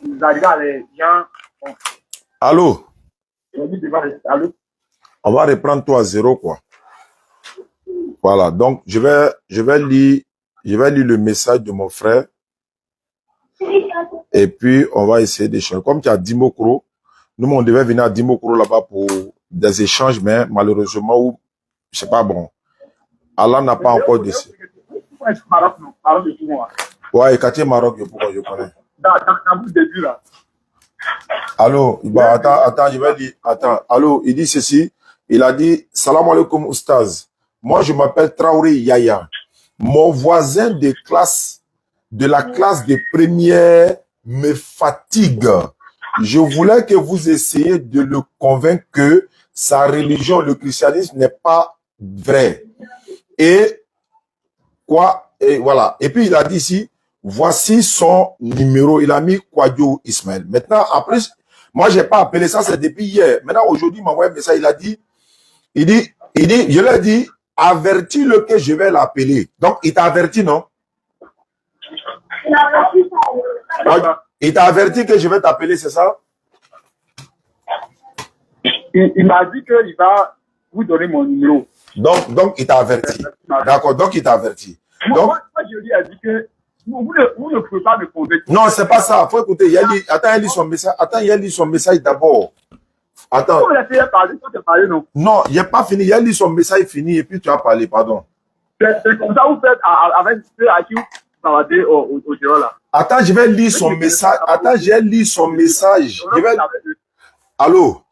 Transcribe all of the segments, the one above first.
les gens. Allô? Allô? On va reprendre tout à zéro, quoi. Voilà, donc je vais lire le message de mon frère. Et puis, on va essayer d'échanger. Comme tu as Dimokro, nous, on devait venir à Dimokro là-bas pour des échanges, mais malheureusement, je sais pas, bon, Allah n'a pas encore décidé. Ouais, quartier Maroc, je connais. Dans le début, là. Allô, attends, je vais dire, attends, allô, il dit ceci, il a dit, salam alaikum oustaz, moi je m'appelle Traoré Yaya, mon voisin de classe, de la classe de première me fatigue. Je voulais que vous essayiez de le convaincre que sa religion, le christianisme, n'est pas vrai. Et quoi, et voilà. Et puis il a dit ici, voici son numéro. Il a mis Kwadjo Ismaël. Maintenant, après, moi, j'ai pas appelé ça, c'est depuis hier. Maintenant, aujourd'hui, il m'a envoyé un message, il dit, je lui ai dit, avertis-le que je vais l'appeler. Donc, il t'a averti, non? Il t'a averti que je vais t'appeler, c'est ça? Il m'a dit qu'il va vous donner mon numéro. Donc il t'a averti. D'accord, donc il t'a averti. Donc, moi, je lui ai dit que vous ne pouvez pas me convaincre. Non, c'est pas ça. Faut écouter. Attends, il lit son message. Attends, il lit son message d'abord. Attends. Vous laissez parler, non? Non, il n'est pas fini. Il lit son message fini et puis tu as parlé, pardon. C'est comme ça vous faites avec ceux à qui vous parlez au Géo là. Attends, je vais lire son message. Attends, j'ai lu son message. Je vais... Allô?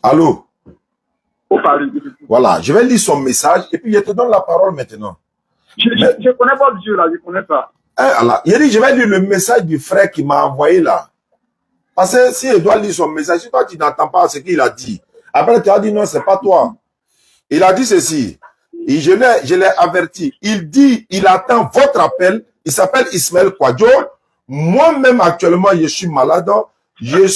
Allô? Voilà, je vais lire son message et puis je te donne la parole maintenant. Je connais pas le Dieu là, je connais pas. Il dit, je vais lire le message du frère qui m'a envoyé là. Parce que si il doit lire son message, si toi tu n'entends pas ce qu'il a dit, après tu as dit non, c'est pas toi. Il a dit ceci, et je l'ai averti. Il dit, il attend votre appel. Il s'appelle Ismaël Kwadjo. Moi-même actuellement, je suis malade. J'ai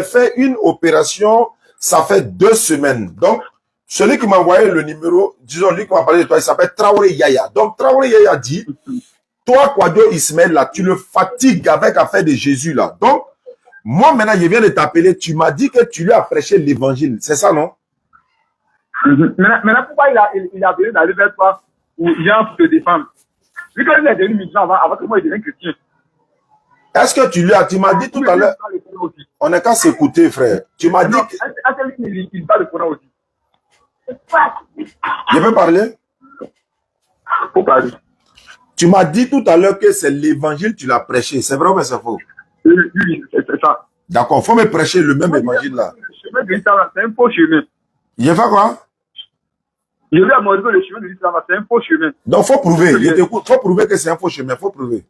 fait une opération, ça fait 2 semaines. Donc, celui qui m'a envoyé le numéro, disons, lui qui m'a parlé de toi, il s'appelle Traoré Yaya. Donc, Traoré Yaya dit, toi, Kwadjo Ismaël, là, tu le fatigues avec l'affaire de Jésus, là. Donc, moi, maintenant, je viens de t'appeler. Tu m'as dit que tu lui as prêché l'évangile. C'est ça, non? Maintenant, pourquoi il a venu d'aller vers toi où il vient te défendre? Vu qu'il est devenu musulman avant que moi, il devienne chrétien. Est-ce que tu m'as dit tout à l'heure, on n'est qu'à s'écouter, frère. Tu m'as dit que... Est-ce qu'il parle le Coran aussi? Je peux parler? Faut parler. Tu m'as dit tout à l'heure que c'est l'évangile que tu l'as prêché. C'est vrai ou c'est faux? Oui, c'est ça. D'accord, il faut me prêcher le même évangile là. Le chemin de l'islam, c'est un faux chemin. Il fait quoi? Je lui ai montré que le chemin de l'islam, c'est un faux chemin. Donc, il faut prouver. Il faut prouver que c'est un faux chemin. Il faut prouver.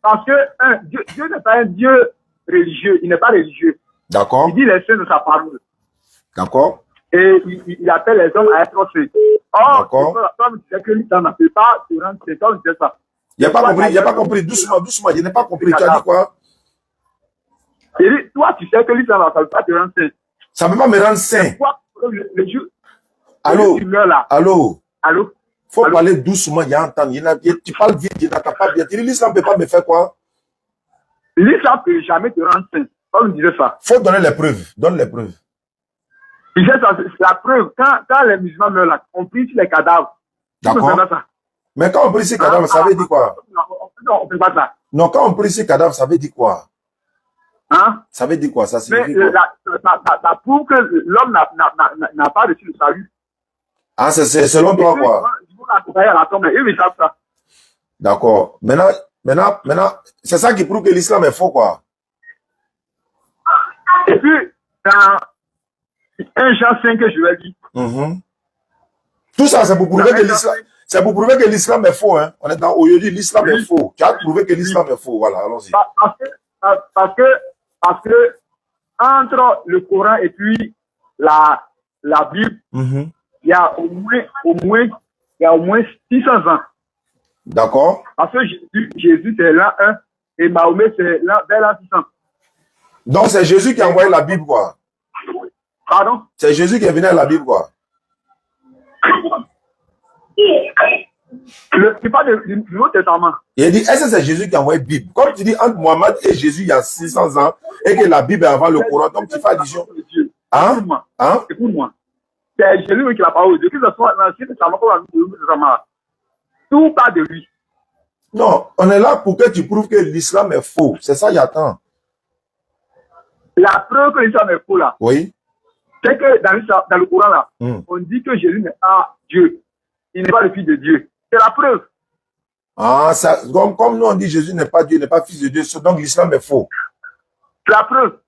Parce que Dieu n'est pas un Dieu religieux. Il n'est pas religieux. D'accord. Il dit les saints de sa parole. D'accord. Et il appelle les hommes à être saints. Or, comme tu sais que l'islam n'a pas te rendre saint, comme tu sais ça. Il n'a pas compris. Doucement, doucement. Je n'ai pas compris. Tu as dit quoi? Il dit, toi, tu sais que l'islam ne peut pas te rendre saint. Ça ne peut pas me rendre saint. Le jour. Allô? Allô? Allô? Faut parler doucement, il y a entendre. Tu parles vite, il n'entend pas bien. Tu dis, l'islam ne peut pas me faire quoi? L'islam ne peut jamais te rendre saint. Comme disait ça. Faut donner les preuves. Donne les preuves. C'est la preuve. Quand les musulmans meurent là, on prie sur les cadavres. D'accord. Mais quand on prie sur les cadavres, ça veut dire quoi? Non, on ne fait pas ça. Non, quand on prie sur les cadavres, ça veut dire quoi? Hein? Ça veut dire quoi? Ça signifie quoi? Ça prouve que l'homme n'a pas reçu le salut. Ah, c'est selon toi quoi? D'accord. Maintenant, c'est ça qui prouve que l'islam est faux quoi? Et puis, dans 1 Jean 5 que je vais dire. Tout ça, c'est pour prouver que l'islam... C'est pour prouver que l'islam est faux. Hein? On est dans aujourd'hui, l'islam est faux. Tu as prouvé que l'islam est faux. Voilà, allons-y. Parce que entre le Coran et puis la Bible, il y a au moins 600 ans. D'accord. Parce que Jésus c'est l'an 1 et Mahomet c'est vers l'an 600. Donc c'est Jésus qui a envoyé la Bible quoi? Pardon? C'est Jésus qui est venu à la Bible quoi? Tu parles du Nouveau Testament. Il dit, est-ce que c'est Jésus qui a envoyé la Bible? Comme tu dis, entre Mohamed et Jésus, il y a 600 ans, et que la Bible est avant le Coran, donc tu fais allusion. Hein? Hein? Écoute-moi. C'est Jésus qui a la parole de Dieu. Que ce soit dans l'Ancien Testament comme dans le Nouveau Testament. Tout part de lui. Non, on est là pour que tu prouves que l'islam est faux. C'est ça, j'attends. La preuve que l'islam est faux là. Oui. C'est que dans le Coran là, on dit que Jésus n'est pas Dieu. Il n'est pas le Fils de Dieu. C'est la preuve. Ah, ça, comme nous on dit Jésus n'est pas Dieu, n'est pas Fils de Dieu, donc l'islam est faux. C'est la preuve.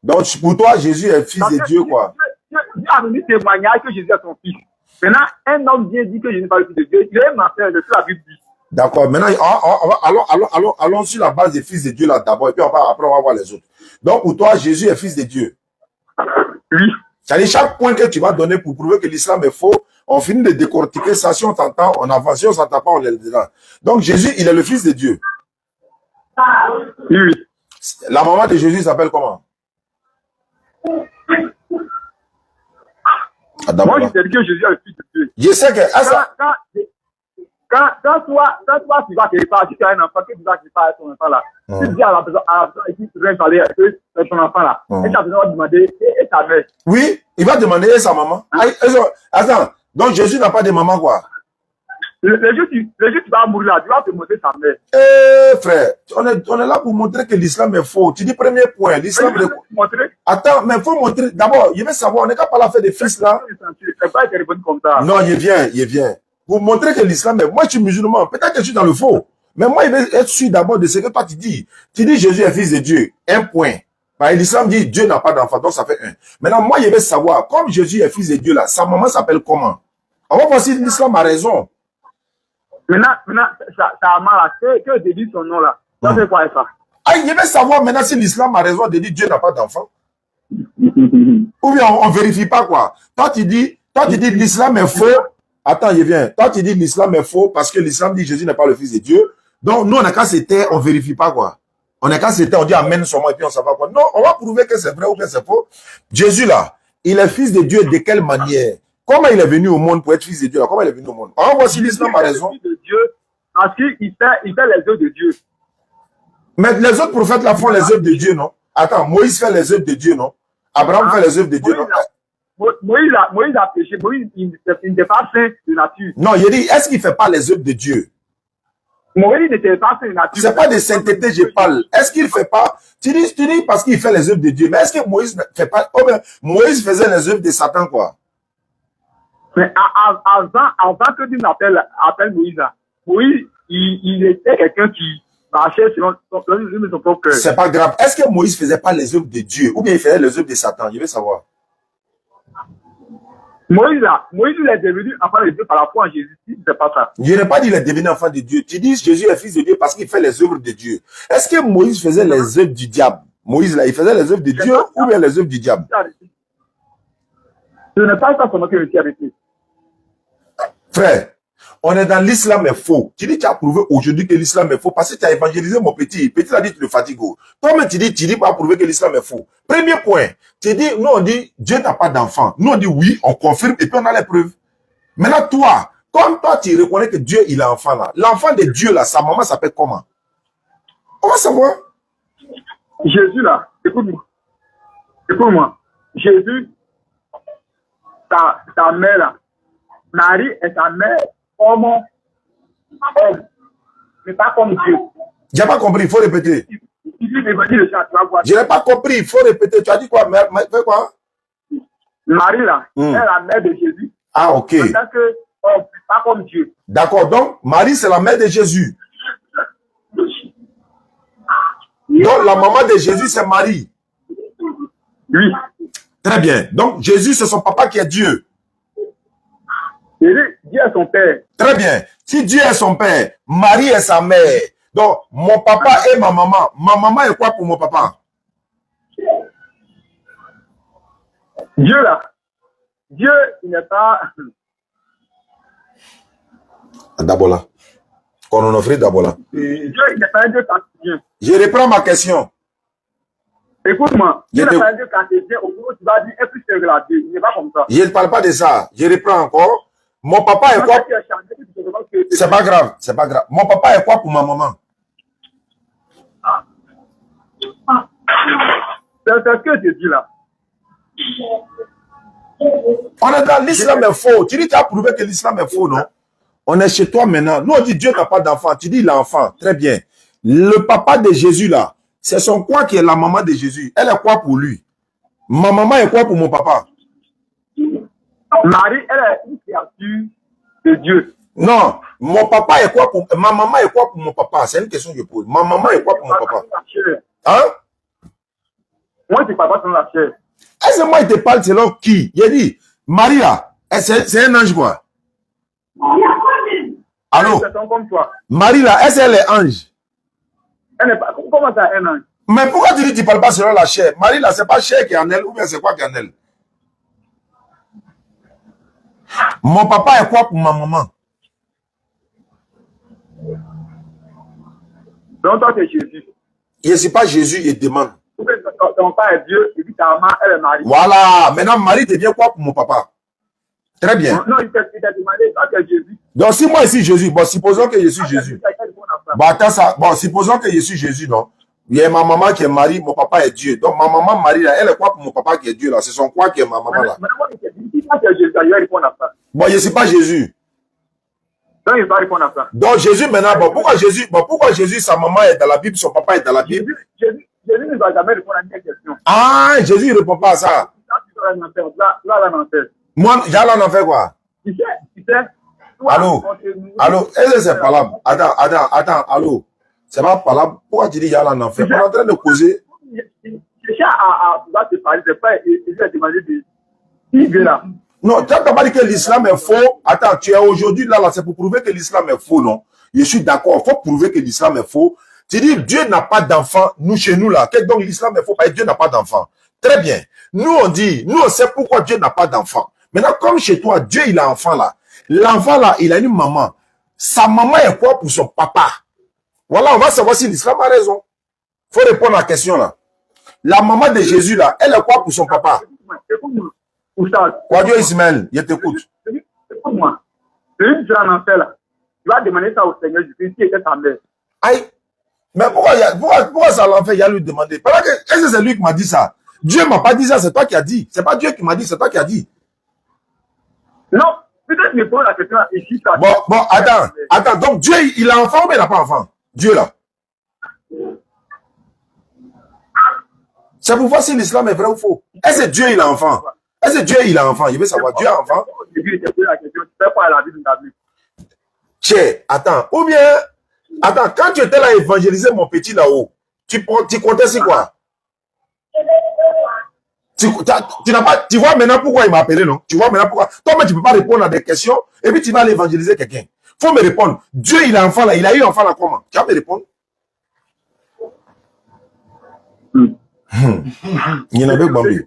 Donc pour toi, Jésus est Fils de Dieu, quoi. Dieu a donné témoignage que Jésus est son Fils. Maintenant, un homme vient dire que Jésus n'est pas le Fils de Dieu. Il est menteur de ce que la Bible dit. D'accord. Maintenant, allons sur la base des fils de Dieu là d'abord, et puis après on va voir les autres. Donc pour toi, Jésus est Fils de Dieu. Oui. C'est-à-dire chaque point que tu vas donner pour prouver que l'islam est faux, on finit de décortiquer ça. Si on t'entend, on avance. Si on s'entend pas, on est dedans. Donc Jésus, il est le Fils de Dieu. Oui. La maman de Jésus s'appelle comment? Moi, je te dis que Jésus est le Fils de Dieu. Je sais que... Quand toi, tu vas quelque part, si tu as un enfant, que tu vas quelque part avec ton enfant là, tu dis à la personne, ici, tu viens parler avec ton enfant là, et ta personne va demander, et ta mère. Oui, il va demander et sa maman. Attends, donc Jésus n'a pas de maman, quoi. Le jour tu vas mourir là, tu vas te montrer sa mère. Eh frère, on est là pour montrer que l'islam est faux. Tu dis premier point, l'islam est faux. Attends, mais il faut montrer, d'abord, il veut savoir, on n'est pas là faire des fils là. Non, il vient. Pour montrer que l'islam est... Moi, je suis musulman. Peut-être que je suis dans le faux. Mais moi, il veut être sûr d'abord de ce que toi, tu dis. Tu dis Jésus est Fils de Dieu. Un point. L'islam dit Dieu n'a pas d'enfant. Donc, ça fait un. Maintenant, moi, il veut savoir, comme Jésus est Fils de Dieu, là, sa maman s'appelle comment? On va voir si l'islam a raison. Maintenant, ça a mal à que de dire son nom, là. Ça fait quoi, ça? Il veut savoir maintenant si l'islam a raison de dire Dieu n'a pas d'enfant. Ou bien, on vérifie pas, quoi. Toi, tu dis l'islam est faux. Attends, je viens. Toi, tu dis l'islam est faux parce que l'islam dit Jésus n'est pas le Fils de Dieu. Donc, nous, on n'a qu'à se taire, on ne vérifie pas, quoi. On n'a qu'à se taire, on dit Amen seulement et puis on ne sait pas quoi. Non, on va prouver que c'est vrai ou que c'est faux. Jésus, là, il est Fils de Dieu de quelle manière? Comment il est venu au monde pour être Fils de Dieu, là? Comment il est venu au monde? On va voir si l'islam a raison. Fils de Dieu parce qu'il fait les œuvres de Dieu. Mais les autres prophètes, là, font les œuvres de Dieu, non? Attends, Moïse fait les œuvres de Dieu, non? Abraham fait les œuvres de Dieu, non? Moïse a péché. Moïse, il n'était pas saint de nature. Non, il dit, est-ce qu'il ne fait pas les œuvres de Dieu? Moïse n'était pas saint de nature. C'est pas de sainteté, je parle. Est-ce qu'il ne fait pas? Tu dis parce qu'il fait les œuvres de Dieu. Mais est-ce que Moïse ne fait pas? Oh, ben, Moïse faisait les œuvres de Satan, quoi. Mais avant que Dieu appelle Moïse, Moïse, il était quelqu'un qui marchait selon son propre cœur. C'est pas grave. Est-ce que Moïse faisait pas les œuvres de Dieu? Ou bien il faisait les œuvres de Satan? Je veux savoir. Moïse il est devenu enfant de Dieu par la foi en Jésus. C'est pas ça. Je n'ai pas dit qu'il est devenu enfant de Dieu. Tu dis Jésus est Fils de Dieu parce qu'il fait les œuvres de Dieu. Est-ce que Moïse faisait les œuvres du diable? Moïse, là, il faisait les œuvres de Dieu ou bien les œuvres du diable? Ce n'est pas ça seulement que je suis avec lui. Frère, on est dans l'islam est faux. Tu dis tu as prouvé aujourd'hui que l'islam est faux parce que tu as évangélisé mon petit. Petit a dit tu le fatigues. Toi-même tu dis pas prouver que l'islam est faux. Premier point, tu dis, nous on dit Dieu n'a pas d'enfant. Nous on dit oui, on confirme et puis on a les preuves. Maintenant toi, comme toi tu reconnais que Dieu il a enfant là, l'enfant de Dieu là, sa maman s'appelle comment? On va savoir. Jésus là, écoute-moi. Jésus, ta mère là, Marie est ta mère comme homme, mais pas comme Dieu. J'ai pas compris, il faut répéter. Je n'ai pas compris, il faut répéter. Tu as dit quoi? Fais quoi? Marie là, est la mère de Jésus. Ah, ok. En tant que homme, pas comme Dieu. D'accord, donc Marie c'est la mère de Jésus. Donc la maman de Jésus c'est Marie. Oui. Très bien. Donc Jésus c'est son papa qui est Dieu. Dieu est son père. Très bien. Si Dieu est son père, Marie est sa mère. Donc, mon papa et ma maman. Ma maman est quoi pour mon papa? Dieu là. Dieu, il n'est pas... D'abord là. Qu'on en offre d'abord là. Dieu, il n'est pas un Dieu cartésien. Je reprends ma question. Écoute-moi. Dieu n'est pas un Dieu cartésien. Au moment où tu vas dire, est plus que la Dieu. Il n'est pas comme ça. Je ne parle pas de ça. Je reprends encore. Mon papa est quoi? C'est pas grave, c'est pas grave. Mon papa est quoi pour ma maman? C'est ce que je dis là. On est dans l'islam est faux. Tu dis tu as prouvé que l'islam est faux, non? On est chez toi maintenant. Nous, on dit Dieu n'a pas d'enfant. Tu dis il a enfant. Très bien. Le papa de Jésus, là, c'est son quoi qui est la maman de Jésus? Elle est quoi pour lui? Ma maman est quoi pour mon papa? Marie, elle est une créature de Dieu. Non. Mon papa est quoi pour... Ma maman est quoi pour mon papa? C'est une question que je pose. Ma maman est quoi pour mon papa? Hein? Moi, c'est papa selon la chair. Est-ce que moi, il te parle selon qui? Il a dit, Marie, là, c'est un ange, quoi. Allô? Comme toi. Marie, là, est-ce qu'elle est ange? Elle n'est pas... Comment ça, un ange? Mais pourquoi tu dis que tu ne parles pas selon la chair? Marie, là, c'est pas chair qui est en elle, ou bien c'est quoi qui est en elle? Mon papa est quoi pour ma maman? Donc, toi, tu es Jésus. Je ne suis pas Jésus, il demande. Ton père est Dieu, et puis ta maman, elle est Marie. Voilà. Maintenant, Marie devient quoi pour mon papa? Très bien. Non, il t'a demandé, toi, tu es Jésus. Donc, si moi, je suis Jésus, bon, supposons que je suis Jésus. Bon, attends ça. Bon, supposons que je suis Jésus, non? Il y a ma maman qui est Marie, mon papa est Dieu. Donc, ma maman Marie, là, elle est quoi pour mon papa qui est Dieu, là? C'est son quoi qui est ma maman, là? Bon, je ne suis pas Jésus. Donc, il va répondre à ça. Donc, Jésus, maintenant, bon, pourquoi Jésus, sa maman est dans la Bible, son papa est dans la Bible? Jésus ne va jamais répondre à une question. Ah, Jésus ne répond pas à ça. Moi, j'allais en faire quoi? Tu sais. Allô? Est-ce que c'est palable? Attends, allô? C'est pas palable. Pourquoi tu dis j'allais en faire? On est en train de causer. Je cherche à te parler, c'est pas, il a demandé de qui vient là. Non, tu n'as pas dit que l'islam est faux. Attends, tu es aujourd'hui là, c'est pour prouver que l'islam est faux, non? Je suis d'accord, il faut prouver que l'islam est faux. Tu dis, Dieu n'a pas d'enfant, nous, chez nous, là. Donc, l'islam est faux, parce que Dieu n'a pas d'enfant. Très bien. Nous, on sait pourquoi Dieu n'a pas d'enfant. Maintenant, comme chez toi, Dieu, il a un enfant, là. L'enfant, là, il a une maman. Sa maman est quoi pour son papa? Voilà, on va savoir si l'islam a raison. Il faut répondre à la question, là. La maman de Jésus, là, elle est quoi pour son papa? Quoi, Dieu Ismaël, je t'écoute. Écoute-moi. Celui qui est en enfer, là, tu vas demander ça au Seigneur Jésus, qui était ta mère. Aïe. Mais pourquoi ça l'enfer, il y a lui demander? Est-ce que c'est lui qui m'a dit ça? Dieu m'a pas dit ça, c'est toi qui as dit. C'est pas Dieu qui m'a dit, c'est toi qui as dit. Non, peut-être me pose la question ici. Bon, attends. Donc Dieu, il a enfant ou bien il n'a pas enfant? Dieu là. C'est pour voir si l'islam est vrai ou faux. Est-ce que Dieu, il a enfant? Est-ce que Dieu, il a enfant? Je veux savoir, Dieu a enfant? Tiens, attends. Ou bien, attends, quand tu étais là évangéliser mon petit là-haut, tu comptais sur quoi? Tu vois maintenant pourquoi il m'a appelé, non? Tu vois maintenant pourquoi? Toi-même, tu ne peux pas répondre à des questions et puis tu vas aller évangéliser quelqu'un. Il faut me répondre. Dieu, il a enfant là. Il a eu enfant là comment? Tu vas me répondre? Il y en avait Bambi.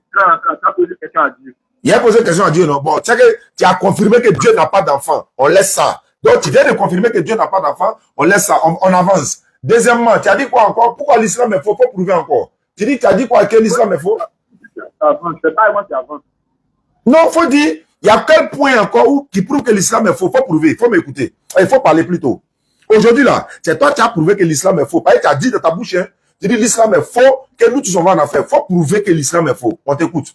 Il a posé question à Dieu, non? Bon, tu sais que tu as confirmé que Dieu n'a pas d'enfant. On laisse ça. Donc, tu viens de confirmer que Dieu n'a pas d'enfant. On laisse ça. On avance. Deuxièmement, tu as dit quoi encore? Pourquoi l'islam est faux? Il faut prouver encore. Tu as dit quoi? Que l'islam est faux? Non, il faut dire, il y a quel point encore qui prouve que l'islam est faux? Il faut prouver, il faut m'écouter. Il faut parler plus tôt. Aujourd'hui, là, c'est toi qui as prouvé que l'islam est faux. Parce que tu as dit de ta bouche, hein, tu dis l'islam est faux, que nous, tu s'en vas en affaire. Il faut prouver que l'islam est faux. On t'écoute.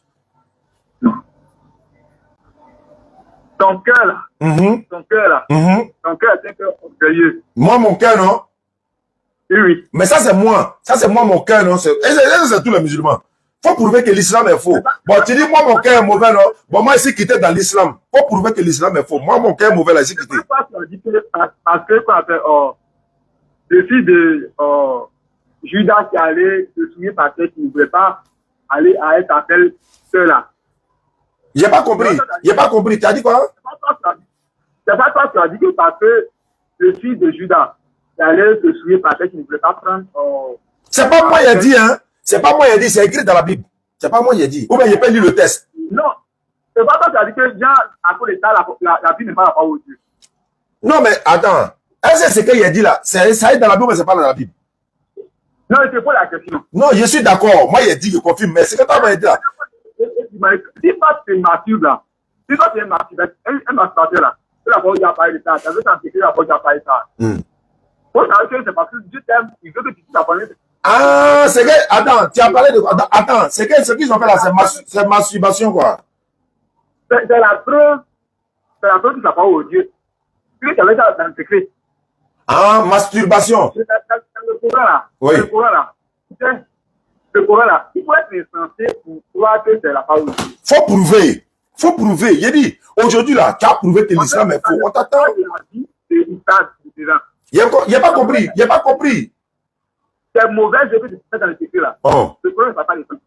Ton cœur, là. Ton cœur, là. Ton cœur, c'est un cœur orgueilleux. Moi, mon cœur, non? Oui. Mais ça, c'est moi. Ça, c'est moi, mon cœur, non? C'est tous les musulmans. Il faut prouver que l'islam est faux. Bon, tu dis, moi, mon cœur est mauvais, non? Bon, moi, ici, quitté dans l'islam. Il faut prouver que l'islam est faux. Moi, mon cœur est mauvais, là, ici, quitté. Parce que, quoi, le fils de Judas qui allait se souvenir parce qu'il ne voulait pas aller à être appelé ceux-là. J'ai pas compris. J'ai pas compris. Tu as dit quoi? C'est pas toi qui as dit que parce que le fils de Judas qui allait se souvenir parce qu'il ne voulait pas prendre. C'est pas moi, il a dit, hein? C'est pas moi, il a dit, c'est écrit dans la Bible. C'est pas moi, il a dit. Ou bien, il pas lu le test. Non. C'est pas toi qui as dit que Jean, à cause de ça, la Bible n'est pas la parole de Dieu. Non, mais attends. Est-ce que c'est qu'il a dit là? Ça est dans la Bible, mais c'est pas dans la Bible. Non, c'est pas la question. Non, je suis d'accord. Moi, il a dit, je confirme. Mais c'est que toi, il a dit là. Si toi, tu es mature, là. Si toi, tu es mature, un master là. la fois où il a parlé de ça, ça veut dire que la fois où il a parlé de ça. Faut savoir que c'est parce que Dieu t'aime, il veut que tu puisses apprendre. Ah, c'est que, attends, tu as parlé de quoi? Attends, c'est que ce qu'ils ont fait là, c'est masturbation, quoi. C'est la preuve que ça parle au Dieu. Puis tu avais ça dans le secret. Ah, masturbation. C'est le Coran là. Oui. Le Coran là. Le Coran là. Il faut être insensé pour croire que c'est la parole de Dieu. Faut prouver. Faut prouver. Il dit, aujourd'hui là, tu as prouvé que l'islam est faux. On t'attend. Il n'a pas compris. Il n'a pas compris. C'est mauvais que tu fais dans le secret là. Oh. Le Coran ne va pas les faire.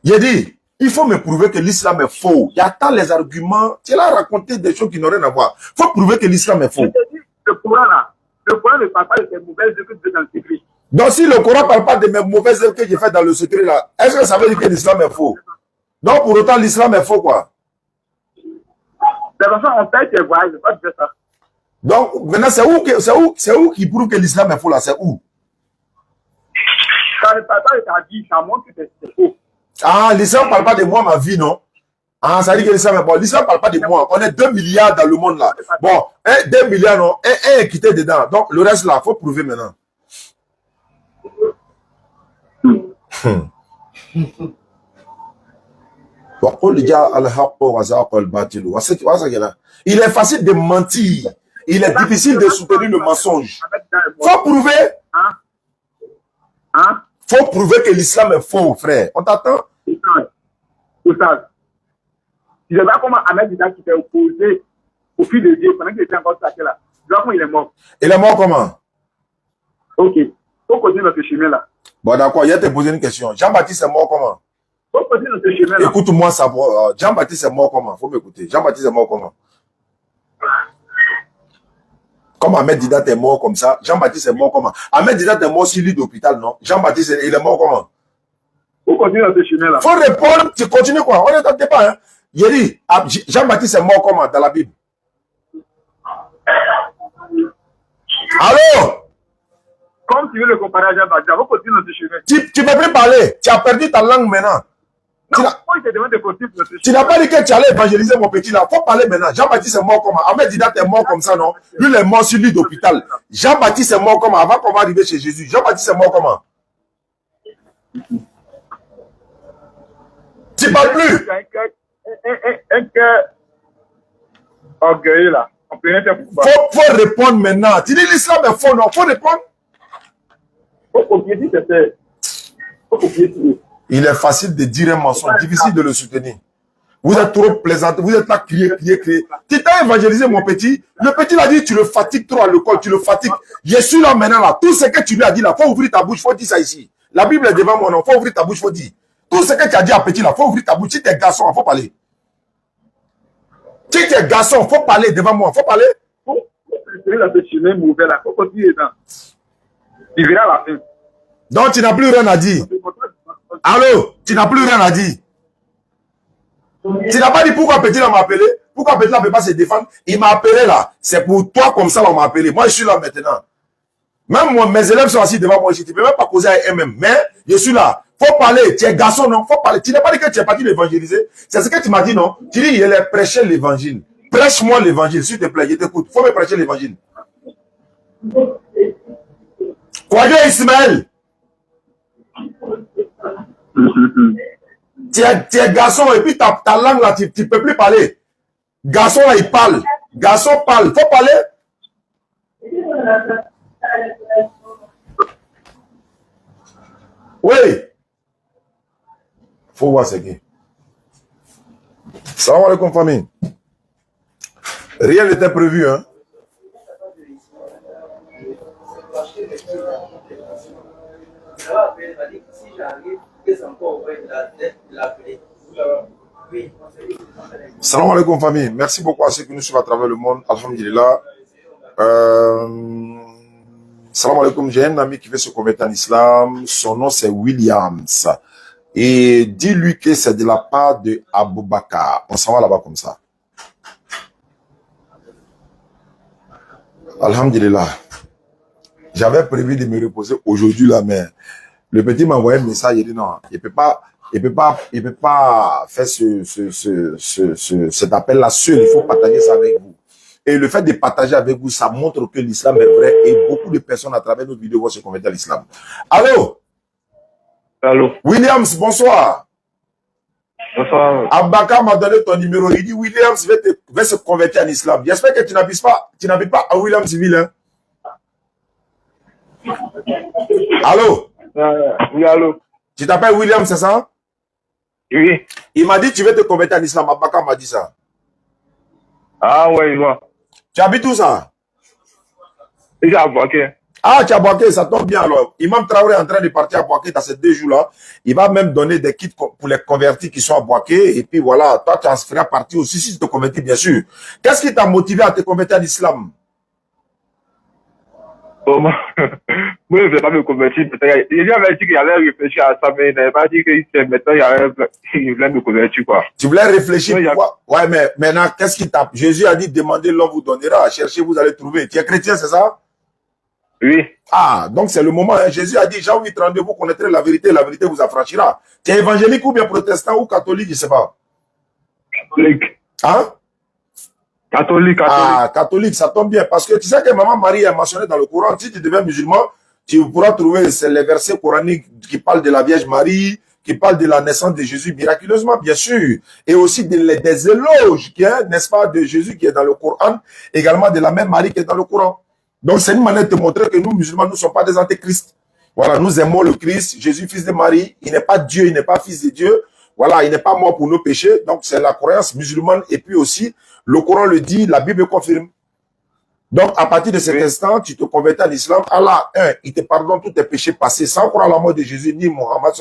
Il dit, il faut me prouver que l'islam est faux. Il y a tant les arguments. Tu as raconté des choses qui n'ont rien à voir. Il faut prouver que l'islam est faux. Je te dis, le Coran là, le Coran ne parle pas de ces mauvaises œuvres que tu fais dans le secret. Donc si le Coran ne parle pas de mes mauvaises œuvres que j'ai faites dans le secret là, est-ce que ça veut dire que l'islam est faux? Donc pour autant l'islam est faux quoi? De toute façon, on paye tes voyages, je ne pas dire ça. Donc maintenant c'est où qui prouve que l'islam est faux là? C'est où? Ça ne parle pas de ta vie, ça montre que c'est faux. Ah, l'islam ne parle pas de moi, ma vie, non? Ah, ça dit que l'islam est bon. L'islam ne parle pas de moi. On est 2 milliards dans le monde là. Bon, 2 milliards, non, un est quitté dedans. Donc le reste là, il faut prouver maintenant. Il est facile de mentir. Il est difficile de soutenir le mensonge. Faut prouver. Faut prouver que l'islam est faux, frère. On t'attend. Oustaz, tu ne sais pas comment Ahmed Dida qui s'est opposé au fil de Dieu pendant qu'il était encore sacré là. Tu vois comment il est mort. Il est mort comment? Ok. Faut continuer notre chemin là. Bon, d'accord, il a te posé une question. Jean-Baptiste est mort comment? Faut continuer notre chemin là. Écoute-moi, savoir. Jean-Baptiste est mort comment? Faut m'écouter. Jean-Baptiste est mort comment? Comme Ahmed Dida est mort comme ça, Jean-Baptiste est mort comment? Ahmed Dida est mort sur l'île d'hôpital, non? Jean-Baptiste, il est mort comment? Faut continuer notre chemin là. Faut répondre, tu continues quoi? On ne t'entend pas, hein? Il dit, Jean-Baptiste est mort comment dans la Bible? Allô? Comme tu veux le comparer à Jean-Baptiste, faut continuer notre chemin. Tu ne peux plus parler. Tu as perdu ta langue maintenant. Tu n'as pas dit que tu allais évangéliser mon petit là. Faut parler maintenant. Jean-Baptiste est mort comment? Ahmed Dida est mort comme ça, non? Lui, il est mort sur l'île d'hôpital. Jean-Baptiste est mort comment? Avant qu'on va arriver chez Jésus. Jean-Baptiste est mort comment? Tu ne parles plus. Un cœur orgueilleux là. Faut répondre maintenant. Tu dis l'islam est faux, non? Faut répondre. Faut copier, c'est faut copier. Il est facile de dire un mensonge, difficile de le soutenir. Vous êtes trop plaisant, vous êtes là, crier. Tu t'as évangélisé mon petit, le petit l'a dit, tu le fatigues trop à l'école, tu le fatigues. Je suis là maintenant, là. Tout ce que tu lui as dit, là, faut ouvrir ta bouche, faut dire ça ici. La Bible est devant moi, non, faut ouvrir ta bouche, faut dire. Tout ce que tu as dit à petit, là, faut ouvrir ta bouche. Si tu es garçon, faut parler. Si tu es garçon, faut parler devant moi, faut parler. Faut la chemin mauvais, là, faut continuer dedans. Tu verras la fin. Donc, tu n'as plus rien à dire. Allô, tu n'as plus rien à dire. Tu n'as pas dit pourquoi petit là m'a appelé. Pourquoi petit là ne peut pas se défendre. Il m'a appelé là. C'est pour toi comme ça on m'a appelé. Moi je suis là maintenant. Même moi, mes élèves sont assis devant moi ici. Tu ne peux même pas causer à eux-mêmes. Mais je suis là. Faut parler. Tu es garçon, non? Faut parler. Tu n'as pas dit que tu es parti l'évangéliser. C'est ce que tu m'as dit, non? Tu dis il est prêché l'évangile. Prêche-moi l'évangile, s'il te plaît. Je t'écoute. Faut me prêcher l'évangile. Croyez Ismaël. Tu es garçon et puis ta langue là, tu ne peux plus parler. Garçon là, il parle. Garçon parle. Faut parler. Oui. Faut voir ce qui. Salam alaikum famille. Rien n'était prévu, hein. Salam alaikum famille. Merci beaucoup à ceux qui nous suivent à travers le monde. Alhamdulillah. Salam alaikum. J'ai un ami qui fait se convertir en islam. Son nom c'est Williams. Et dis-lui que c'est de la part de Abou Bakar. On s'en va là-bas comme ça. Alhamdulillah. J'avais prévu de me reposer aujourd'hui là, mais le petit m'a envoyé un message. Il dit non, il peut pas faire cet appel là seul. Il faut partager ça avec vous. Et le fait de partager avec vous, ça montre que l'islam est vrai et beaucoup de personnes à travers nos vidéos vont se convertir à l'islam. Allô? Allô? Williams, bonsoir. Bonsoir. Abaka m'a donné ton numéro. Il dit Williams va se convertir en islam. J'espère que tu n'habites pas à Williamsville. Hein? Allô? Oui, allô? Tu t'appelles William, c'est ça? Oui. Il m'a dit tu veux te convertir en islam. Abaka m'a dit ça. Ah ouais, je vois. Tu habites où ça? Il à Boaké. Ah, tu as Boaké, ça tombe bien alors. Imam Traoré est en train de partir à Boaké dans ces 2 jours-là. Il va même donner des kits pour les convertis qui sont à Boaké. Et puis voilà, toi tu en feras partie aussi si tu te convertis, bien sûr. Qu'est-ce qui t'a motivé à te convertir en islam? Oh, moi, je ne vais pas me convertir. Il avait dit qu'il allait réfléchir à ça, mais il n'avait pas dit que maintenant il voulait me convertir, quoi. Tu voulais réfléchir pourquoi? Ouais, mais maintenant, qu'est-ce qui t'a... Jésus a dit, demandez, l'homme vous donnera. Cherchez, vous allez trouver. Tu es chrétien, c'est ça? Oui. Ah, donc c'est le moment. Hein. Jésus a dit, Jean 8:32, vous connaîtrez la vérité vous affranchira. Tu es évangélique ou bien protestant ou catholique, je ne sais pas. Catholique. Hein? Catholique. Ah, catholique, ça tombe bien. Parce que tu sais que Maman Marie est mentionnée dans le Coran. Si tu deviens musulman, tu pourras trouver les versets coraniques qui parlent de la Vierge Marie, qui parlent de la naissance de Jésus miraculeusement, bien sûr. Et aussi des éloges, n'est-ce pas, de Jésus qui est dans le Coran, également de la même Marie qui est dans le Coran. Donc, c'est une manière de te montrer que nous, musulmans, nous ne sommes pas des antéchrists. Voilà, nous aimons le Christ, Jésus, fils de Marie. Il n'est pas Dieu, il n'est pas fils de Dieu. Voilà, il n'est pas mort pour nos péchés. Donc, c'est la croyance musulmane. Et puis aussi, le Coran le dit, la Bible confirme. Donc, à partir de cet instant, tu te convertis à l'islam. Allah, il te pardonne tous tes péchés passés sans croire à la mort de Jésus, ni Mohammed,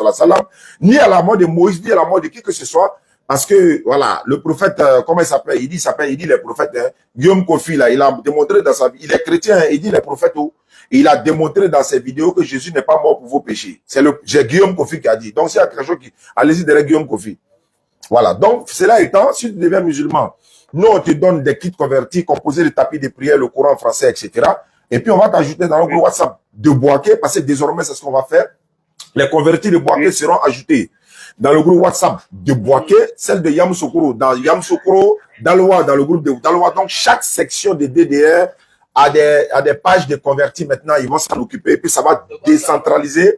ni à la mort de Moïse, ni à la mort de qui que ce soit. Parce que, voilà, le prophète, comment il s'appelle? Il dit les prophètes, hein, Guillaume Kofi, là, il a démontré dans sa vie, il est chrétien, il dit les prophètes, il a démontré dans ses vidéos que Jésus n'est pas mort pour vos péchés. C'est Guillaume Kofi qui a dit. Donc, s'il y a quelque chose qui, allez-y derrière Guillaume Kofi. Voilà. Donc, cela étant, si tu deviens musulman, nous, on te donne des kits convertis, composés de tapis de prière, le Coran français, etc. Et puis, on va t'ajouter dans le groupe WhatsApp de Boaké, parce que désormais, c'est ce qu'on va faire. Les convertis de Boaké seront ajoutés dans le groupe WhatsApp de Boaké, celle de Yamoussoukro, dans Yamoussoukro, Daloa, dans le groupe de Daloa. Donc, chaque section de DDR a des pages de convertis maintenant, ils vont s'en occuper, et puis ça va décentraliser.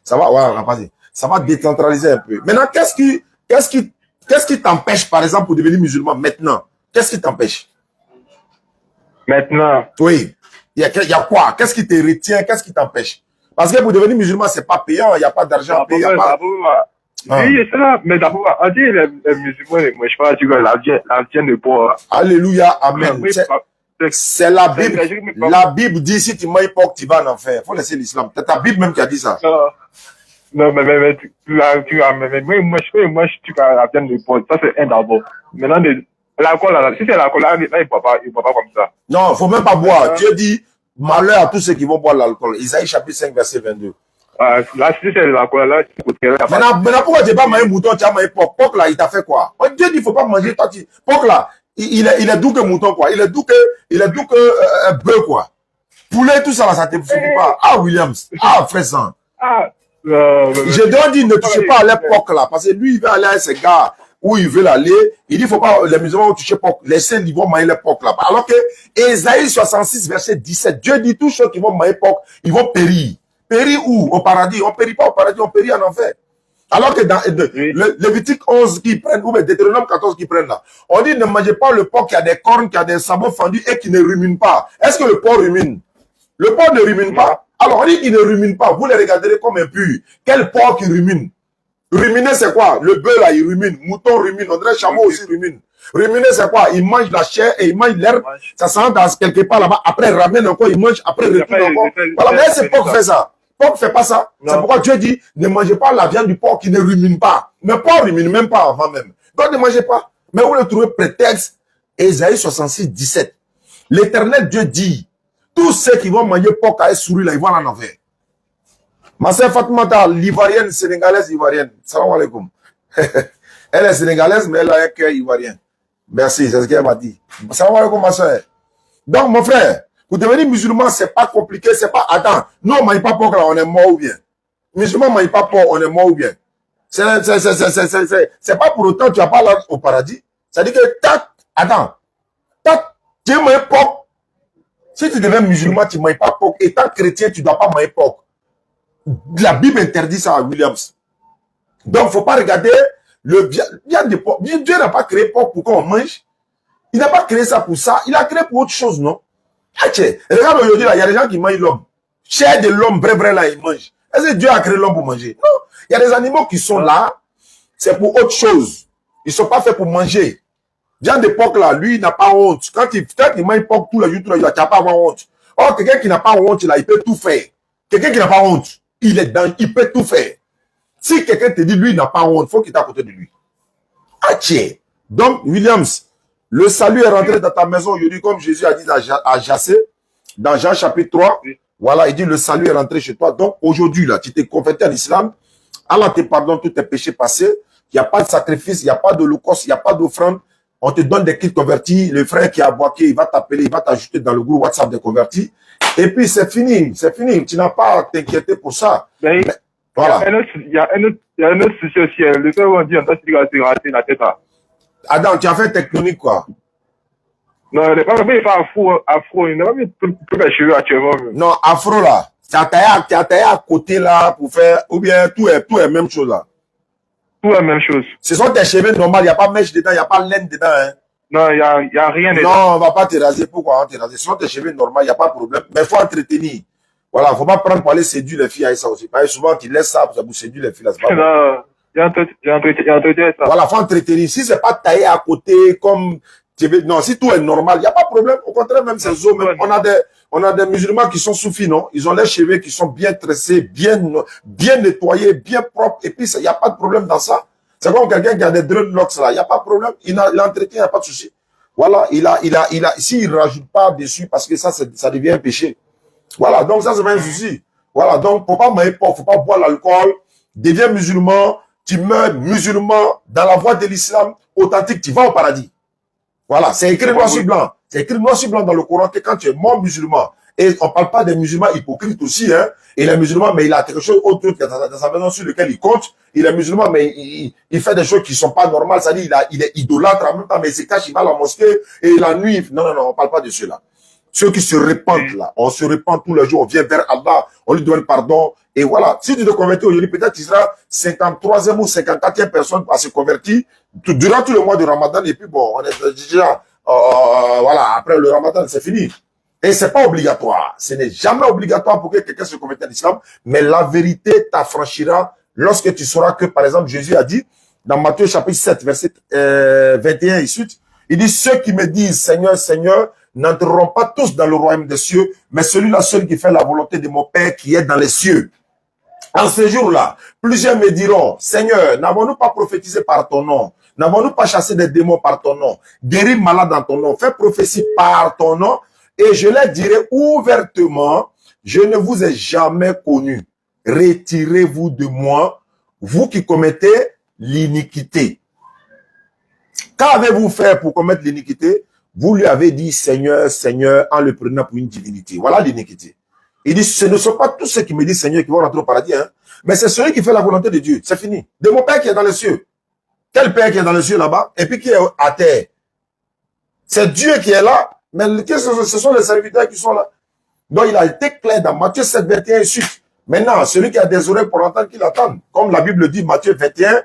Ça va, ouais, vas-y. Ça va décentraliser un peu. Maintenant, qu'est-ce qui t'empêche, par exemple, pour devenir musulman maintenant? Qu'est-ce qui t'empêche? Maintenant. Oui. Il y a quoi? Qu'est-ce qui te retient? Qu'est-ce qui t'empêche? Parce que pour devenir musulman, c'est pas payant, il n'y a pas d'argent à payer. Oui, c'est ça. Mais d'abord, on dit les musulmans, moi je parle que la viande de porc. Alléluia, amen. C'est la Bible. La Bible dit si tu manges porc, tu vas en enfer. Il faut laisser l'islam. C'est ta Bible même qui a dit ça. Non, mais moi, je tue la viande de porc. Ça, c'est un d'abord. Maintenant, l'alcool, là, si c'est l'alcool, là, il ne boit pas comme ça. Non, il ne faut même pas boire. Dieu dit, malheur à tous ceux qui vont boire l'alcool. Isaïe chapitre 5, verset 22. Là, si c'est l'alcool, là, maintenant, pourquoi tu n'as pas mangé mouton, tu as mangé porc? Porc, là, il t'a fait quoi? Dieu dit, il ne faut pas manger. Porc, là, il est doux que mouton, quoi. Il est doux que bœuf, quoi. Poulet, tout ça, là, ça ne te suffit pas. Ah, Williams. Ah, Fressan. Je dois dire, ne touchez pas à les porc, là. Parce que lui, il veut aller à ces gars où il veut aller. Il dit, il ne faut pas, les musulmans vont toucher porc. Les saints, ils vont manger les porc, là. Alors que, Ésaïe 66, verset 17, Dieu dit, tous ceux qui vont manger porc, ils vont périr. Périr où? Au paradis. On ne périt pas au paradis, on périt en enfer. Alors que dans le Lévitique 11 qui prennent, ou bien Deutéronome 14 qui prennent là, on dit ne mangez pas le porc qui a des cornes, qui a des sabots fendus et qui ne rumine pas. Est-ce que le porc rumine? Le porc ne rumine pas. Alors on dit qu'il ne rumine pas. Vous les regarderez comme impurs. Quel porc qui rumine? Ruminer c'est quoi? Le bœuf là il rumine. Mouton rumine. On dirait chameau aussi rumine. Ruminer c'est quoi? Il mange la chair et il mange l'herbe. Ça s'en dans quelque part là-bas. Après il ramène encore, il mange. Après il retourne encore. Voilà, mais c'est porc fait ça. Porc ne fait pas ça. C'est pourquoi Dieu dit, ne mangez pas la viande du porc qui ne rumine pas. Mais porc rumine même pas avant même. Donc ne mangez pas. Mais vous le trouvez prétexte, Ésaïe 66, 17. L'Éternel Dieu dit, tous ceux qui vont manger porc à souris là, ils vont en enfer. Ma sœur Fatoumata, l'ivoirienne, sénégalaise, ivoirienne. Salam alaikum. Elle est sénégalaise, mais elle a un cœur ivoirien. Merci, c'est ce qu'elle m'a dit. Salam alaikum, ma sœur. Donc, mon frère, pour devenir musulman, c'est pas compliqué, c'est pas... Attends, nous, on ne mange pas porc là, on est mort ou bien. Musulman ne mange pas porc, on est mort ou bien. C'est pas pour autant que tu n'as pas là au paradis. C'est-à-dire que, attends, Tu manges porc. Si tu deviens musulman, tu ne manges pas porc. Étant chrétien, tu ne dois pas manger porc. La Bible interdit ça à Williams. Donc, il ne faut pas regarder le viande de porc. Dieu n'a pas créé porc pour qu'on mange. Il n'a pas créé ça pour ça. Il a créé pour autre chose, non? Ah, tiens, regarde aujourd'hui, il y a des gens qui mangent l'homme. Chair de l'homme, vrai, là, ils mangent. Est-ce que Dieu a créé l'homme pour manger? Non. Il y a des animaux qui sont là, c'est pour autre chose. Ils ne sont pas faits pour manger. Viande de porc, là, lui, il n'a pas honte. Quand il mange porc tous les jours, tu n'as pas avoir honte. Or, quelqu'un qui n'a pas honte, là, il peut tout faire. Quelqu'un qui n'a pas honte, il peut tout faire. Si quelqu'un te dit, lui, il n'a pas honte, il faut qu'il est à côté de lui. Ah, tiens. Donc, Williams, le salut est rentré dans ta maison aujourd'hui, comme Jésus a dit à Jassé, dans Jean chapitre 3. Voilà, il dit, le salut est rentré chez toi. Donc, aujourd'hui, là, tu t'es converti à l'islam. Allah te pardonne tous tes péchés passés. Il n'y a pas de sacrifice, il n'y a pas d'holocauste, il n'y a pas d'offrande. On te donne des kits convertis. Le frère qui a boqué, il va t'appeler, il va t'ajouter dans le groupe WhatsApp des convertis. Et puis, c'est fini, c'est fini. Tu n'as pas à t'inquiéter pour ça. Mais, voilà. Il y a un autre souci aussi. Le frère, on dit, on doit se rater la tête. Adam, tu as fait technique, quoi? Non, il n'est pas afro, il n'a pas mis tous mes cheveux actuellement. Non, afro, là. Tu as taillé à côté, là, pour faire, ou bien tout est même chose, là. Tout est la même chose. Ce sont tes cheveux normaux, il n'y a pas mèche dedans, il n'y a pas laine dedans, hein. Non, il n'y a rien dedans. Non, on ne va pas te raser. Pourquoi on va te raser? Ce sont tes cheveux normaux, il n'y a pas de problème. Mais il faut entretenir. Voilà, il ne faut pas prendre pour aller séduire les filles avec ça aussi. Parce que souvent, tu laisses ça pour séduire les filles, là, c'est pas bon. Non, il y a entretien ça. Voilà, il faut entretenir. Si ce n'est pas taillé à côté, comme tu veux, non, si tout est normal, il n'y a pas de problème. Au contraire, même ces os, même, on a des musulmans qui sont soufis, non? Ils ont les cheveux qui sont bien tressés, bien nettoyés, bien propres. Et puis, il n'y a pas de problème dans ça. C'est comme quelqu'un qui a des dreadlocks là, il n'y a pas de problème. Il l'entretient, il n'y a pas de souci. Voilà, s'il ne rajoute pas dessus, parce que ça devient un péché. Voilà, donc ça, c'est pas un souci. Voilà, donc, faut pas manger porc, faut pas boire l'alcool. Deviens musulman, tu meurs musulman dans la voie de l'islam authentique, tu vas au paradis. Voilà, c'est écrit noir sur blanc. C'est écrit noir sur blanc dans le Coran que quand tu es mort musulman, et on ne parle pas des musulmans hypocrites aussi, hein. Il est musulman, mais il a quelque chose autre dans sa maison sur lequel il compte. Il est musulman, mais il fait des choses qui ne sont pas normales. C'est-à-dire, il est idolâtre en même temps, mais il se cache, il va à la mosquée et la nuit. Non, on ne parle pas de ceux-là. Ceux qui se répandent là, on se répand tous les jours, on vient vers Allah, on lui donne pardon. Et voilà, si tu te convertis aujourd'hui, peut-être tu seras 53e ou 54e personne à se convertir durant tout le mois de Ramadan. Et puis bon, on est déjà, voilà, après le Ramadan, c'est fini. Et c'est pas obligatoire. Ce n'est jamais obligatoire pour que quelqu'un se convertisse à l'islam. Mais la vérité t'affranchira lorsque tu sauras que, par exemple, Jésus a dit, dans Matthieu chapitre 7, verset 21 et suite, il dit, ceux qui me disent Seigneur, Seigneur, n'entreront pas tous dans le royaume des cieux, mais celui-là seul qui fait la volonté de mon Père qui est dans les cieux. En ce jour-là, plusieurs me diront, Seigneur, n'avons-nous pas prophétisé par ton nom? N'avons-nous pas chassé des démons par ton nom? Guéri malade dans ton nom? Fait prophétie par ton nom? Et je leur dirai ouvertement, je ne vous ai jamais connu. Retirez-vous de moi, vous qui commettez l'iniquité. Qu'avez-vous fait pour commettre l'iniquité? Vous lui avez dit Seigneur, Seigneur, en le prenant pour une divinité. Voilà l'iniquité. Il dit, ce ne sont pas tous ceux qui me disent Seigneur qui vont rentrer au paradis, hein, mais c'est celui qui fait la volonté de Dieu. C'est fini. De mon Père qui est dans les cieux. Quel Père qui est dans les cieux là-bas? Et puis qui est à terre? C'est Dieu qui est là. Mais ce sont les serviteurs qui sont là. Donc, il a été clair dans Matthieu 7, 21 et suite. Maintenant, celui qui a des oreilles pour entendre, qu'il attende. Comme la Bible dit, Matthieu 21,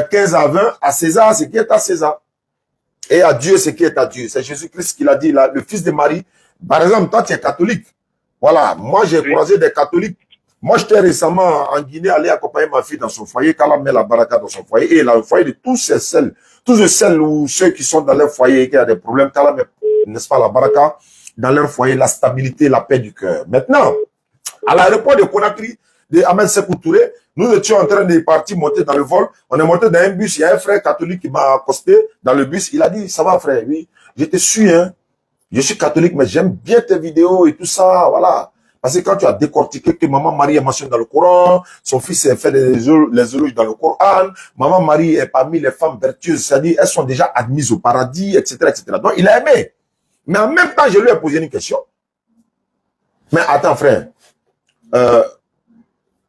15 à 20, à César, ce qui est à César. Et à Dieu, ce qui est à Dieu. C'est Jésus-Christ qui l'a dit, là, le fils de Marie. Par exemple, toi, tu es catholique. Voilà. Moi, j'ai croisé des catholiques. Moi, j'étais récemment en Guinée, allé accompagner ma fille dans son foyer, quand elle met la baraka dans son foyer. Et là, le foyer de tous ces celles ou ceux qui sont dans leur foyer, qui ont des problèmes, quand elle met, n'est-ce pas, la baraka, dans leur foyer, la stabilité, la paix du cœur. Maintenant, à l'aéroport de Conakry, de Ahmed Sékou Touré, nous étions en train de partir monter dans le vol. On est monté dans un bus. Il y a un frère catholique qui m'a accosté dans le bus. Il a dit, ça va frère, oui, je te suis, hein. Je suis catholique, mais j'aime bien tes vidéos et tout ça, voilà. Parce que quand tu as décortiqué que Maman Marie est mentionnée dans le Coran, son fils a fait les éloges dans le Coran, Maman Marie est parmi les femmes vertueuses, c'est-à-dire elles sont déjà admises au paradis, etc., etc. Donc il a aimé. Mais en même temps, je lui ai posé une question. Mais attends frère,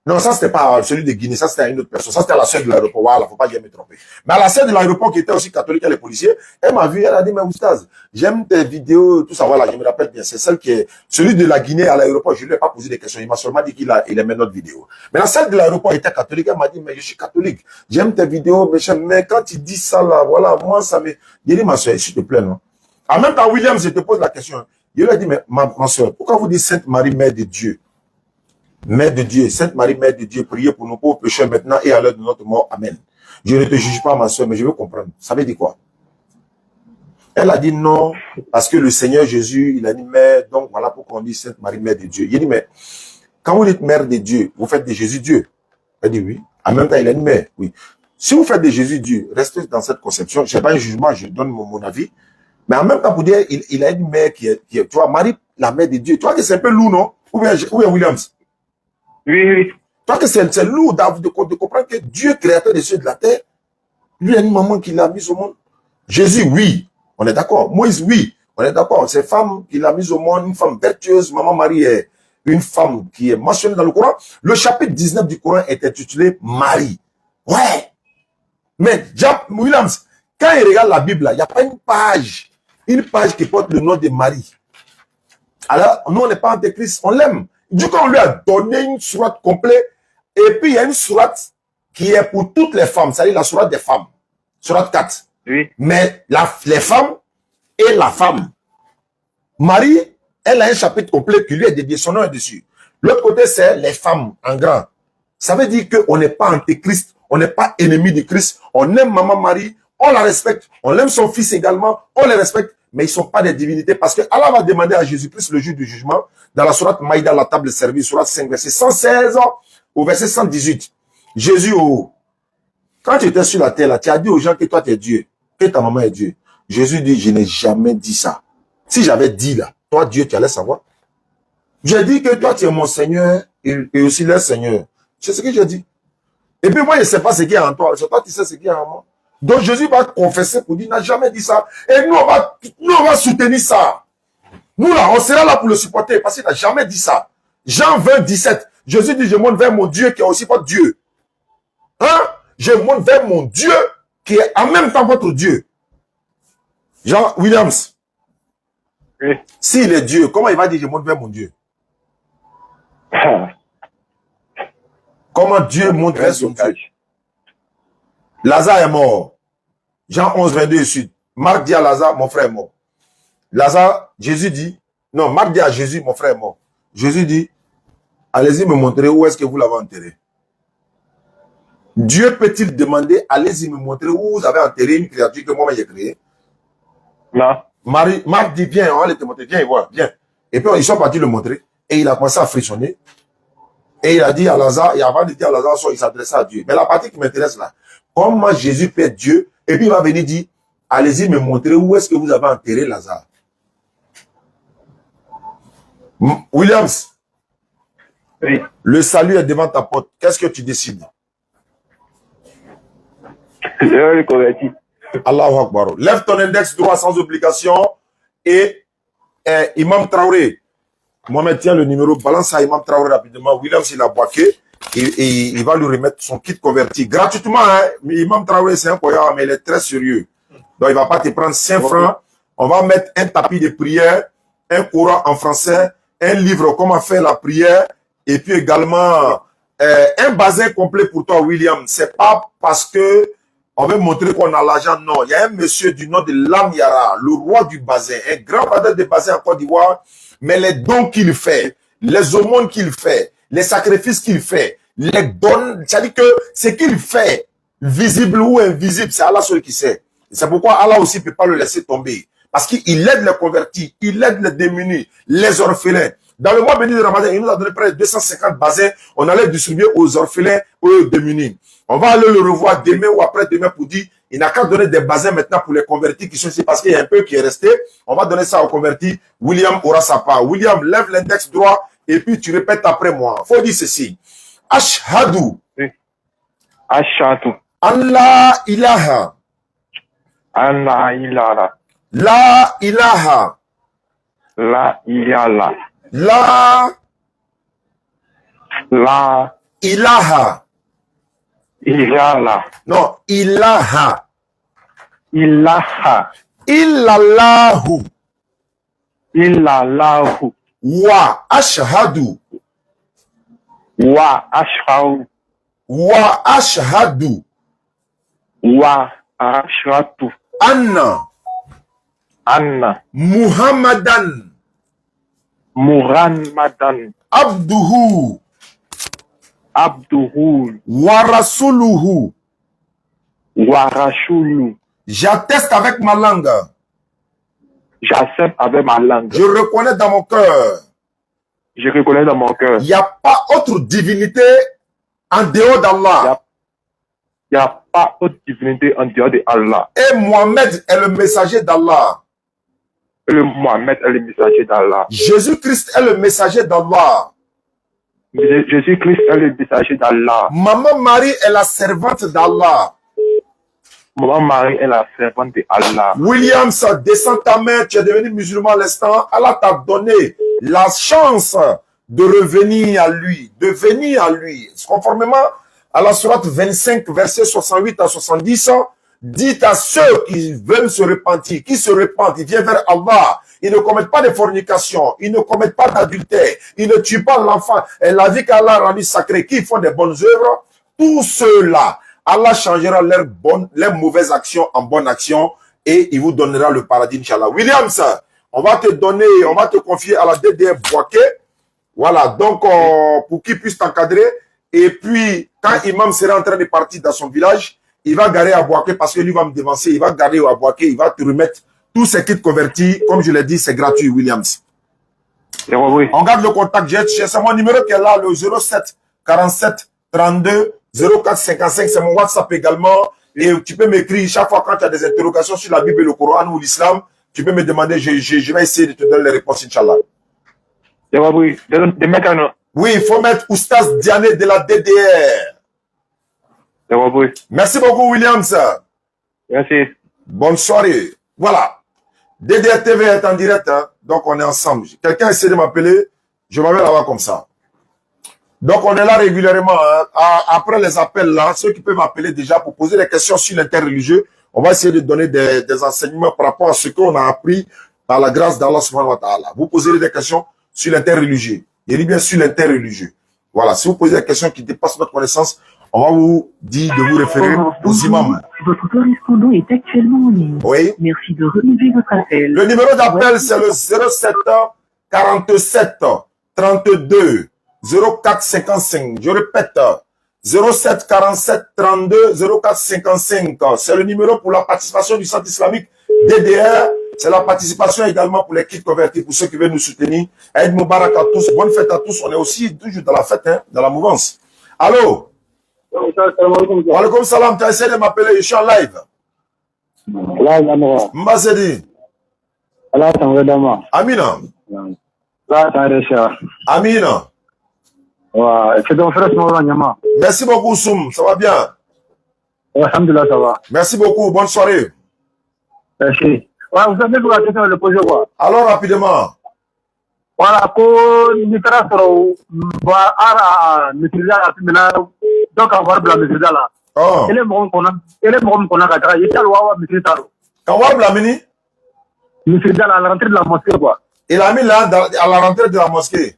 Non, ça, c'était pas celui de Guinée, ça, c'était une autre personne. Ça, c'était la sœur de l'aéroport. Voilà, faut pas bien me tromper. Mais à la sœur de l'aéroport, qui était aussi catholique, elle est policier, elle m'a vu, elle a dit, mais Oustaz, j'aime tes vidéos, tout ça, voilà, je me rappelle bien. C'est celle qui est, celui de la Guinée à l'aéroport, je lui ai pas posé des questions. Il m'a seulement dit il aimait notre vidéo. Mais la sœur de l'aéroport était catholique, elle m'a dit, mais je suis catholique. J'aime tes vidéos, mais quand tu dis ça, là, voilà, moi, ça me, j'ai dit, ma sœur, s'il te plaît, non. En même temps, William, je te pose la question. Je lui ai dit, mais ma sœur, pourquoi vous dites Sainte Marie, Mère de Dieu? Mère de Dieu, Sainte Marie, Mère de Dieu, priez pour nos pauvres pécheurs maintenant et à l'heure de notre mort. Amen. Je ne te juge pas, ma soeur, mais je veux comprendre. Ça veut dire quoi? Elle a dit non, parce que le Seigneur Jésus, il a dit Mère, donc voilà pourquoi on dit Sainte Marie, Mère de Dieu. Il a dit, mais quand vous dites Mère de Dieu, vous faites de Jésus Dieu. Elle dit oui. En même temps, il a dit Mère, oui. Si vous faites de Jésus Dieu, restez dans cette conception. Je n'ai pas un jugement, je donne mon avis. Mais en même temps, pour dire, il a une mère qui est, tu vois, Marie, la Mère de Dieu. Tu vois que c'est un peu lourd, non? Ou bien Williams? Oui, oui. Toi que c'est lourd de comprendre que Dieu, créateur des cieux et de la terre, lui a une maman qui l'a mise au monde. Jésus, oui, on est d'accord. Moïse, oui, on est d'accord. C'est femme qui l'a mise au monde, une femme vertueuse. Maman Marie est une femme qui est mentionnée dans le Coran. Le chapitre 19 du Coran est intitulé Marie. Ouais. Mais Williams, quand il regarde la Bible, il n'y a pas une page qui porte le nom de Marie. Alors, nous, on n'est pas antéchrist, on l'aime. Du coup, on lui a donné une sourate complète. Et puis, il y a une sourate qui est pour toutes les femmes. C'est-à-dire la sourate des femmes. Sourate 4. Oui. Mais les femmes et la femme. Marie, elle a un chapitre complet qui lui est dédié. Son nom est dessus. L'autre côté, c'est les femmes en grand. Ça veut dire qu'on n'est pas antéchrist. On n'est pas ennemi de Christ. On aime Maman Marie. On la respecte. On aime son fils également. On les respecte. Mais ils ne sont pas des divinités parce que Allah va demander à Jésus-Christ le jour du jugement dans la sourate Maïda, la table de service, sourate 5, verset 116 au verset 118. Jésus, quand tu étais sur la terre, là, tu as dit aux gens que toi tu es Dieu, que ta maman est Dieu. Jésus dit, je n'ai jamais dit ça. Si j'avais dit là, toi Dieu, tu allais savoir. J'ai dit que toi tu es mon Seigneur et aussi leur Seigneur. C'est ce que j'ai dit. Et puis moi, je ne sais pas ce qu'il y a en toi. C'est toi qui sais ce qu'il y a en moi. Donc Jésus va confesser pour dire, il n'a jamais dit ça. Et nous, on va soutenir ça. Nous, là, on sera là pour le supporter parce qu'il n'a jamais dit ça. Jean 20, 17. Jésus dit, je monte vers mon Dieu qui est aussi votre Dieu. Hein? Je monte vers mon Dieu qui est en même temps votre Dieu. Jean Williams. Oui. S'il est Dieu, comment il va dire, je monte vers mon Dieu? Comment Dieu monte vers son Dieu? Lazare est mort. Jean 11, 22 suite. Marc dit à Lazare, mon frère est mort. Lazare, Jésus dit, non, Marc dit à Jésus, mon frère est mort. Jésus dit, allez-y me montrer où est-ce que vous l'avez enterré. Dieu peut-il demander, allez-y me montrer où vous avez enterré une créature que moi-même j'ai créée? Non. Marc dit, viens, on va aller te montrer, viens, voir, viens. Et puis ils sont partis le montrer. Et il a commencé à frissonner. Et il a dit à Lazare, et avant de dire à Lazare, il s'adressait à Dieu. Mais la partie qui m'intéresse là, comment Jésus peut être Dieu, et puis il va venir dire, allez-y me montrer où est-ce que vous avez enterré Lazare. Williams, oui. Le salut est devant ta porte. Qu'est-ce que tu décides? Je vais le convertir. Allahu Akbar. Lève ton index droit sans obligation et Imam Traoré. Mohamed, tiens le numéro, balance à Imam Traoré rapidement. Williams, il a boqué et il va lui remettre son kit converti gratuitement. Hein? Imam Traoré, c'est incroyable, mais il est très sérieux. Donc, il ne va pas te prendre 5 francs. On va mettre un tapis de prière, un Coran en français, un livre comment faire la prière et puis également un bazin complet pour toi, William. C'est pas parce que on veut montrer qu'on a l'argent, non. Il y a un monsieur du nom de Lam Yara, le roi du bazin, un grand bazin de bazin en Côte d'Ivoire, mais les dons qu'il fait, les aumônes qu'il fait, les sacrifices qu'il fait, les dons, c'est-à-dire que ce qu'il fait, visible ou invisible, c'est Allah seul qui sait. C'est pourquoi Allah aussi ne peut pas le laisser tomber. Parce qu'il aide les convertis, il aide les démunis, les orphelins. Dans le mois béni de Ramadan, il nous a donné près de 250 bazins. On allait distribuer aux orphelins, aux démunis. On va aller le revoir demain ou après-demain pour dire, il n'a qu'à donner des bazins maintenant pour les convertis qui sont ici parce qu'il y a un peu qui est resté. On va donner ça aux convertis. William aura sa part. William, lève l'index droit et puis tu répètes après moi. Faut dire ceci. Ashhadu. Oui. Ashhadu. Allah ilaha. Allah ilaha. La ilaha. La ilaha. La. La Ilaha. Ilaha. Non, ilaha. Ilaha. Illallahu. Illallahu. Wa ashhadu. Wa ashhadu. Wa ashhadu. Wa ashhadu. Anna. Anna. Muhammadan. Muhammadan. Abduhu. Abduhu. Wa rasuluhu. Wa rasulu. J'atteste avec ma langue. J'accepte avec ma langue. Je reconnais dans mon cœur. Je reconnais dans mon cœur. Il n'y a pas autre divinité en dehors d'Allah. Il n'y a pas autre divinité en dehors de Allah. Et Mohammed est le messager d'Allah. Et le Mohammed est le messager d'Allah. Jésus-Christ est le messager d'Allah. Jésus-Christ est le messager d'Allah. Maman Marie est la servante d'Allah. Maman Marie est la servante d'Allah. Williams, descends ta main, tu es devenu musulman à l'instant. Allah t'a donné la chance de revenir à lui, de venir à lui. Conformément à la sourate 25, versets 68 à 70, dites à ceux qui veulent se repentir, qui se repentent, ils viennent vers Allah. Ils ne commettent pas de fornication, ils ne commettent pas d'adultère, ils ne tuent pas l'enfant. Et la vie qu'Allah a rendue sacrée, qui font des bonnes œuvres, tous ceux-là, Allah changera leurs mauvaises actions en bonnes actions et il vous donnera le paradis, Inch'Allah. Williams, on va te donner, on va te confier à la DDR Boaké. Voilà, donc pour qu'il puisse t'encadrer. Et puis, quand Imam sera en train de partir dans son village, il va garer à Boaké parce que lui va me devancer. Il va garer à Boaké, il va te remettre tous ces kits convertis. Comme je l'ai dit, c'est gratuit, Williams. Oui. On garde le contact. C'est mon numéro qui est là, le 07 47 32 04 55. C'est mon WhatsApp également. Et tu peux m'écrire chaque fois quand tu as des interrogations sur la Bible, le Coran ou l'Islam. Tu peux me demander, je vais essayer de te donner les réponses, Inch'Allah. Oui, oui, il faut mettre Oustaz Diané de la DDR. Oui. Merci beaucoup, Williams. Merci. Bonne soirée. Voilà. DDR TV est en direct, hein? Donc on est ensemble. Quelqu'un essaie de m'appeler, je m'appelle là-bas comme ça. Donc on est là régulièrement. Hein? Après les appels là, ceux qui peuvent m'appeler déjà pour poser des questions sur l'interreligieux, on va essayer de donner des enseignements par rapport à ce qu'on a appris par la grâce d'Allah subhanahu wa ta'ala. Vous posez des questions sur l'interreligieux. Il dit bien sur l'interreligieux. Voilà, si vous posez des questions qui dépassent notre connaissance, on va vous dire de vous référer aux imams. Votre correspondant est actuellement en ligne. Oui. Merci de renouveler votre appel. Le numéro d'appel, c'est le 07 47 32 04 55. Je répète, 07 47 32 04 55. C'est le numéro pour la participation du Centre islamique DDR. C'est la participation également pour les kits convertis, pour ceux qui veulent nous soutenir. Aïd Moubarak à tous. Bonne fête à tous. On est aussi toujours dans la fête, hein, dans la mouvance. Allô? Wa alaikum salam. Tu as essayé de m'appeler, je suis en live. Mbasedi. Amina. Amina. C'est ton frère Nyama. Merci beaucoup, Soum. Ça va bien? Alhamdulillah, ça va. Merci beaucoup. Bonne soirée. Merci. Ouais, vous avez vu la question de le poser quoi? Alors, rapidement. Voilà, pour Nitra Soro, Ara, maîtriser la Timena, donc avoir de la maîtriser là. Oh. Et les morts qu'on a, il y a le Wawa maîtriser ça. Quand on l'a mis, Maîtriser à la rentrée de la mosquée quoi. il a mis là à la rentrée de la mosquée.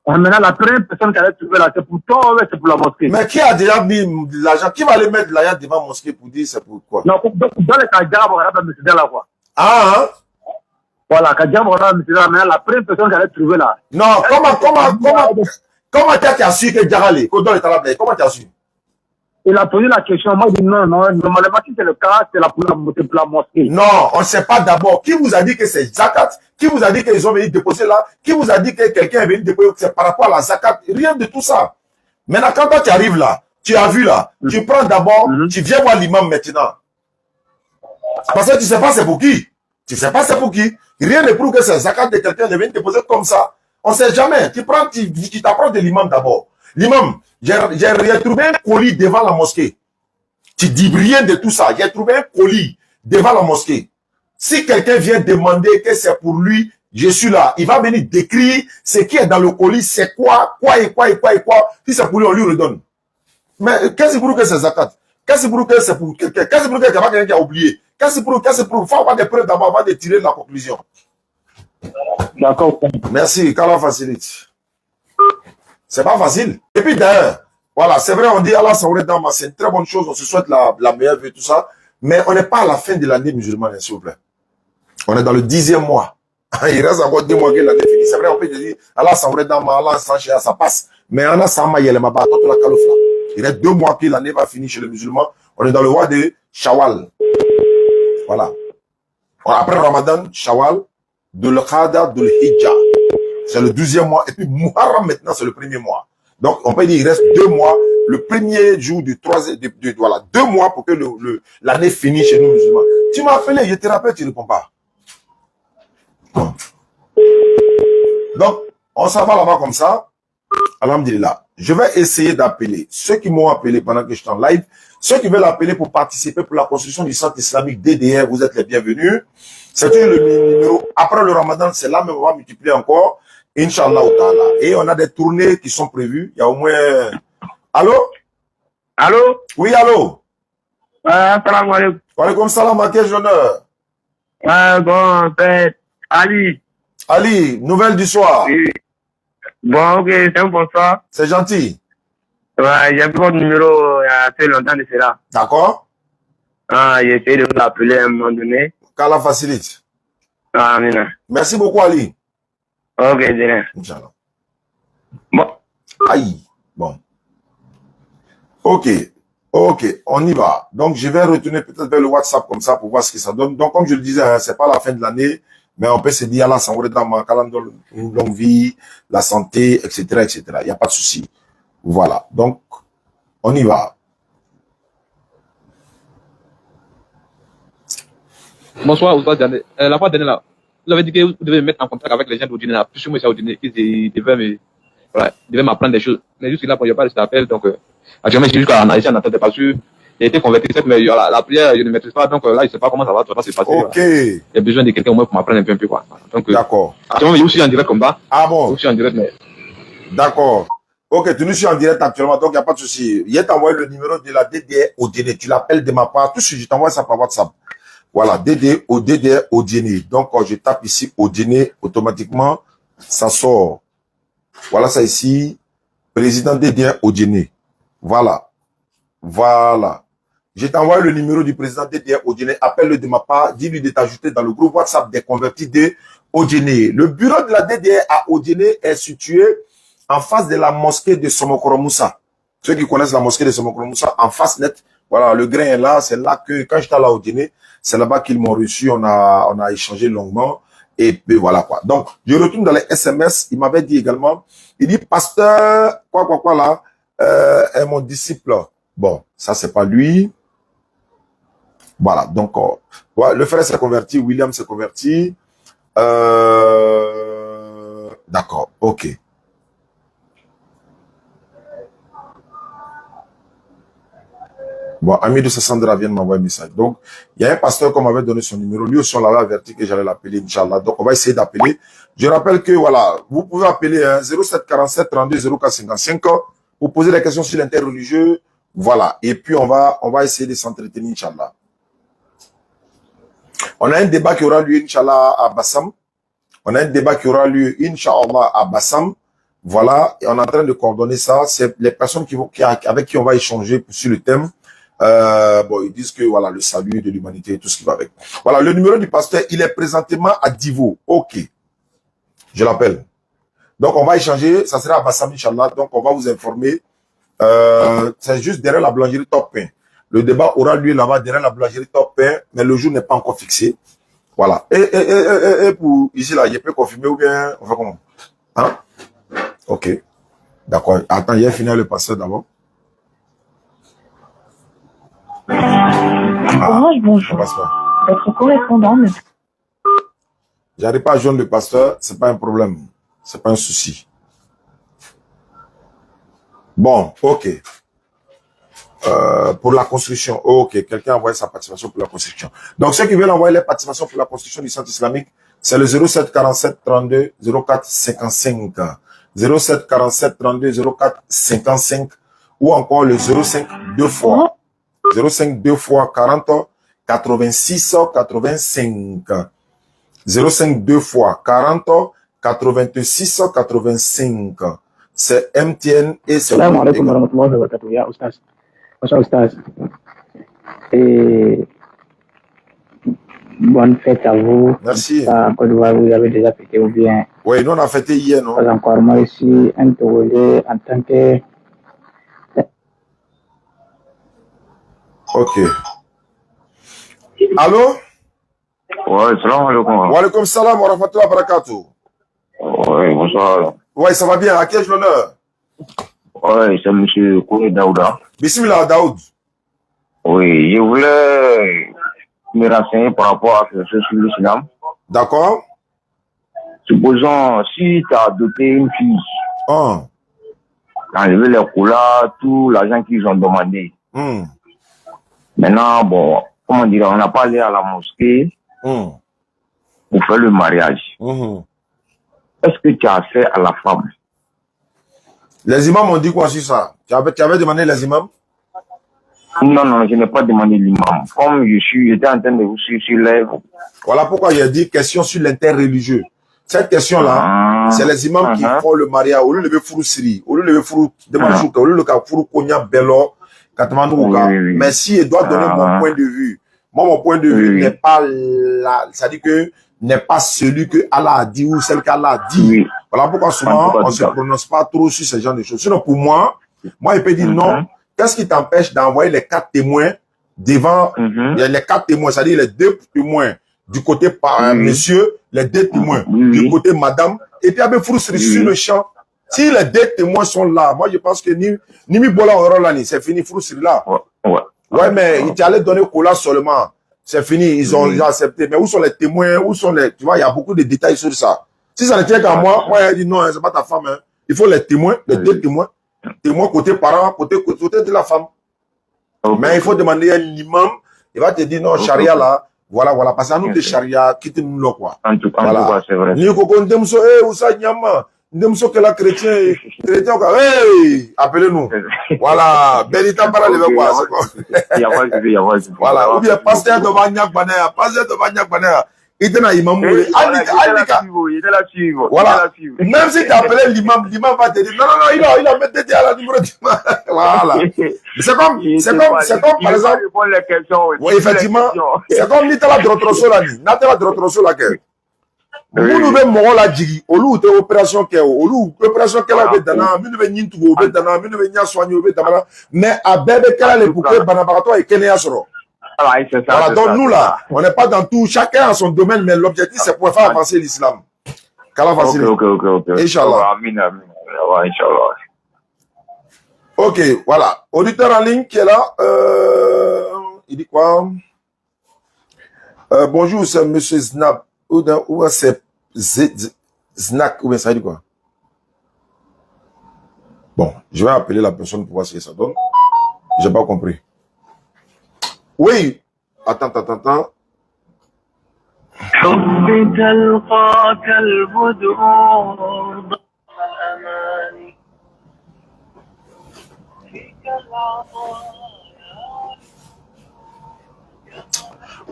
Maintenant, la première personne qui allait trouver là, c'est pour toi, c'est pour la mosquée. Mais qui a déjà mis de l'argent? Qui va aller mettre de l'argent devant la mosquée pour dire c'est pourquoi? Non, dans les cas, il y a la maîtriser là quoi. Ah, hein? Voilà, quand il y a maintenant, la première personne qui allait trouver là. Non, comment tu as su que Djarali, comment tu as su? Il a posé la question, moi je dis non, normalement si c'est le cas, c'est pour la mosquée. Non, on ne sait pas d'abord. Qui vous a dit que c'est zakat? Qui vous a dit qu'ils ont venu déposer là? Qui vous a dit que quelqu'un est venu déposer que c'est par rapport à la zakat? Rien de tout ça. Maintenant, quand toi tu arrives là, tu as vu là, tu prends d'abord, tu viens voir l'imam maintenant. Parce que tu ne sais pas c'est pour qui. Tu ne sais pas c'est pour qui. Rien ne prouve que c'est zakat de quelqu'un de venir déposer comme ça. On ne sait jamais. Tu t'apprends de l'imam d'abord. L'imam, j'ai trouvé un colis devant la mosquée. Tu dis rien de tout ça. J'ai trouvé un colis devant la mosquée. Si quelqu'un vient demander que c'est pour lui, Je suis là. Il va venir décrire ce qui est dans le colis, c'est quoi. Si c'est pour lui, on lui redonne. Mais qu'est-ce que c'est zakat? Qu'est-ce que c'est pour quelqu'un? Qu'est-ce que c'est pour quelqu'un qui a oublié? Qu'est-ce que il faut avoir des preuves d'abord avant de tirer la conclusion. D'accord. Merci, qu'Allah facilite. C'est pas facile. Et puis d'ailleurs, voilà, c'est vrai, on dit Allah Saouredama, c'est une très bonne chose, on se souhaite la meilleure vie, tout ça, mais on n'est pas à la fin de l'année musulmane, s'il vous plaît. On est dans le 10e mois. Il reste encore 2 mois que l'année finit. C'est vrai, on peut dire, Allah Saouredama, Allah Sanchia, ça passe. Mais on a Sama Yelemaba, toi, la Kalofla. Il reste 2 mois que l'année va finir chez les musulmans. On est dans le mois de Shawwal. Voilà. Après Ramadan, Shawwal, de l'Qada, de l'Hijjah. C'est le 12e mois. Et puis Muharram maintenant, c'est le 1er mois. Donc, on peut dire qu'il reste 2 mois. Le premier jour du 3e, voilà, 2 mois pour que l'année finisse chez nous musulmans. Tu m'as appelé, je te rappelle, tu ne réponds pas. Donc, on s'en va là-bas comme ça. Alhamdulillah. Je vais essayer d'appeler ceux qui m'ont appelé pendant que je suis en live. Ceux qui veulent appeler pour participer pour la construction du centre islamique DDR, vous êtes les bienvenus. C'est le numéro. Après le Ramadan, c'est là, mais on va multiplier encore. Inch'Allah. Et on a des tournées qui sont prévues. Il y a au moins... Allô? Allô? Oui, allô? Salam alaikum. Wa alaikum salam, à quel honneur? Bon, Père Ali. Ali, nouvelle du soir. Oui. Bon, ok, c'est un bonsoir. C'est gentil. Ouais, j'ai vu votre numéro il y a assez longtemps de cela. D'accord? J'ai essayé de vous appeler à un moment donné. Qu'Allah facilite. Amina. Merci beaucoup, Ali. Ok, de rien. Inch'Allah. Bon. Aïe. Bon. Ok, on y va. Donc, je vais retourner peut-être vers le WhatsApp comme ça pour voir ce que ça donne. Donc, comme je le disais, hein, c'est pas la fin de l'année, mais on peut se dire, Allah, ça va dans ma calendrier, une longue vie, la santé, etc., etc. Il n'y a pas de souci. Voilà. Donc, on y va. Bonsoir, Ousmane Diané. La fois dernière, là, vous avez dit que vous devez me mettre en contact avec les gens d'Audine, là. Puisque moi, c'est Audine, ils devaient m'apprendre des choses. Mais jusque-là, il n'y a pas de cet appel, donc, actuellement, je suis jusqu'à en attente parce que j'ai été converti, mais la prière, je ne maîtrise pas, donc là, je ne sais pas comment ça va se passer. Ok. Il y a besoin de quelqu'un au moins pour m'apprendre un peu, quoi. Donc, d'accord. Actuellement, je suis en direct comme ça. Ah bon? Je suis en direct, mais. D'accord. Ok, tu nous suis en direct actuellement, donc il n'y a pas de souci. Je t'ai envoyé le numéro de la DDR Odiene. Tu l'appelles de ma part. Tout de suite, je t'envoie ça par WhatsApp. Voilà, DDR Odiene. Donc, quand je tape ici Odiene, automatiquement, ça sort. Voilà ça ici. Président DDR Odiene. Voilà. Voilà. Je t'envoie le numéro du président DDR Odiene. Appelle-le de ma part. Dis-lui de t'ajouter dans le groupe WhatsApp des convertis de Odiene. Le bureau de la DDR à Odiene est situé en face de la mosquée de Somokoro Moussa. Ceux qui connaissent la mosquée de Somokoro Moussa, en face net, voilà, le grain est là, c'est là que, quand j'étais là au dîner, c'est là-bas qu'ils m'ont reçu, on a échangé longuement, et puis voilà quoi. Donc, je retourne dans les SMS, il m'avait dit également, il dit, pasteur, quoi là, est mon disciple. Bon, ça c'est pas lui. Voilà, donc, ouais, le frère s'est converti, William s'est converti. D'accord, ok. Bon, ami de Sassandra vient de m'envoyer un message. Donc, il y a un pasteur qui m'avait donné son numéro. Lui aussi, on l'avait averti que j'allais l'appeler, Inch'Allah. Donc, on va essayer d'appeler. Je rappelle que, voilà, vous pouvez appeler 07 47 32 04 55 pour poser des questions sur l'interreligieux. Voilà. Et puis, on va essayer de s'entretenir, Inch'Allah. On a un débat qui aura lieu, Inch'Allah, à Bassam. On a un débat qui aura lieu, Inch'Allah, à Bassam. Voilà. Et on est en train de coordonner ça. C'est les personnes avec qui on va échanger sur le thème. Bon, ils disent que voilà, le salut de l'humanité et tout ce qui va avec. Voilà, le numéro du pasteur, il est présentement à Divo. Ok. Je l'appelle. Donc, on va échanger. Ça sera à Bassam, Inch'Allah. Donc, on va vous informer. C'est juste derrière la boulangerie Top Pain. Le débat aura lieu là-bas, derrière la boulangerie Top Pain, mais le jour n'est pas encore fixé. Voilà. Et pour ici, là, il peut confirmer ou bien, on fait comment? Hein? Ok. D'accord. Attends, il y a fini le pasteur d'abord. Orange, bonjour. Votre correspondant ne... J'arrive pas à joindre le pasteur, c'est pas un problème. C'est pas un souci. Bon, ok. Pour la construction, ok. Quelqu'un a envoyé sa participation pour la construction. Donc, ceux qui veulent envoyer les participations pour la construction du centre islamique, C'est le 07 47 32 04 55. 07 47 32 04 55 ou encore le 05 2 fois 40 86 85. 05 2 fois 40 86 85. C'est MTN et c'est Salam alaikum warahmatullahi wabarakatuh. Ya Ustaz. Bonsoir Ustaz. Et bonne fête à vous. Merci. En Côte d'Ivoire, vous avez déjà fêté ou bien? Oui, nous on a fêté hier, non? Pas encore. Moi ici, un Togolais en tant que... Ok. Allô? Ouais, salam alaikum. Wa alaikum salam wa rahmatullahi wa barakatuh. Ouais, bonsoir. Ouais, ça va bien. À qui ai-je l'honneur? Ouais, c'est M. Kouré Daouda. Bismillah Daoud. Oui, je voulais me renseigner par rapport à quelque chose sur l'islam. D'accord. Supposons, si tu as adopté une fille, enlevé les couleurs, tout l'argent qu'ils ont demandé. Maintenant, bon, comment dire, on n'a pas allé à la mosquée pour faire le mariage. Est-ce que tu as fait à la femme? Les imams ont dit quoi sur ça? Tu avais demandé les imams? Non, je n'ai pas demandé l'imam. Comme j'étais en train de vous suivre sur les... Voilà pourquoi il a dit question sur l'interreligieux. Cette question-là, c'est les imams qui font le mariage. Au lieu de faire Siri, au lieu de faire Demanchouka, au lieu de faire Konya Bello, Katmanouka. Mais si il doit donner mon point de vue, moi, mon point de vue n'est pas là. C'est-à-dire que n'est pas celui que Allah a dit ou celle qu'Allah a dit. Voilà pourquoi souvent, on ne se prononce pas trop sur ce genre de choses. Sinon, pour moi, il peut dire non. Qu'est-ce qui t'empêche d'envoyer les 4 témoins devant les 4 témoins, c'est-à-dire les 2 témoins du côté monsieur, les 2 témoins du côté madame, et puis avec frustrer sur le champ. Si les 2 témoins sont là, moi je pense que Nimi Bola Orolani, c'est fini, frustrer là. Ouais, mais ils t'allaient donner Kola seulement. C'est fini, ils ont accepté. Mais où sont les témoins, où sont les, tu vois, il y a beaucoup de détails sur ça. Si ça ne tient qu'à moi, il dit non, c'est pas ta femme, hein. Il faut les témoins, les 2 témoins. Témoin côté parent, côté de la femme. Mais il faut demander à l'imam, il va te dire non, charia là, voilà, parce que nous de charia, quitte-nous là quoi. En tout cas, c'est vrai. Ni koko ndemso, où ça nyama, ndemso que la chrétien, quoi, hey, appelez-nous. Voilà, Benita para le quoi, c'est quoi. Voilà, ou bien pasteur de Bagnac Banea, il était là, imam. Voilà. Même si tu appelles l'imam va te dire, non, il a mis à la numéro d'imam. Voilà. C'est comme, par exemple, oui, effectivement, c'est comme Nitala Drotroso là, Natala Drotroso là, que. Vous nous avez mort la digi, au lieu de l'opération qu'elle a fait dans nous devons n'y trouver, dans nous devons n'y soigner, mais à bébé qu'elle a les bouquets, banabarato et Kenya soro. Voilà, donc nous là, on n'est pas dans tout, chacun a son domaine, mais l'objectif c'est pour faire avancer l'islam. Ok. Inch'Allah. Inch'Allah. Ok, voilà. Auditeur en ligne qui est là, il dit quoi? Bonjour, c'est Monsieur Snap. Ou c'est Snack, ou bien ça dit quoi? Bon, je vais appeler la personne pour voir ce que ça donne. J'ai pas compris. Oui. Attends.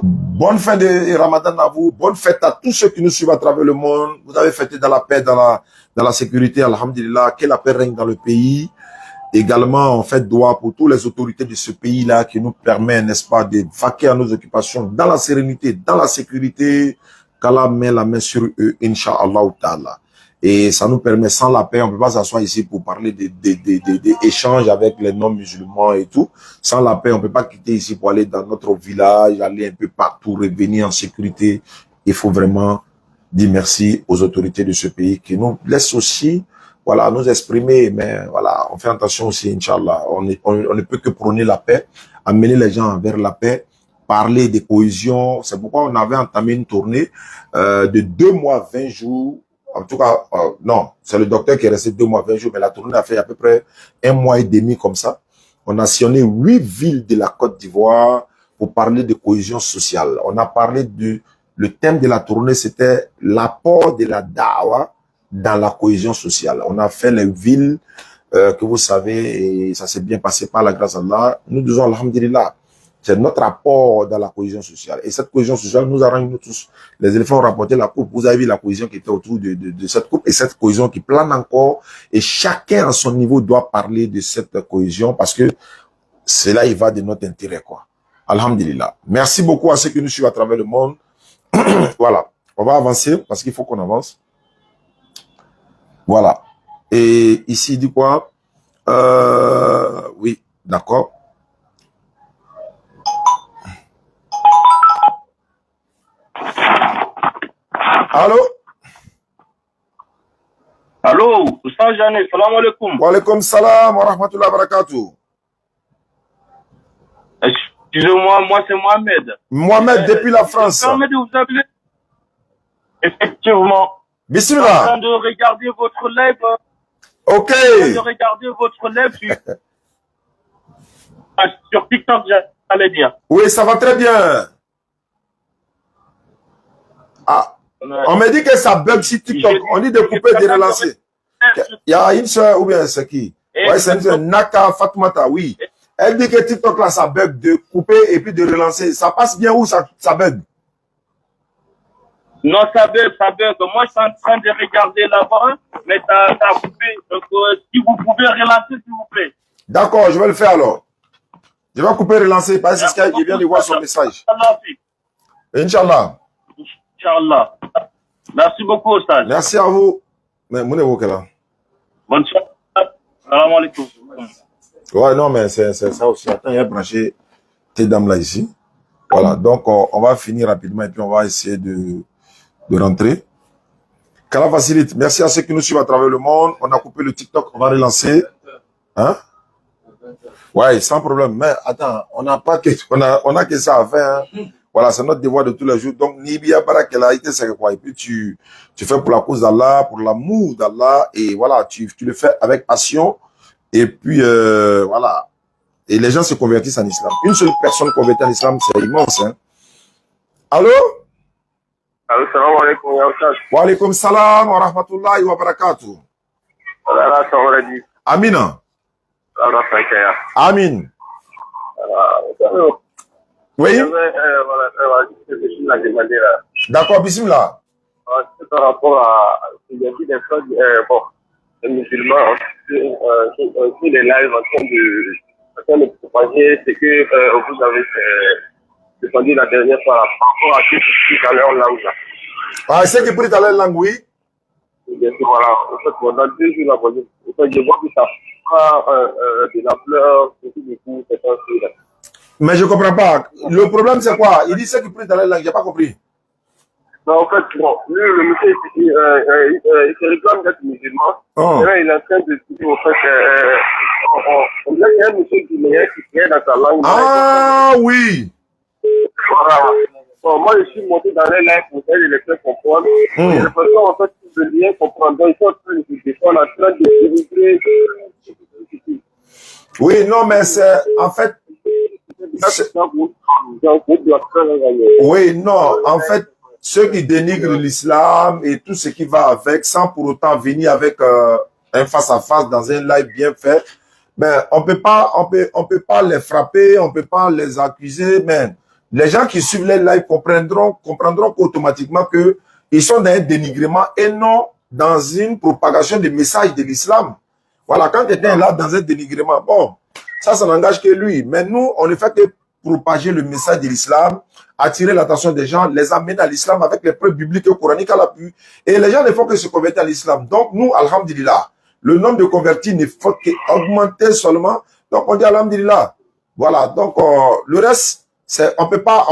Bonne fin de Ramadan à vous. Bonne fête à tous ceux qui nous suivent à travers le monde. Vous avez fêté dans la paix, dans la sécurité. Alhamdulillah. Que la paix règne dans le pays. Également, on fait doigt pour toutes les autorités de ce pays-là qui nous permet, n'est-ce pas, de vaquer à nos occupations dans la sérénité, dans la sécurité. Qu'Allah met la main sur eux, Inch'Allah ta'ala. Et ça nous permet, sans la paix, on ne peut pas s'asseoir ici pour parler des échanges avec les non-musulmans et tout. Sans la paix, on ne peut pas quitter ici pour aller dans notre village, aller un peu partout, revenir en sécurité. Il faut vraiment dire merci aux autorités de ce pays qui nous laissent aussi, voilà, nous exprimer, mais voilà, on fait attention aussi, Inch'Allah. On ne peut que prôner la paix, amener les gens vers la paix, parler de cohésion. C'est pourquoi on avait entamé une tournée de 2 mois, 20 jours. En tout cas, non, c'est le docteur qui est resté 2 mois, 20 jours, mais la tournée a fait à peu près 1 mois et demi comme ça. On a sillonné 8 villes de la Côte d'Ivoire pour parler de cohésion sociale. On a parlé Le thème de la tournée, c'était l'apport de la Dawa dans la cohésion sociale. On a fait les villes que vous savez, et ça s'est bien passé par la grâce d'Allah. Nous disons alhamdulillah. C'est notre apport dans la cohésion sociale. Et cette cohésion sociale nous arrange nous tous. Les éléphants ont rapporté la coupe. Vous avez vu la cohésion qui était autour de cette coupe et cette cohésion qui plane encore. Et chacun à son niveau doit parler de cette cohésion parce que cela y va de notre intérêt, quoi. Alhamdulillah. Merci beaucoup à ceux qui nous suivent à travers le monde. Voilà. On va avancer parce qu'il faut qu'on avance. Voilà. Et ici, il dit quoi? Oui, d'accord. Allô? Allô, Oustaz Jané, salam alaikum. Wa alaikum salam wa rahmatullahi wa barakatuh. Excusez-moi, moi c'est Mohamed. Mohamed, depuis la France. Mohamed, vous appelez? Effectivement. Bismillah. Je suis en train de regarder votre live. Ok. Je suis en train de regarder votre live sur TikTok, j'allais dire. Oui, ça va très bien. Ah, on me dit que ça bug sur TikTok. On dit de couper, de relancer. Il y a une soeur ou bien c'est qui? Oui, c'est une soeur, Naka Fatoumata, oui. Elle dit que TikTok là, ça bug, de couper et puis de relancer. Ça passe bien ou ça bug? Non, ça bug, ça bug. Moi, je suis en train de regarder là-bas, mais ça a coupé. Donc, si vous pouvez relancer, s'il vous plaît. D'accord, je vais le faire alors. Je vais couper, relancer, parce que je viens de voir son message. Inch'Allah. Inch'Allah. Merci beaucoup, Ostad. Merci à vous. Mais mon évoque là. Bonne soirée. Salam alaikum. Ouais, non, mais c'est ça aussi. Attends, il y a branché tes dames là ici. Voilà, donc on va finir rapidement et puis on va essayer de rentrer. Qu'Allah facilite. Merci à ceux qui nous suivent à travers le monde. On a coupé le TikTok, on va relancer. Hein? Ouais, sans problème. Mais attends, on n'a pas que, on a que ça à faire. Hein? Voilà, c'est notre devoir de tous les jours. Donc, Nibia Barakela, c'est quoi? Et puis tu fais pour la cause d'Allah, pour l'amour d'Allah. Et voilà, tu le fais avec passion. Et puis, voilà. Et les gens se convertissent en islam. Une seule personne convertie en islam, c'est immense. Hein? Allô? Allô, salam alaikum, ya Oustaz. Wa alaikum salam wa rahmatullahi wa barakatuh. Allah, ça va dire. Amina. Allah, ça va. Amin. Oui? D'accord, bismillah. C'est par rapport à ce qu'il y a dit des fois, bon, les musulmans, qui les lives en train de propager ce que vous avez défendu la dernière fois par rapport à ce qui est dans leur langue là. Ah, c'est qui prit dans leur langue, oui? Bien sûr, voilà. En fait, pendant 2 jours, là, je vois que ça prend de la fleur, surtout du coup, c'est un truc là. Mais je comprends pas. Le problème, c'est quoi? Il dit c'est qui prit dans leur langue, j'ai pas compris. Non, en fait, bon, lui, le monsieur, il se réclame d'être musulman. Oh. Et là, il est en train de dire, en fait, il y a un monsieur qui est dans sa langue. Ah, oui. Voilà. Bon, moi, je suis monté dans les lives pour essayer de les faire comprendre. Et les personnes, en fait, de bien comprendre. Donc, ils sont en train de se défendre, en train de délivrer. Oui, non, mais c'est, en fait, oui, non, en fait, ceux qui dénigrent l'islam et tout ce qui va avec, sans pour autant venir avec un face-à-face dans un live bien fait, mais on peut pas les frapper, on peut pas les accuser, mais les gens qui suivent les lives comprendront qu'automatiquement que ils sont dans un dénigrement et non dans une propagation des messages de l'islam. Voilà, quand quelqu'un est là dans un dénigrement, bon, ça n'engage que lui. Mais nous, on ne fait que propager le message de l'islam, attirer l'attention des gens, les amener à l'islam avec les preuves bibliques et coraniques à l'appui. Et les gens ne font que se convertir à l'islam. Donc, nous, alhamdulillah, le nombre de convertis ne faut qu'augmenter seulement. Donc, on dit alhamdulillah. Voilà. Donc, le reste, c'est, on peut pas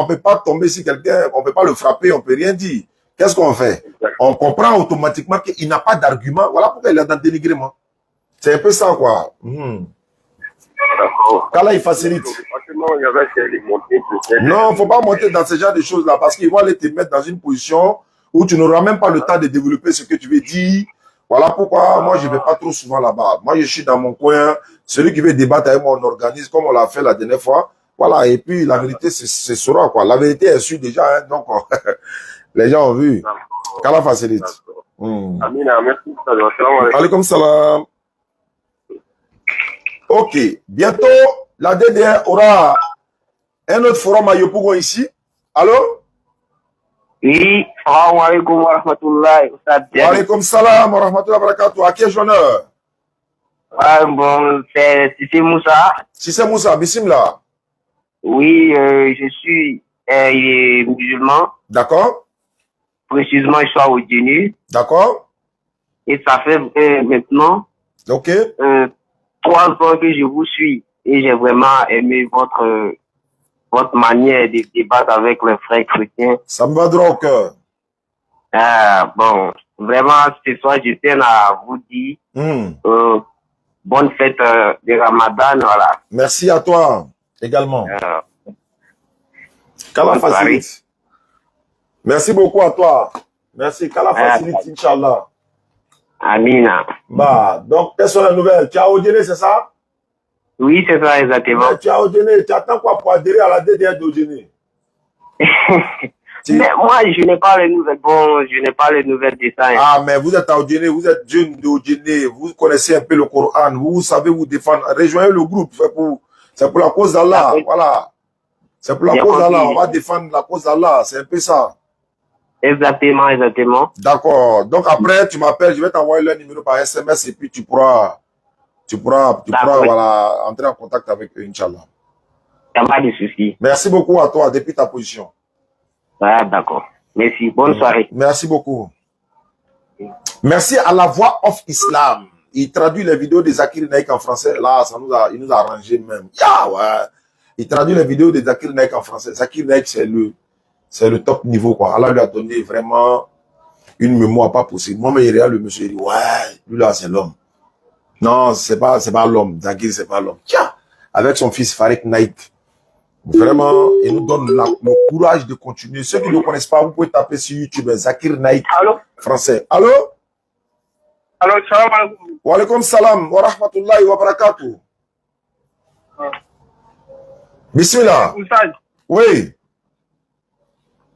tomber sur quelqu'un, on peut pas le frapper, on peut rien dire. Qu'est-ce qu'on fait? On comprend automatiquement qu'il n'a pas d'argument. Voilà pourquoi il est dans le dénigrement. C'est un peu ça, quoi. Qu'Allah, il facilite. Non, faut pas monter dans ce genre de choses-là parce qu'ils vont aller te mettre dans une position où tu n'auras même pas le temps de développer ce que tu veux dire. Voilà pourquoi moi, je ne vais pas trop souvent là-bas. Moi, je suis dans mon coin. Celui qui veut débattre avec moi, on organise comme on l'a fait la dernière fois. Voilà, et puis la vérité, c'est sera quoi. La vérité est sûre déjà, hein, donc les gens ont vu. Qu'Allah facilite. Amina, merci. Salam Alaikum salam. Ok, bientôt, la DDR aura un autre forum à Yopougon ici. Allô? Oui, salam alaikum wa rahmatullahi. Wa alaikum salam wa rahmatullahi wa barakatuh. À qui ai-je l'honneur? Bon, c'est Sissé Moussa. Sissé Moussa, bismillah. Oui, je suis musulman. D'accord. Précisément, je suis au Djinni. D'accord. Et ça fait maintenant ok 3 ans que je vous suis. Et j'ai vraiment aimé votre manière de débattre avec les frères chrétiens. Ça me va droit au cœur. Bon, vraiment, ce soir, je tiens à vous dire bonne fête de Ramadan. Voilà. Merci à toi également. Qu'Allah facilite. Merci beaucoup à toi. Merci. Qu'Allah facilite, Inch'Allah. Amina. Bah, donc, quelles sont les nouvelles? Tu as Odjene, c'est ça? Oui, c'est ça, exactement. Mais tu as Odjene, tu attends quoi pour adhérer à la DDR d'Odjene? Mais moi, je n'ai pas les nouvelles. Bon, je n'ai pas les nouvelles de ça. Ah, mais vous êtes à Odjene, vous êtes jeune d'Odjene, vous connaissez un peu le Coran, vous savez vous défendre. Rejoignez le groupe, c'est pour la cause d'Allah. Voilà. C'est pour la cause d'Allah. On va défendre la cause d'Allah. C'est un peu ça. Exactement, exactement. D'accord. Donc après, tu m'appelles, je vais t'envoyer le numéro par SMS et puis tu pourras voilà, entrer en contact avec eux, Inch'Allah. Il n'y a pas de souci. Merci beaucoup à toi depuis ta position. Ah, d'accord. Merci. Bonne soirée. Merci beaucoup. Merci à la Voix of Islam. Il traduit les vidéos de Zakir Naik en français. Là, il nous a arrangé même. Ouais. Il traduit les vidéos de Zakir Naik en français. Zakir Naik, c'est le top niveau, quoi. Allah lui a donné vraiment une mémoire pas possible. Moi, mais il regarde le monsieur, il dit, ouais, lui là, c'est l'homme. Non, c'est pas l'homme. Zakir, c'est pas l'homme. Tiens, avec son fils Farid Naik. Vraiment, il nous donne le courage de continuer. Ceux qui ne le connaissent pas, vous pouvez taper sur YouTube, Zakir Naik, français. Allô? Allô, salam alaikum. Wa alaikum salam, wa rahmatullahi wa barakatuh. Bismillah. Oui.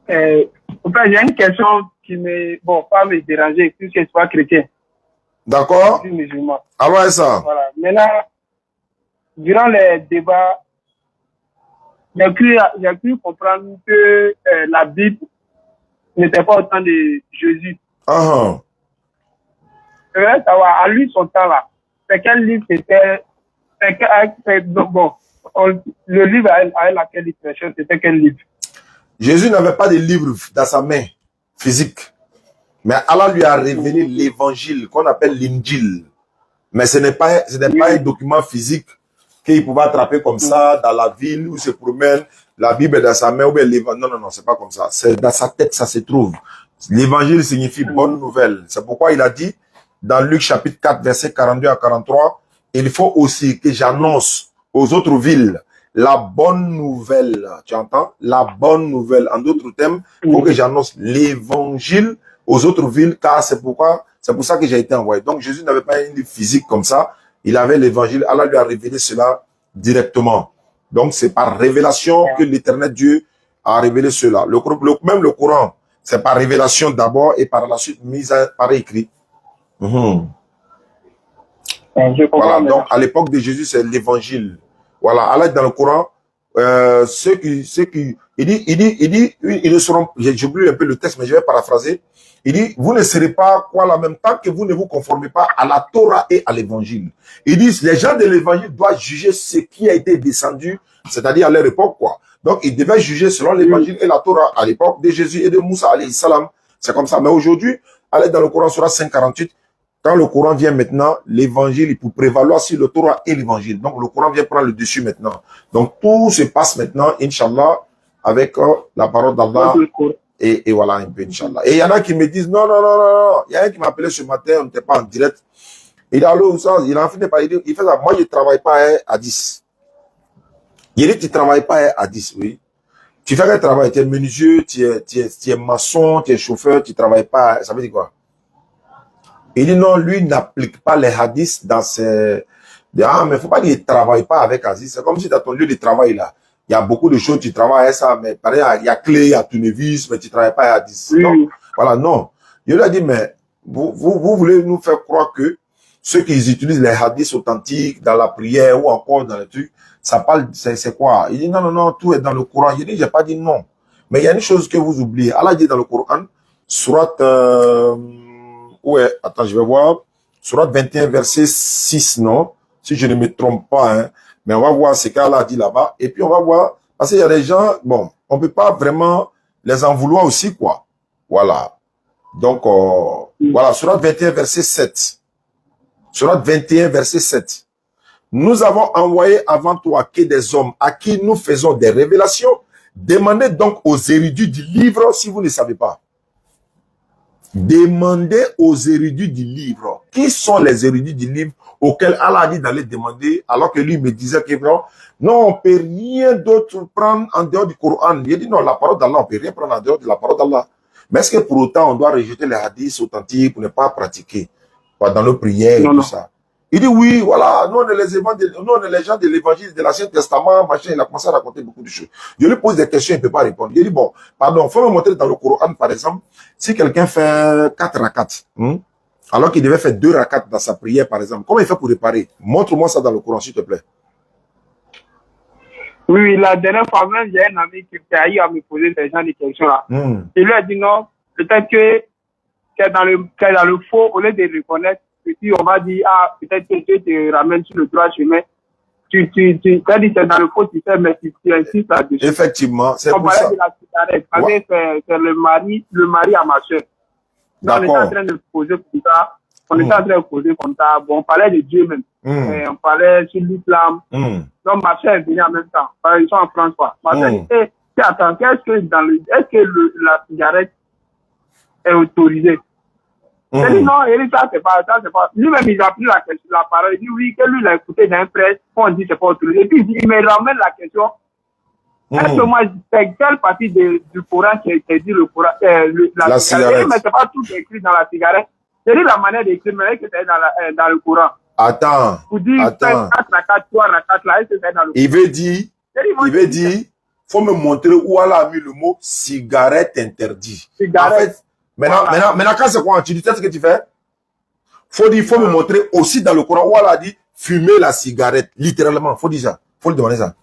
En fait, j'ai une question qui me, pas me déranger, puisque je suis pas chrétien. D'accord. Je suis musulman. Alors, ça. Voilà. Maintenant, durant les débats, j'ai cru comprendre que la Bible n'était pas au temps de Jésus. Savoir, à lui, son temps là, c'est quel livre c'était, le livre avec laquelle il prêchait, c'était quel livre? Jésus n'avait pas de livre dans sa main physique. Mais Allah lui a révélé l'évangile qu'on appelle l'Injil. Mais ce n'est pas un document physique qu'il pouvait attraper comme ça dans la ville où il se promène, la Bible est dans sa main ou bien l'évangile. Non, c'est pas comme ça. C'est dans sa tête, ça se trouve. L'évangile signifie bonne nouvelle. C'est pourquoi il a dit dans Luc chapitre 4, versets 42 à 43, il faut aussi que j'annonce aux autres villes la bonne nouvelle. Tu entends? La bonne nouvelle. En d'autres termes, il faut que j'annonce l'évangile aux autres villes, car c'est pour ça que j'ai été envoyé. Donc Jésus n'avait pas un livre physique comme ça. Il avait l'évangile. Allah lui a révélé cela directement. Donc c'est par révélation que l'Éternel Dieu a révélé cela. Même le Coran, c'est par révélation d'abord et par la suite mise par écrit. Voilà, donc à l'époque de Jésus, c'est l'évangile. Voilà, Allah dans le Coran, il dit, ils ne seront, j'oublie un peu le texte, mais je vais paraphraser. Il dit, vous ne serez pas quoi en même temps que vous ne vous conformez pas à la Torah et à l'évangile. Ils disent, les gens de l'évangile doivent juger ce qui a été descendu, c'est-à-dire à leur époque, quoi. Donc, ils devaient juger selon l'évangile et la Torah à l'époque de Jésus et de Moussa, alayhi salam. C'est comme ça. Mais aujourd'hui, allez dans le Coran, Surah 548, quand le Coran vient maintenant, l'évangile, il peut prévaloir sur le Torah et l'évangile. Donc, le Coran vient prendre le dessus maintenant. Donc, tout se passe maintenant, Inch'Allah, avec la parole d'Allah. Et voilà, un peu, Inch'Allah. Et il y en a qui me disent, non. Il y a un qui m'a appelé ce matin, on n'était pas en direct. Il dit, allô, ça, il a fini par dire, il fait ça. Moi, je ne travaille pas à 10. Il dit, tu ne travailles pas à 10, oui. Tu fais quel travail? Tu es menuisier, tu es maçon, tu es chauffeur, tu ne travailles pas. Ça veut dire quoi? Il dit non, lui n'applique pas les hadiths dans ses... Ah, mais il ne faut pas dire qu'il ne travaille pas avec Aziz. C'est comme si tu as ton lieu de travail là. Il y a beaucoup de choses, tu travailles à ça, mais pareil, il y a clé, il y a tournevis, mais tu ne travailles pas à 10. Oui. Non. Voilà, non. Je lui ai dit, mais vous voulez nous faire croire que ceux qui utilisent les hadiths authentiques dans la prière ou encore dans le truc, ça parle, c'est quoi? Il dit, non, non, non, tout est dans le Coran. Je dis, j'ai pas dit non. Mais il y a une chose que vous oubliez. Allah dit dans le Coran, surat, ouais, attends, je vais voir. Surat 21, verset 6, non? Si je ne me trompe pas, hein. Mais on va voir ce qu'Allah dit là-bas. Et puis on va voir, parce qu'il y a des gens, bon, on peut pas vraiment les en vouloir aussi, quoi. Voilà. Donc, voilà, surat 21, verset 7. Surat 21, verset 7. Nous avons envoyé avant toi que des hommes à qui nous faisons des révélations. Demandez donc aux érudits du livre si vous ne savez pas. Demandez aux érudits du livre. Qui sont les érudits du livre auxquels Allah a dit d'aller demander, alors que lui me disait que non, on ne peut rien d'autre prendre en dehors du Coran. Il a dit non, la parole d'Allah, on ne peut rien prendre en dehors de la parole d'Allah. Mais est-ce que pour autant on doit rejeter les hadiths authentiques pour ne pas pratiquer dans nos prières et tout ça? Il dit oui, voilà, nous on est les gens de l'évangile, de l'Ancien Testament, machin, il a commencé à raconter beaucoup de choses. Je lui pose des questions, il ne peut pas répondre. Il dit bon, pardon, il faut me montrer dans le Coran, par exemple, si quelqu'un fait 4 rakats, alors qu'il devait faire 2 rakats dans sa prière, par exemple, comment il fait pour réparer? Montre-moi ça dans le Coran, s'il te plaît. Oui, la dernière fois même, j'ai un ami qui a eu à me poser ce genre de questions-là. Il lui a dit non, peut-être que dans le faux, au lieu de reconnaître, puis on va dire, ah, peut-être que tu te ramènes sur le droit chemin. Tu as dit c'est dans le faux, tu sais, mais tu insistes là-dessus. Effectivement, c'est pour ça. On parlait de la cigarette. Ouais. C'est le mari à ma soeur. On était en train de poser comme ça. On était en train de poser comme ça. Bon, on parlait de Dieu même. On parlait sur l'islam. Donc, ma soeur est venue en même temps. Ils sont en France, quoi. Ma soeur dit, attends, est-ce que la cigarette est autorisée? Il dit non, il dit ça, c'est pas. Lui-même, il a pris la parole. Il dit oui, que lui, il a écouté d'un presse. On dit c'est pas autorisé. Et puis, il me ramène la question. Est-ce que moi, c'est quelle partie du Coran qui dit le Coran, la cigarette? Mais c'est pas tout écrit dans la cigarette. C'est la manière d'écrire, mais que c'est dans le Coran. Attends. Pour dire 4 rakats, 3 rakats, là, est-ce que c'est dans le Coran? Il veut dire, faut me montrer où Allah a mis le mot cigarette interdit. Cigarette. En fait, maintenant, quand c'est quoi, tu dis ce que tu fais? Faut me montrer aussi dans le Coran où Allah a dit fumer la cigarette, littéralement. Faut dire ça. Faut lui demander ça.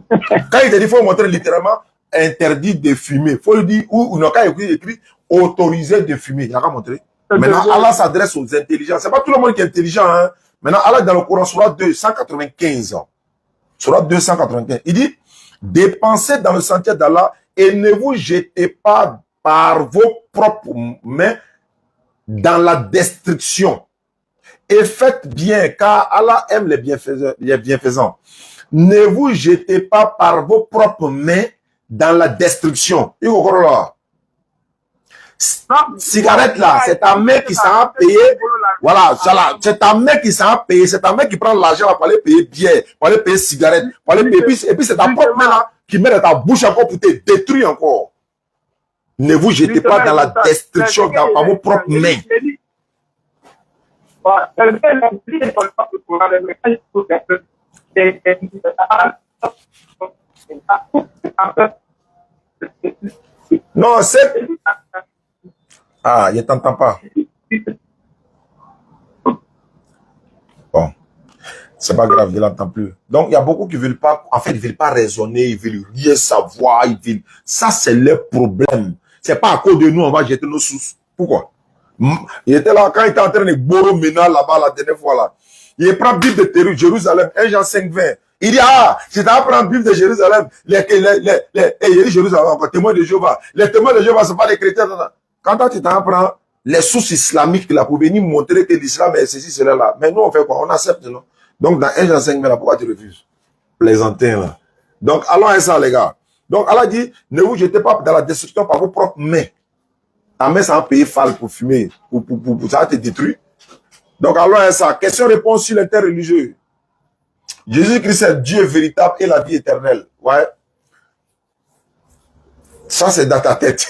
Quand il te dit, faut montrer littéralement interdit de fumer. Faut lui dire, ou non, quand il écrit autorisé de fumer. Il n'a qu'à montrer. Maintenant, Allah s'adresse aux intelligents. C'est pas tout le monde qui est intelligent, hein. Maintenant, Allah dans le Coran, Surat 295. Surat 295. Il dit, dépensez dans le sentier d'Allah et ne vous jetez pas par vos propres mains dans la destruction. Et faites bien, car Allah aime les bienfaisants. Ne vous jetez pas par vos propres mains dans la destruction. Cigarette là, c'est ta mère qui s'en a payé. Voilà, c'est ta mère qui s'en a payé. C'est ta mère qui prend l'argent pour aller payer bière, pour aller payer cigarette, pour aller payer. Et puis c'est ta propre main là qui met dans ta bouche encore pour te détruire encore. Ne vous jetez pas dans la destruction par vos propres mains. Non, c'est... Ah, je ne t'entends pas. Bon, c'est pas grave, je ne l'entends plus. Donc, il y a beaucoup qui ne veulent pas, en fait, ils ne veulent pas raisonner, ils veulent rien savoir, ils veulent... Ça, c'est leur problème. C'est pas à cause de nous, on va jeter nos sources. Pourquoi? Il était là, quand il était en train de bourrer maintenant là-bas, la dernière fois là. Il prend Bible de Jérusalem, 1 Jean 5, 20. Il dit, ah, si tu apprends Bible de Jérusalem, il dit Jérusalem, encore, témoins de Jéhovah. Les témoins de Jéhovah, ce ne sont pas des chrétiens. Quand toi, tu t'apprends les sources islamiques là, pour venir montrer que l'islam est ceci, cela là. Mais nous, on fait quoi? On accepte, non? Donc, dans 1 Jean 5, là, pourquoi tu refuses? Plaisantin, là. Donc, allons à ça, les gars. Donc, Allah dit, ne vous jetez pas dans la destruction par vos propres mains. Ta main, ça va payer fall pour fumer, pour ça va te détruire. Donc, allons à ça. Question-réponse sur l'interreligieux. Jésus-Christ est Dieu véritable et la vie éternelle. Ouais. Ça, c'est dans ta tête.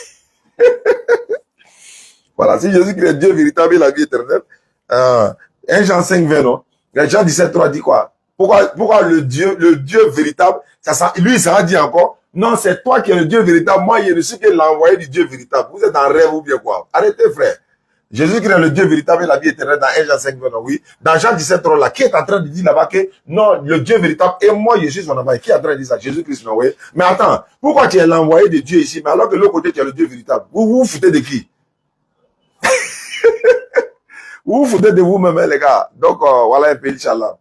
Voilà. Si Jésus-Christ est Dieu véritable et la vie éternelle, 1 Jean 5, 20, non? Jean 17, 3 dit quoi? Pourquoi le Dieu véritable, lui, il sera dit encore, non, c'est toi qui es le Dieu véritable. Moi, je suis qui l'a envoyé du Dieu véritable. Vous êtes en rêve ou bien quoi? Arrêtez, frère. Jésus qui est le Dieu véritable et la vie éternelle dans 1 Jean 5, oui. Dans Jean 17, là, qui est en train de dire là-bas que non, le Dieu véritable et moi, je suis son envoyé. Qui est en train de dire ça? Jésus-Christ m'a envoyé. Mais attends, pourquoi tu es l'envoyé de Dieu ici, mais alors que de l'autre côté, tu es le Dieu véritable? Vous vous foutez de qui? Vous vous foutez de vous-même, les gars. Donc, voilà un peu, Inch'Allah.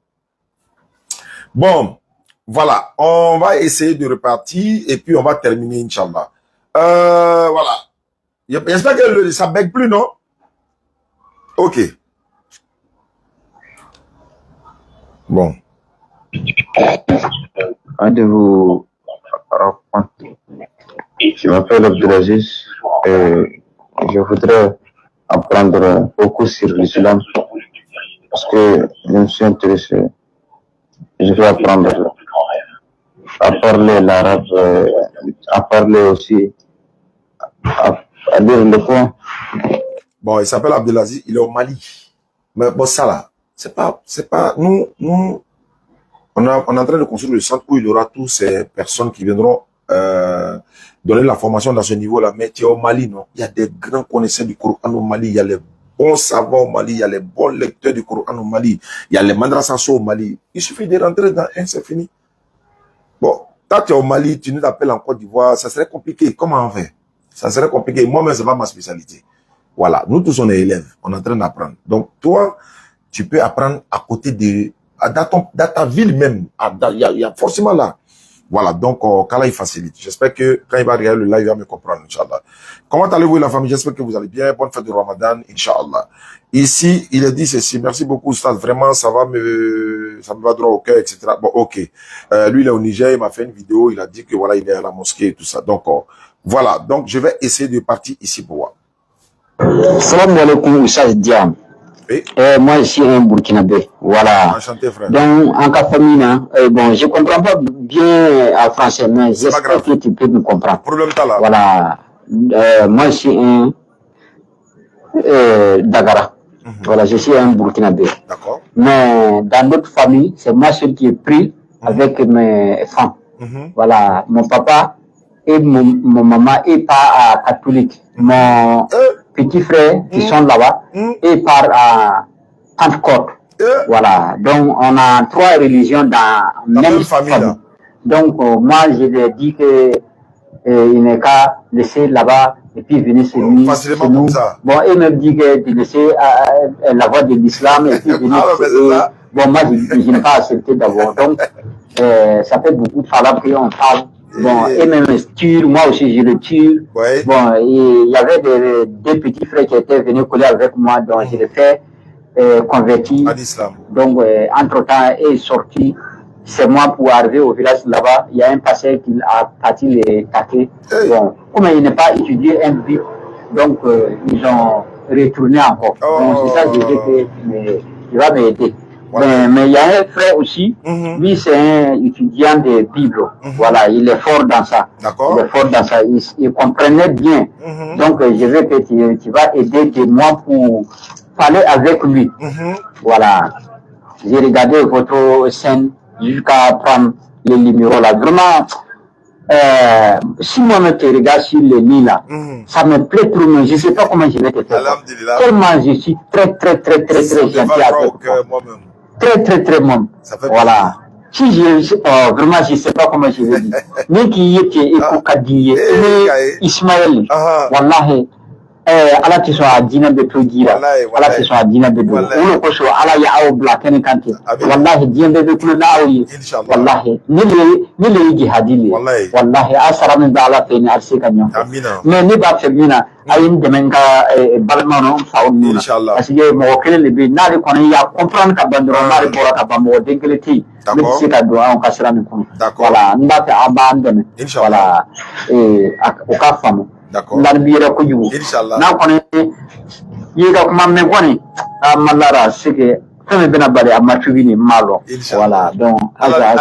Bon, voilà. On va essayer de repartir et puis on va terminer, Inch'Allah. Voilà. J'espère que ça bug plus, non? Ok. Bon. Un de vous raconter. Je m'appelle Abdelaziz et je voudrais apprendre beaucoup sur l'islam parce que je me suis intéressé. Je vais apprendre à parler l'arabe, à parler aussi, à lire le Coran. Bon, il s'appelle Abdelaziz, il est au Mali. Mais bon, ça là, c'est pas, nous, on est en train de construire le centre où il y aura toutes ces personnes qui viendront donner la formation dans ce niveau-là. Mais tu es au Mali, non? Il y a des grands connaisseurs du Coran au Mali, il y a les bons savants au Mali, il y a les bons lecteurs du Coran au Mali, il y a les madrasas au Mali. Il suffit de rentrer dans un, c'est fini. Bon, quand tu es au Mali, tu nous appelles en Côte d'Ivoire, ça serait compliqué. Comment on fait? Ça serait compliqué. Moi-même, c'est pas ma spécialité. Voilà, nous tous on est élèves, on est en train d'apprendre. Donc toi, tu peux apprendre à côté de, dans ta ville même, il y a forcément là. Voilà, donc qu'Allah il facilite. J'espère que quand il va regarder le live, il va me comprendre, Inch'Allah. Comment allez-vous la famille? J'espère que vous allez bien. Bonne fête de Ramadan, Inch'Allah. Ici, il a dit ceci. Merci beaucoup, Stade. Vraiment, ça me va droit au cœur, etc. Bon, ok. Lui, il est au Niger, il m'a fait une vidéo, il a dit que voilà, il est à la mosquée et tout ça. Donc, voilà. Donc, je vais essayer de partir ici pour voir. Salam alaikum, Oussaz Diam. Moi, je suis un Burkinabé. Voilà. Enchanté, frère. Donc, en cas famille, bon, je comprends pas bien en français, mais j'espère que tu peux me comprendre. Problème là. Voilà. Moi, je suis un Dagara. Voilà, je suis un Burkinabé. D'accord. Mais dans notre famille, c'est moi celui qui est pris avec mes femmes. Voilà. Mon papa et mon maman est pas catholique. Mon petits frères qui sont là-bas et par Pentecôte. Voilà. Donc, on a 3 religions dans la même famille. Donc, moi, je lui ai dit que il n'est qu'à laisser là-bas et puis venir chez nous. Facilement comme ça. Bon, il me dit que de laisser la voie de l'islam et puis venir chez eux. Bon, moi, je n'ai pas accepté d'abord. Donc, ça fait beaucoup de fois qu'on parle. Bon, et même tue, moi aussi je le tue. Ouais. Bon, il y avait deux petits frères qui étaient venus coller avec moi, donc je les fais convertir. À l'islam. Donc, entre-temps, il est sorti. C'est moi pour arriver au village là-bas. Il y a un pasteur qui a parti les taquer. Bon, comme il n'est pas étudié un but, donc ils ont retourné encore. Donc, c'est ça que je dis qu'il va m'aider. Mais il y a un frère aussi, lui c'est un étudiant de Bible, voilà, il est fort dans ça, il est fort dans ça, il comprenait bien, donc je veux que tu vas aider de moi pour parler avec lui, voilà, j'ai regardé votre scène jusqu'à prendre les numéros là, vraiment, si moi-même te regarde sur les lignes là, ça me plaît trop, mais je ne sais pas comment je vais te faire, tellement je suis très gentil avec toi. Très bon. Voilà. Si vraiment, je ne sais pas comment je vais dire. Mais qui est Kaddiye, Ismaël, Wallahi, ala ti so adina be to gira, ala ti so adina be do. Uno ko so ala ya aw black en kante. Wallahi diende be kulo na awi. Wallahi, ni le jihadili. Wallahi asara min ba ala fe ni arse kanyo. Mais ni ba femina ayin demenga balmano faunu. Parce que mo kele be na de kono ya comprendre ka bandro na de bora ka bamo dengeleti. Mais c'est ka do on kasira min kono. Voilà, nda ta abandon. Voilà, o ka famu. D'accord. Inch'Allah. N'a connaît il a comment me connaît à Malara c'est que ça me bien abalé à Matuvini malo. Voilà donc Allah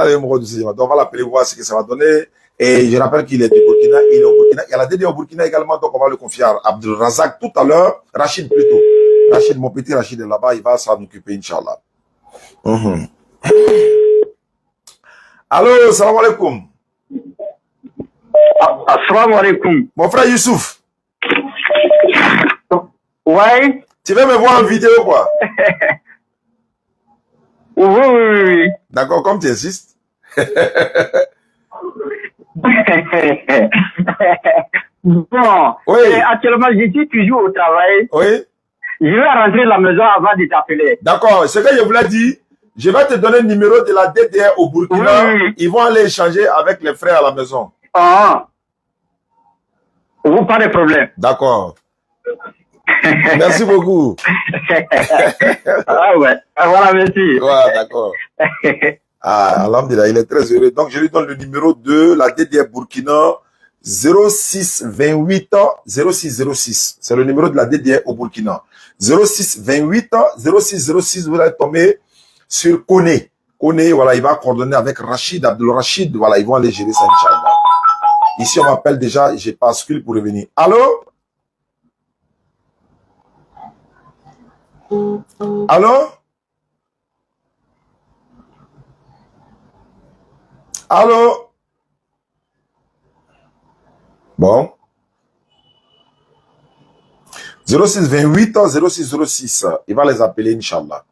les mots du donc on va l'appeler voir ce que ça va donner et je rappelle qu'il est du Burkina, il est au Burkina, il y a la DD au Burkina également donc on va le confier à Abdel Razak tout à l'heure, Rachid plutôt. Rachid, mon petit Rachid est là-bas, il va s'en occuper Inch'Allah. Allô, salam alaikum. Assalamu alaikum. Mon frère Youssouf. Ouais. Tu veux me voir en vidéo, quoi? Oui. D'accord, comme tu insistes. Bon. Oui. Actuellement, je suis toujours au travail. Oui. Je vais rentrer à la maison avant de t'appeler. D'accord, ce que je voulais dire, je vais te donner le numéro de la DDR au Burkina. Oui. Ils vont aller échanger avec les frères à la maison. Ah. Pas de problème. D'accord. Merci beaucoup. Ah ouais. Voilà, merci. Ouais, d'accord. Ah, alhamdulillah, il est très heureux. Donc, je lui donne le numéro de la DDR Burkina 06 28 0606. C'est le numéro de la DDR au Burkina. 06 28 06 06. Vous allez tomber sur Kone. Kone, voilà, il va coordonner avec Rachid, Abdul Rachid. Voilà, ils vont aller gérer ça, Inch'Allah. Ici, on m'appelle déjà, j'ai bascule pour revenir. Allô? Allô? Allô? Bon. 06 28 06 06. Il va les appeler, Inch'Allah.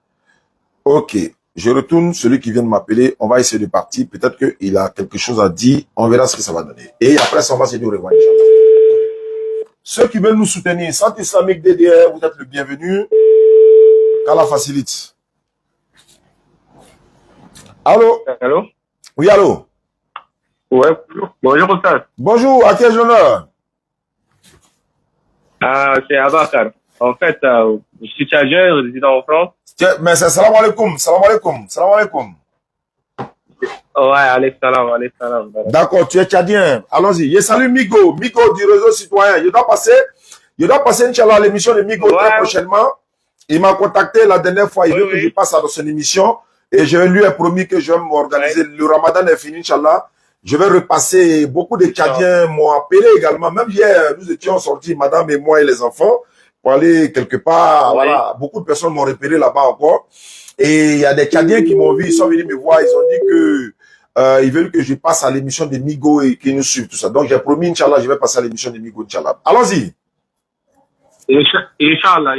Ok. Je retourne, celui qui vient de m'appeler. On va essayer de partir. Peut-être qu'il a quelque chose à dire. On verra ce que ça va donner. Et après ça, on va essayer de revoir, Inch'Allah. Ceux qui veulent nous soutenir, Centre Islamique DDR, vous êtes le bienvenu. Qu'Allah facilite. Allô? Allô? Oui, allô? Ouais, bonjour, Oustaz. Bonjour, à quel honneur? C'est Abakar. En fait, je suis tchadien, résident en France. Mais c'est salam alaikum, salam alaikum, salam alaikum. Ouais, alayhi salam. D'accord, tu es tchadien. Allons-y. Je salue Migo, Migo du réseau citoyen. Je dois passer, Inch'Allah, l'émission de Migo très prochainement. Il m'a contacté la dernière fois, il veut que je passe dans son émission. Et je lui ai promis que je vais m'organiser. Le Ramadan est fini, Inch'Allah. Je vais repasser. Beaucoup de Tchadiens m'ont appelé également. Même hier, nous étions sortis, madame et moi et les enfants, pour aller quelque part. Voilà. Beaucoup de personnes m'ont repéré là-bas encore. Et il y a des Tchadiens qui m'ont vu, ils sont venus me voir. Ils ont dit que ils veulent que je passe à l'émission de Migo et qu'ils nous suivent, tout ça. Donc j'ai promis, Inch'Allah, je vais passer à l'émission de Migo, Inch'Allah. Allons-y. Inch'Allah.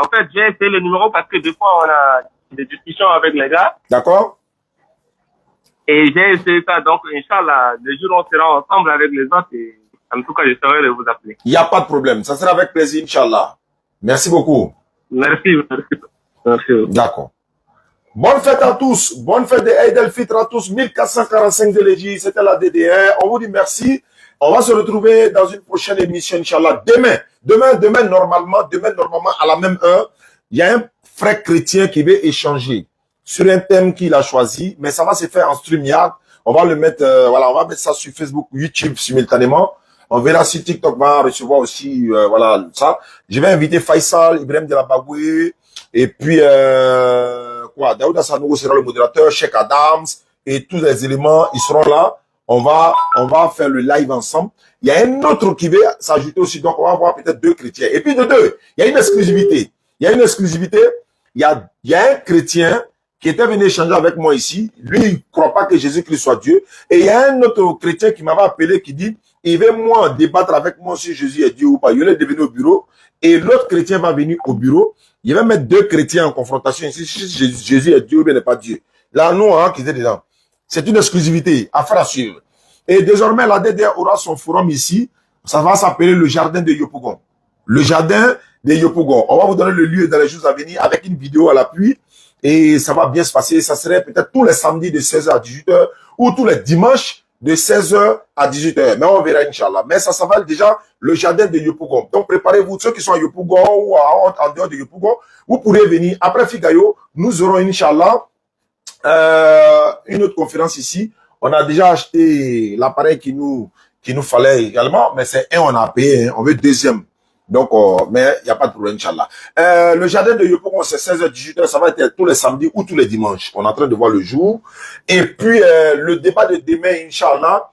En fait, j'ai essayé le numéro parce que des fois, on a des discussions avec les gars. D'accord. Et j'ai essayé ça. Donc, Inch'Allah, le jour où on sera ensemble avec les autres, et en tout cas, je serai de vous appeler. Il n'y a pas de problème. Ça sera avec plaisir, Inch'Allah. Merci beaucoup. Merci. D'accord. Bonne fête à tous. Bonne fête de Eid el-Fitr à tous. 1445 de l'Égypte. C'était la DDR. On vous dit merci. On va se retrouver dans une prochaine émission, Inch'Allah. Demain, normalement, à la même heure, il y a un frère chrétien qui veut échanger sur un thème qu'il a choisi, mais ça va se faire en StreamYard. On va le mettre, on va mettre ça sur Facebook, YouTube simultanément. On verra si TikTok va recevoir aussi, ça. Je vais inviter Faisal, Ibrahim de la Bagoué, et puis, Daouda Sanogo sera le modérateur, Cheikh Adams, et tous les éléments, ils seront là. On va faire le live ensemble. Il y a un autre qui veut s'ajouter aussi, donc on va avoir peut-être 2 chrétiens. Et puis de 2, il y a une exclusivité. Il y a un chrétien qui était venu échanger avec moi ici. Lui, il ne croit pas que Jésus-Christ soit Dieu. Et il y a un autre chrétien qui m'avait appelé qui dit, il veut moi débattre avec moi si Jésus est Dieu ou pas. Il est devenu au bureau. Et l'autre chrétien va venir au bureau. Il va mettre 2 chrétiens en confrontation ici. Si Jésus est Dieu ou bien n'est pas Dieu. Là, nous, qui était dedans. C'est une exclusivité. Affaire à suivre. Et désormais, la DDR aura son forum ici. Ça va s'appeler le jardin de Yopougon. Le jardin de Yopougon. On va vous donner le lieu dans les jours à venir avec une vidéo à l'appui. Et ça va bien se passer. Ça serait peut-être tous les samedis de 16h à 18h ou tous les dimanches de 16h à 18h. Mais on verra, Inch'Allah. Mais ça s'appelle déjà le jardin de Yopougon. Donc, préparez-vous. Ceux qui sont à Yopougon ou en dehors de Yopougon, vous pourrez venir. Après Figayo, nous aurons, Inch'Allah, une autre conférence ici. On a déjà acheté l'appareil qu'il nous fallait également. Mais c'est on a payé. On veut deuxième. Donc, mais il n'y a pas de problème, Inch'Allah. Le jardin de Yopougon, c'est 16h, 18h. Ça va être tous les samedis ou tous les dimanches. On est en train de voir le jour. Et puis, le débat de demain, Inch'Allah,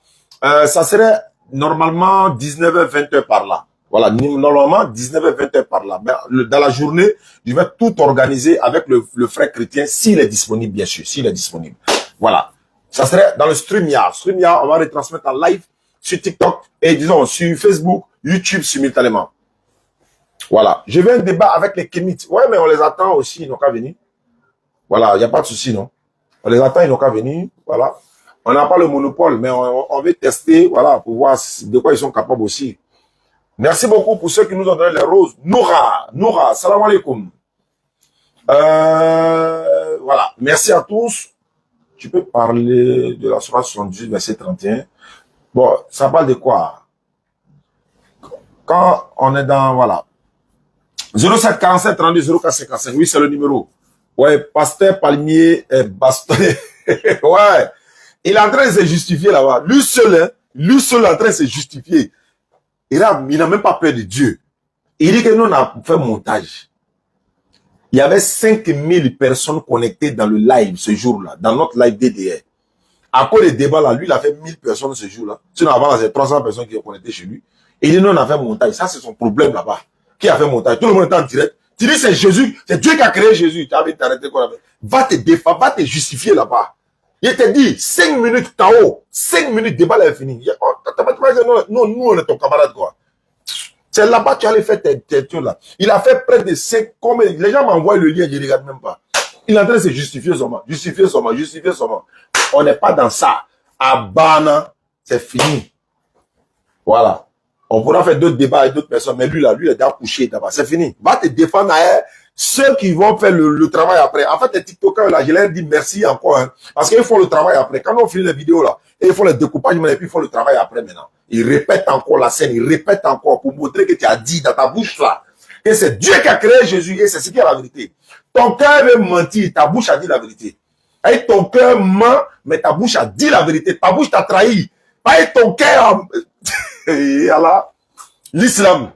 ça serait normalement 19h, 20h par là. Voilà, normalement, 19h, 20h par là. Mais dans la journée, je vais tout organiser avec le frère chrétien, s'il est disponible, bien sûr, s'il est disponible. Voilà. Ça serait dans le StreamYard. StreamYard, on va retransmettre en live sur TikTok et disons sur Facebook, YouTube simultanément. Voilà. Je veux un débat avec les Kémites. Ouais, mais on les attend aussi, ils n'ont qu'à venir. Voilà, il n'y a pas de souci, non? On les attend, ils n'ont qu'à venir. Voilà. On n'a pas le monopole, mais on veut tester, voilà, pour voir de quoi ils sont capables aussi. Merci beaucoup pour ceux qui nous ont donné les roses. Noura, salam alaikum. Voilà, merci à tous. Tu peux parler de la sourate 78, verset 31. Bon, ça parle de quoi? Quand on est dans, voilà. 07 47 32 04 55. Oui, c'est le numéro. Ouais, pasteur Palmier est bastonné. Ouais. Il est en train de se justifier là-bas. Lui seul est en train de se justifier. Il n'a même pas peur de Dieu. Il dit que nous, on a fait un montage. Il y avait 5000 personnes connectées dans le live ce jour-là, dans notre live DDR. À cause des débats là, lui, il a fait 1000 personnes ce jour-là. Sinon, avant, c'est 300 personnes qui sont connectées chez lui. Et il dit, nous, on a fait un montage. Ça, c'est son problème là-bas. Qui a fait un montage? Tout le monde est en direct. Tu dis, c'est Jésus, c'est Dieu qui a créé Jésus. Tu as envie de t'arrêter quoi là-bas. Va te défendre, va te justifier là-bas. Il te dit, 5 minutes KO, 5 minutes, débat là est fini. Non, nous, on est ton camarade, quoi. C'est là-bas que tu allais faire tes trucs là. Il a fait près de 5, comme les gens m'envoient le lien, je ne regarde même pas. Il est en train de se justifier seulement, justifier seulement. On n'est pas dans ça. À Bana, c'est fini. Voilà. On pourra faire d'autres débats avec d'autres personnes, mais lui, là, lui, il est déjà couché d'abord. C'est fini. Va te défendre à ceux qui vont faire le travail après. En fait, les TikTokers, là, je leur dis merci encore, hein, parce qu'ils font le travail après. Quand on finit les vidéos, là, et ils font le découpage, et puis ils font le travail après maintenant. Ils répètent encore la scène, ils répètent encore pour montrer que tu as dit dans ta bouche, là, que c'est Dieu qui a créé Jésus, et c'est ce qui est la vérité. Ton cœur veut mentir, ta bouche a dit la vérité. Et ton cœur ment, mais ta bouche a dit la vérité. Ta bouche t'a trahi. Et ton cœur... Et Allah, l'islam.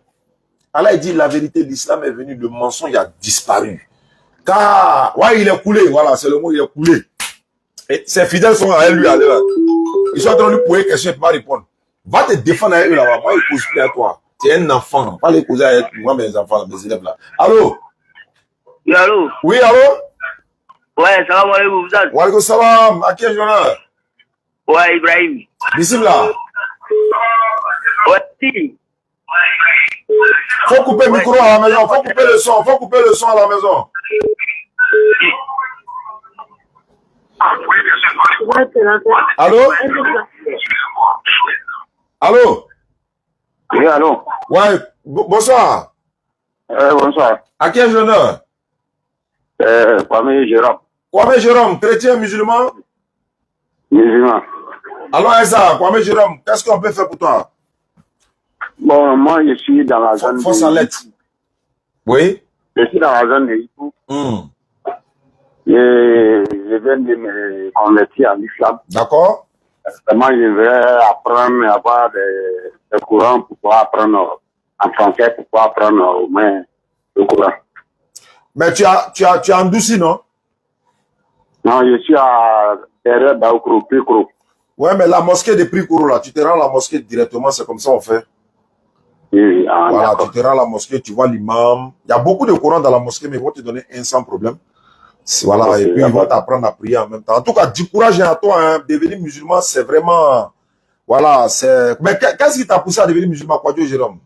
Allah dit la vérité, l'islam est venu, le mensonge a disparu. Car, ouais, il est coulé, voilà, c'est le mot, il est coulé. Et ses fidèles sont à lui, là. Ils sont en train de lui poser des questions, il ne peut pas répondre. Va te défendre avec eux là-bas, moi, il cause plus à toi. Tu es un enfant, pas les causer avec moi, mes enfants, mes élèves là. Allô? Oui, allô? Oui, allô? Ouais, salam alaikum, vous êtes? Wa alaikum salam, à qui est-ce là? Ouais, Ibrahim. Bismillah. Ouais, si. Faut couper le micro à la maison, faut couper le son à la maison. Allô? Allô? Oui, allô? Ouais, bonsoir. Bonsoir. À qui est-ce l'honneur? Kwame Jérôme. Kwame Jérôme, chrétien, musulman? Musulman. Alors, Esa, Kwame Jérôme, qu'est-ce qu'on peut faire pour toi? Bon, moi, je suis dans la zone Force à lettre. Oui? Je suis dans la zone de Ipou. Je viens de me convertir en islam. D'accord. Moi, je vais apprendre à avoir des courants pour pouvoir apprendre en français, pour pouvoir apprendre au moins le courant. Mais tu as endouci, non? Non, je suis à derrière Daoukro, Prikro. Ouais, mais la mosquée de Prikro, là, tu te rends à la mosquée directement, c'est comme ça on fait. Oui, voilà, tu te rends à la mosquée, tu vois l'imam. Il y a beaucoup de courants dans la mosquée, mais ils vont te donner un sans problème. Voilà, okay, et puis ils vont t'apprendre à prier en même temps. En tout cas, du courage à toi, hein. Devenir musulman, c'est vraiment... Voilà, c'est... Mais qu'est-ce qui t'a poussé à devenir musulman, quoi, Dieu, Jérôme?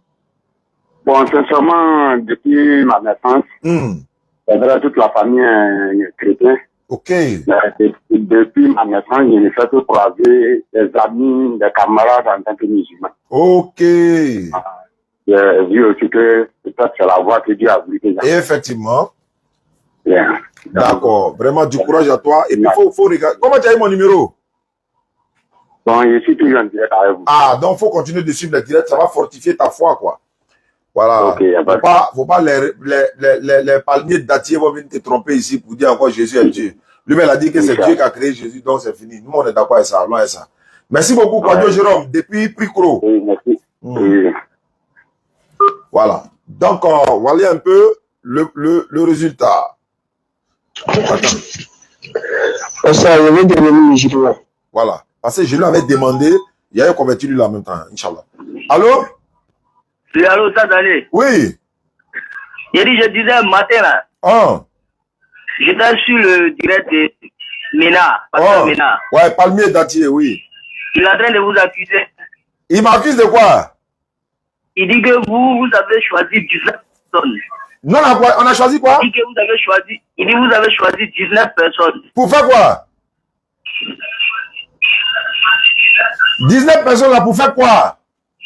Bon, sincèrement, depuis ma naissance, c'est vrai, toute la famille est chrétienne. Ok. Mais depuis ma naissance, je ne fais que croiser des amis, des camarades en tant que musulman. Ok. J'ai vu aussi que peut-être c'est la voie que Dieu a voulu. Effectivement. Yeah. D'accord. Vraiment, du courage à toi. Et puis, il faut regarder. Comment tu as eu mon numéro? Bon, je suis toujours en direct avec vous. Ah, donc, il faut continuer de suivre les directs. Ça va fortifier ta foi, quoi. Voilà. Okay, faut pas les palmiers dattiers vont venir te tromper ici pour dire encore Jésus est Dieu. Lui-même a dit que c'est Dieu qui a créé Jésus, donc c'est fini. Nous, on est d'accord avec ça. Allons avec ça. Merci beaucoup, Quadio Jérôme, depuis Prikro. Oui, merci. Oui. Voilà. Donc, on va aller un peu le résultat. Attends. Ça, je vais devenir musulman. Voilà. Parce que je lui avais demandé, il y a un converti lui là en même temps, Inch'Allah. Allô? Oui, allô, ça d'aller. Oui. Je disais un matin là. J'étais sur le direct de Ménard. Ménard. Ouais, Palmier Datier, oui. Il est en train de vous accuser. Il m'accuse de quoi? Il dit que vous avez choisi 19 personnes. Non, on a choisi quoi? Il dit que vous avez choisi 19 personnes. Pour faire quoi? 19 personnes là, pour faire quoi?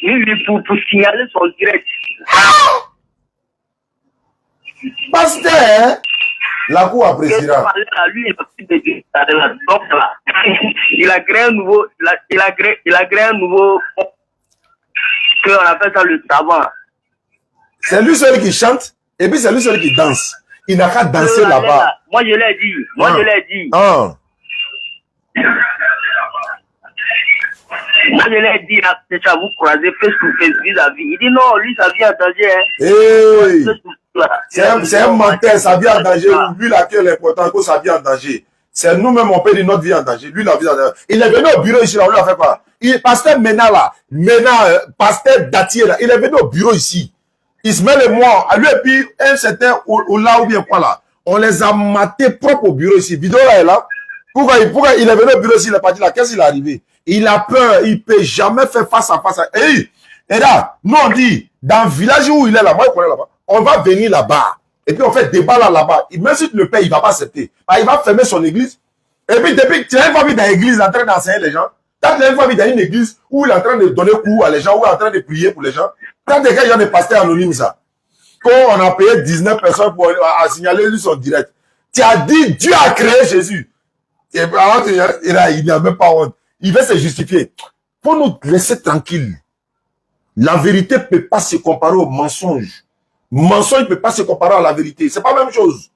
Oui, pour signaler son direct. Pasteur, hein? La cour a président. Il a créé un nouveau, il a créé un nouveau, qu'on appelle ça le savant. C'est lui seul qui chante, et puis c'est lui seul qui danse. Il n'a qu'à danser là-bas. Moi, je l'ai dit. Moi, je l'ai dit, là, c'est ça, vous croisez face to face vis-à-vis. Il dit non, lui, ça vient en danger. C'est un menteur, ça vient en danger. Lui, là, qui est l'important, que ça vient en danger. C'est nous-mêmes, on peut dire notre vie en danger. Lui, la vie en danger. Il est venu au bureau ici, là, on lui a fait quoi? Pasteur Ménard, là, Pasteur Datier, là, il est venu au bureau ici. Ismaël et moi, à lui, et puis, un certain, là, ou bien quoi, là, on les a matés propres au bureau ici. Vidéo, là, est là. Pourquoi il est venu au bureau ici, il est parti là, qu'est-ce qu'il est arrivé? Il a peur, il ne peut jamais faire face à face. Et là, nous on dit, dans le village où il est là, moi je connais là-bas, on va venir là-bas. Et puis on fait débat là-bas. Même si tu le payes, il ne va pas accepter. Il va fermer son église. Et puis depuis que tu as une fois vu dans l'église en train d'enseigner les gens, quand tu as une fois vu dans une église où il est en train de donner cours à les gens, où il est en train de prier pour les gens, quand tu as des pasteurs anonymes, ça, quand on a payé 19 personnes pour signaler lui son direct, tu as dit Dieu a créé Jésus. Et il n'a même pas honte. Il veut se justifier. Pour nous laisser tranquilles. La vérité ne peut pas se comparer au mensonge. Le mensonge ne peut pas se comparer à la vérité. C'est pas la même chose.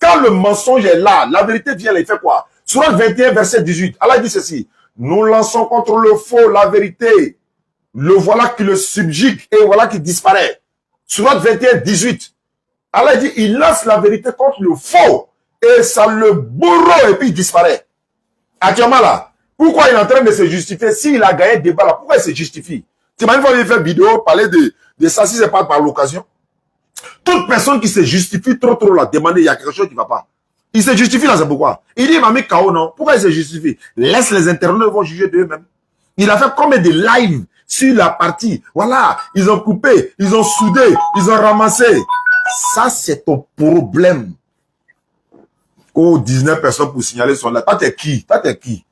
Quand le mensonge est là, la vérité vient, il fait quoi? Sourate 21, verset 18. Allah dit ceci. Nous lançons contre le faux la vérité. Le voilà qui le subjugue et voilà qui disparaît. Sourate 21, 18. Allah dit, il lance la vérité contre le faux et ça le bourreau et puis il disparaît. Actuellement là, pourquoi il est en train de se justifier? S'il a gagné le débat là, pourquoi il se justifie? Tu m'as une fois fait une vidéo, parler de ça, si c'est pas par l'occasion. Toute personne qui se justifie trop là, demander, il y a quelque chose qui ne va pas. Il se justifie là, c'est pourquoi? Il dit, il m'a mis KO, non? Pourquoi il se justifie? Laisse les internautes vont juger d'eux-mêmes. Il a fait combien de lives sur la partie? Voilà, ils ont coupé, ils ont soudé, ils ont ramassé. Ça, c'est ton problème. Oh, 19 personnes pour signaler son là. Toi, t'es qui? Toi, t'es qui?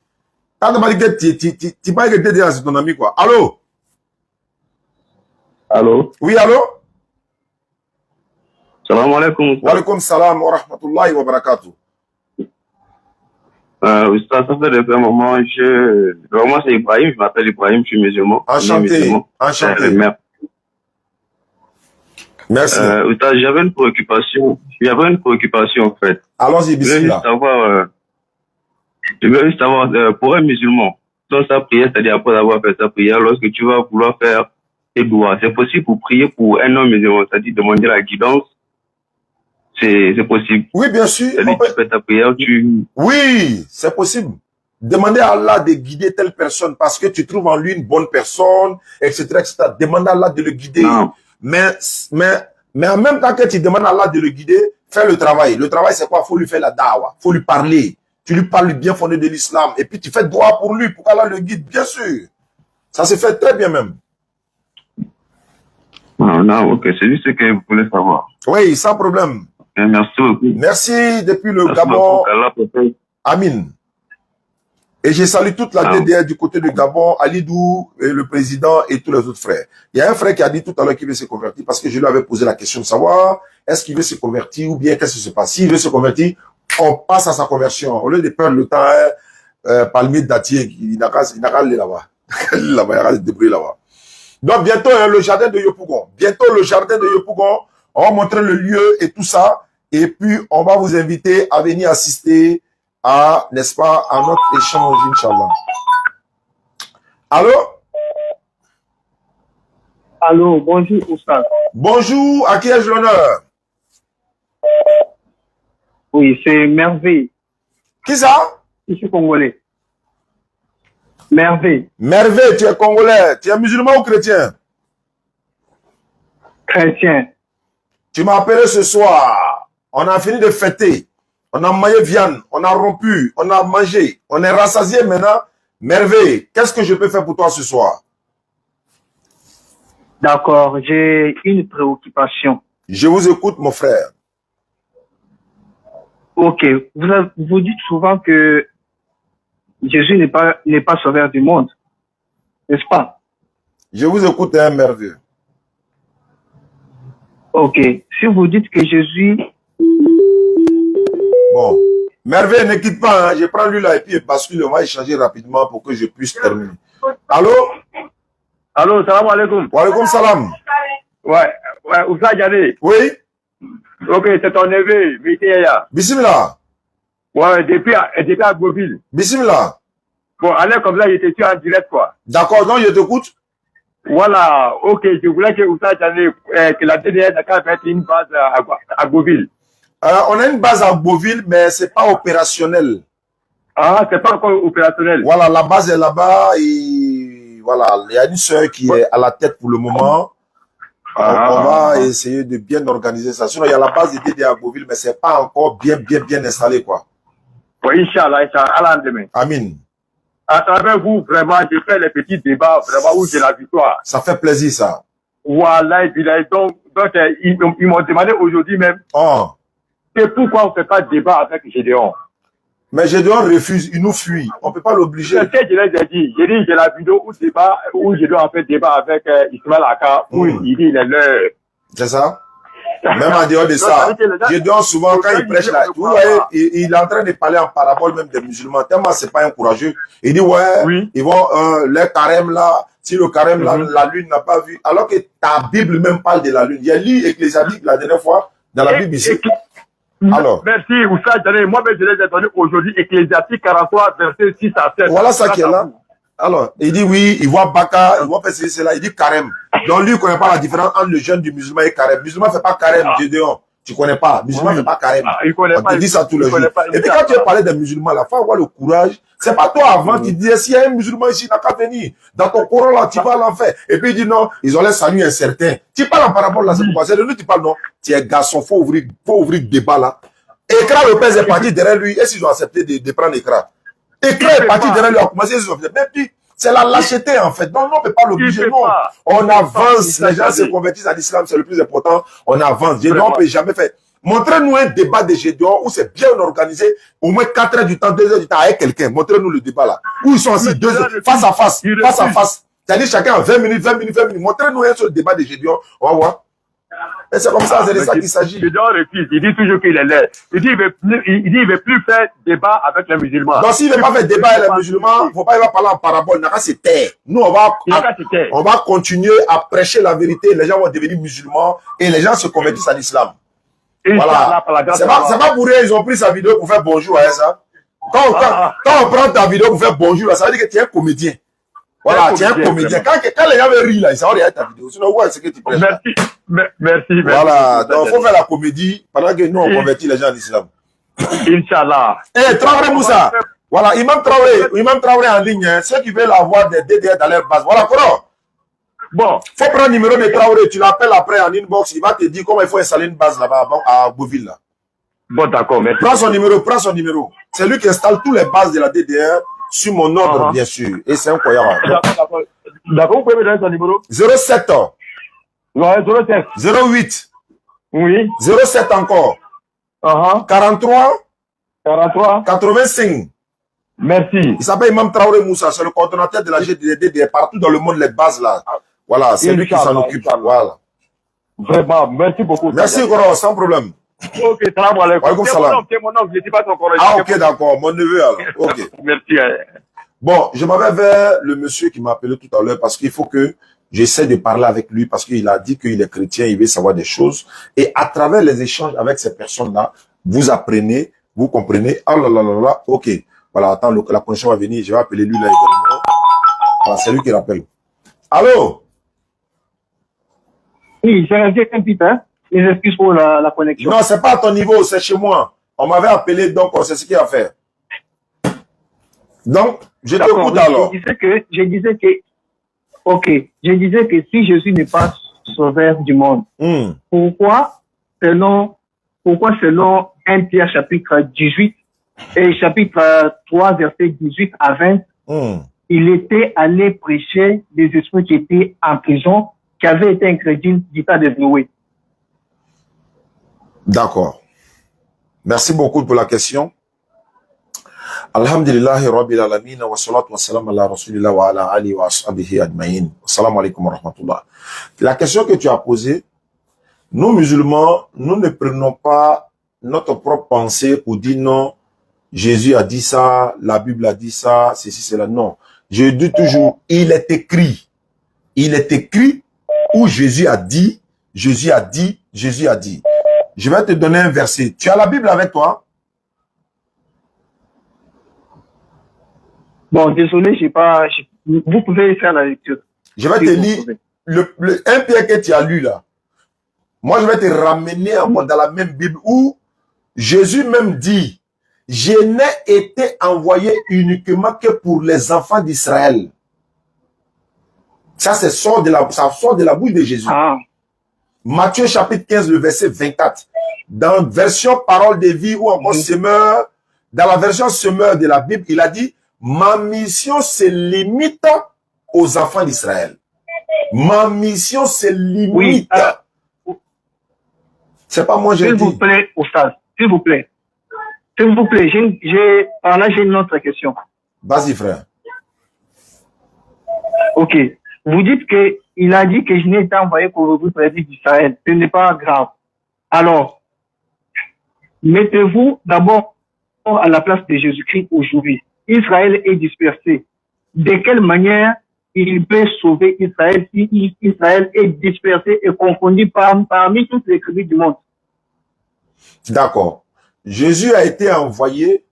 T'as demandé que tu m'as dit que c'est ton ami, quoi. Allô? Allô? Oui, allô? Salam alaikum. Wa alaikum salam wa rahmatullahi wa barakatuh. Oui, ça fait depuis un moment, vraiment c'est Ibrahim, je m'appelle Ibrahim, je suis musulman. Enchanté, enchanté. Merci. J'avais une préoccupation en fait. Allons-y, bismillah. Je veux juste savoir, pour un musulman, dans sa prière, c'est-à-dire après avoir fait sa prière, lorsque tu vas vouloir faire tes doigts, c'est possible pour prier pour un homme musulman, c'est-à-dire demander la guidance, c'est possible. Oui, bien sûr. C'est-à-dire tu fais ta prière, Oui, c'est possible. Demander à Allah de guider telle personne parce que tu trouves en lui une bonne personne, etc., etc. Demande à Allah de le guider. Non. Mais en même temps que tu demandes à Allah de le guider, fais le travail. Le travail, c'est quoi? Il faut lui faire la dawa. Il faut lui parler. Tu lui parles bien fondé de l'islam. Et puis tu fais droit pour lui, pour qu'Allah le guide, bien sûr. Ça se fait très bien même. Non, ok. C'est juste ce que vous voulez savoir. Oui, sans problème. Et merci beaucoup. Merci depuis le Gabon. Amin. Et je salue toute la DDR du côté du Gabon, Alidou, et le président et tous les autres frères. Il y a un frère qui a dit tout à l'heure qu'il veut se convertir parce que je lui avais posé la question de savoir est-ce qu'il veut se convertir ou bien qu'est-ce qui se passe. S'il veut se convertir, on passe à sa conversion. Au lieu de perdre le temps, Palmier Datier, il n'a qu'à aller là-bas. Là-bas, il n'a qu'à se débrouiller là-bas. Donc bientôt, le jardin de Yopougon. Bientôt, le jardin de Yopougon. On va montrer le lieu et tout ça. Et puis, on va vous inviter à venir assister à, n'est-ce pas, à notre échange, Inch'Allah. Allô? Allô, bonjour, Oustaz. Bonjour, à qui ai-je l'honneur? Oui, c'est Merveille. Qui ça? Je suis congolais. Merveille. Merveille, tu es congolais. Tu es musulman ou chrétien? Chrétien. Tu m'as appelé ce soir. On a fini de fêter. On a mangé viande. On a rompu. On a mangé. On est rassasié maintenant. Merveille. Qu'est-ce que je peux faire pour toi ce soir? D'accord. J'ai une préoccupation. Je vous écoute, mon frère. Ok. Vous dites souvent que Jésus n'est pas sauveur du monde. N'est-ce pas? Je vous écoute, hein, merveilleux. Ok. Si vous dites que Jésus... Bon. Merveille, ne quitte pas. Hein. Je prends lui là et puis parce qu'on va échanger rapidement pour que je puisse terminer. Allô? Allô, salam alaikum. Wa alaikum salam. Ouais, Oussa Diané. Oui? Ok, c'est ton neveu, Mitiaya. Bismillah. Ouais, depuis à Beauville. Bismillah. Bon, allez, comme ça, il était sur en direct, quoi. D'accord, donc je t'écoute. Voilà, ok, je voulais que Oussa Diané, que la DDR Dakar fasse une base à Beauville. On a une base à Beauville, mais c'est pas opérationnel. Ah, c'est pas encore opérationnel. Voilà, la base est là-bas et voilà, il y a une sœur qui est à la tête pour le moment. On va essayer de bien organiser ça. Sinon, il y a la base de DD à Beauville, mais c'est pas encore bien installé, quoi. Oui, Inch'Allah, Inch'Allah, demain. Amin. À travers vous, vraiment, j'ai fait les petits débats, vraiment, où j'ai la victoire. Ça fait plaisir, ça. Voilà, et puis là, donc ils m'ont demandé aujourd'hui même. Oh. Et pourquoi on ne fait pas de débat avec Gédéon? Mais Gédéon refuse, il nous fuit. On ne peut pas l'obliger. C'est ce que je l'ai dit. J'ai dit, j'ai la vidéo où Gédéon a fait débat avec Ismaël Aka, où il dit il est l'heure. C'est ça? Même en dehors de ça, Gédéon souvent quand il prêche là, vous voyez, il est en train de parler en parabole même des musulmans. Tellement c'est pas un courageux. Il dit ouais, ils vont les carême là, si le carême là, la lune n'a pas vu. Alors que ta Bible même parle de la lune. J'ai lu Ecclésiastique la dernière fois dans la Bible ici. Alors. Merci, Oussa Diané. Moi-même, je l'ai donné aujourd'hui, Ecclésiastique 43, verset 6 à 7. Voilà ça qui est là. Alors, il dit oui, il voit Baka, il voit ceci, cela, il dit carême. Donc lui, il ne connaît pas la différence entre le jeûne du musulman et carême. Le musulman ne fait pas carême, Gédéon. Tu ne connais pas. Le musulman ne fait pas carême. On te dit ça tous les jours. Et puis quand tu as parlé des musulmans, il faut avoir le courage. C'est pas toi avant qui disais, s'il y a un musulman ici, il n'a qu'à venir. Dans ton Coran là, tu vas l'enfer. Et puis il dit non, ils ont les salut incertain. Tu parles en parabole là, c'est pourquoi. C'est de lui tu parles non. Tu es garçon, faut ouvrir le débat là. Écran Lopez est parti derrière lui. Est-ce qu'ils ont accepté de prendre l'écran? Écran est parti derrière lui. Mais puis, c'est la lâcheté en fait. Non, on ne peut pas l'obliger. Non. On avance. Les gens se convertissent à l'islam, c'est le plus important. On avance. Gédéon, on ne peut jamais faire. Montrez-nous un débat de Gédéon où c'est bien organisé. Au moins 4 heures du temps, 2 heures du temps avec quelqu'un. Montrez-nous le débat là. Où ils sont assis 2 heures, face à face. Face à face. C'est-à-dire chacun a 20 minutes. Montrez-nous un seul débat de Gédéon. On va voir. Et c'est comme ça, c'est de ça qu'il s'agit. Gédéon refuse, il dit toujours qu'il est laid. Il dit il veut plus faire débat avec les musulmans. Donc s'il ne veut pas faire débat avec les musulmans, il ne faut pas parler en parabole, il n'a qu'à se taire. Nous, on va continuer à prêcher la vérité, les gens vont devenir musulmans et les gens se convertissent à l'islam. Voilà. C'est pas pour rien, ils ont pris sa vidéo pour faire bonjour à ça. Quand on prend ta vidéo pour faire bonjour, ça veut dire que tu es un comédien. Voilà, tu es un comédien. Quand les gens veulent rire là, ils savent regarder ta vidéo. Sinon, ouais, c'est que tu prêches. Merci. Voilà, donc il faut faire la comédie pendant que nous on convertit les gens à l'islam. Inch'Allah. Eh, Traoré Moussa. Voilà, Imam Traoré en ligne, hein, ceux qui veulent avoir des DDR dans leur base. Voilà, comment? Bon, faut prendre le numéro de Traoré, tu l'appelles après en inbox, il va te dire comment il faut installer une base là-bas à Beauville. Là. Bon, d'accord, merci. Prends son numéro. C'est lui qui installe toutes les bases de la DDR sur mon ordre, bien sûr. Et c'est incroyable. D'accord, vous pouvez me donner son numéro? 07. Ouais, 07. 08. Oui. 07 encore. 43. 85. Merci. Il s'appelle Imam Traoré Moussa, c'est le coordonnateur de la GDD partout dans le monde, les bases là. Voilà, c'est lui qui s'en occupe. Voilà. Vraiment, merci beaucoup. Merci, Goro, sans problème. Ok, salam alaikum. C'est mon nom, je ne dis pas ton Coran. Ah, ok, d'accord, mon neveu alors. Ok. Merci. Bon, je m'en vais vers le monsieur qui m'a appelé tout à l'heure parce qu'il faut que j'essaie de parler avec lui parce qu'il a dit qu'il est chrétien, il veut savoir des choses. Et à travers les échanges avec ces personnes-là, vous apprenez, vous comprenez. Ah là là là là, ok. Voilà, attends, la connexion va venir, je vais appeler lui là également. Voilà, c'est lui qui rappelle. Allô? Oui, j'ai resté un petit peu. Les excuses pour la connexion. Non, c'est pas à ton niveau, c'est chez moi. On m'avait appelé, donc on sait ce qu'il y a à faire. Donc, je t'écoute alors. Je disais que si Jésus n'est pas sauveur du monde. Pourquoi selon 1 Pierre chapitre 18 et chapitre 3 verset 18 à 20, il était allé prêcher des esprits qui étaient en prison, qui avaient été incrédules du tas de Noé. D'accord. Merci beaucoup pour la question. Alhamdulillahi Rabbil Alamin wa salatu wa salam ala Rasulillah wa ala alihi wa ashabihi ajma'in. Assalamu alaikum wa rahmatullah. La question que tu as posée, nous musulmans, nous ne prenons pas notre propre pensée pour dire non, Jésus a dit ça, la Bible a dit ça, ceci, cela. Non. Je dis toujours, il est écrit. Il est écrit où Jésus a dit, Jésus a dit, Jésus a dit. Je vais te donner un verset. Tu as la Bible avec toi? Bon, désolé, j'ai pas. Vous pouvez faire la lecture. Je vais te lire le 1 Pierre que tu as lu là. Moi, je vais te ramener dans la même Bible où Jésus même dit, je n'ai été envoyé uniquement que pour les enfants d'Israël. Ça sort de la bouche de Jésus. Matthieu chapitre 15, le verset 24. Dans version parole de vie ou encore semeur, dans la version semeur de la Bible, il a dit, ma mission se limite aux enfants d'Israël. Ma mission se limite. Oui, c'est pas moi, j'ai dit. S'il vous plaît, Oustaz, s'il vous plaît. S'il vous plaît, j'ai une autre question. Vas-y, frère. Ok. Vous dites qu'il a dit que je n'ai été envoyé pour vous prédire d'Israël. Ce n'est pas grave. Alors, mettez-vous d'abord à la place de Jésus-Christ aujourd'hui. Israël est dispersé. De quelle manière il peut sauver Israël si Israël est dispersé et confondu parmi toutes les tribus du monde? D'accord. Jésus a été envoyé,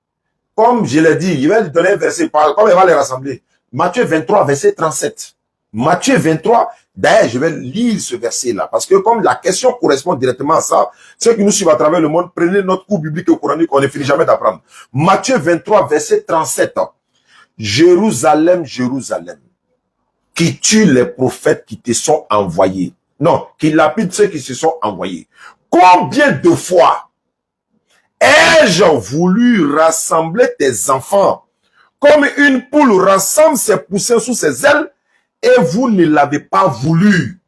comme je l'ai dit, il va lui donner un verset, comme il va les rassembler. Matthieu 23, verset 37. Matthieu 23, d'ailleurs, je vais lire ce verset-là, parce que comme la question correspond directement à ça, ceux qui nous suivent à travers le monde, prenez notre cours biblique et coranique, on ne finit jamais d'apprendre. Matthieu 23, verset 37. Jérusalem, Jérusalem, qui tue les prophètes qui te sont envoyés. Non, qui lapide ceux qui se sont envoyés. Combien de fois ai-je voulu rassembler tes enfants comme une poule rassemble ses poussins sous ses ailes et vous ne l'avez pas voulu?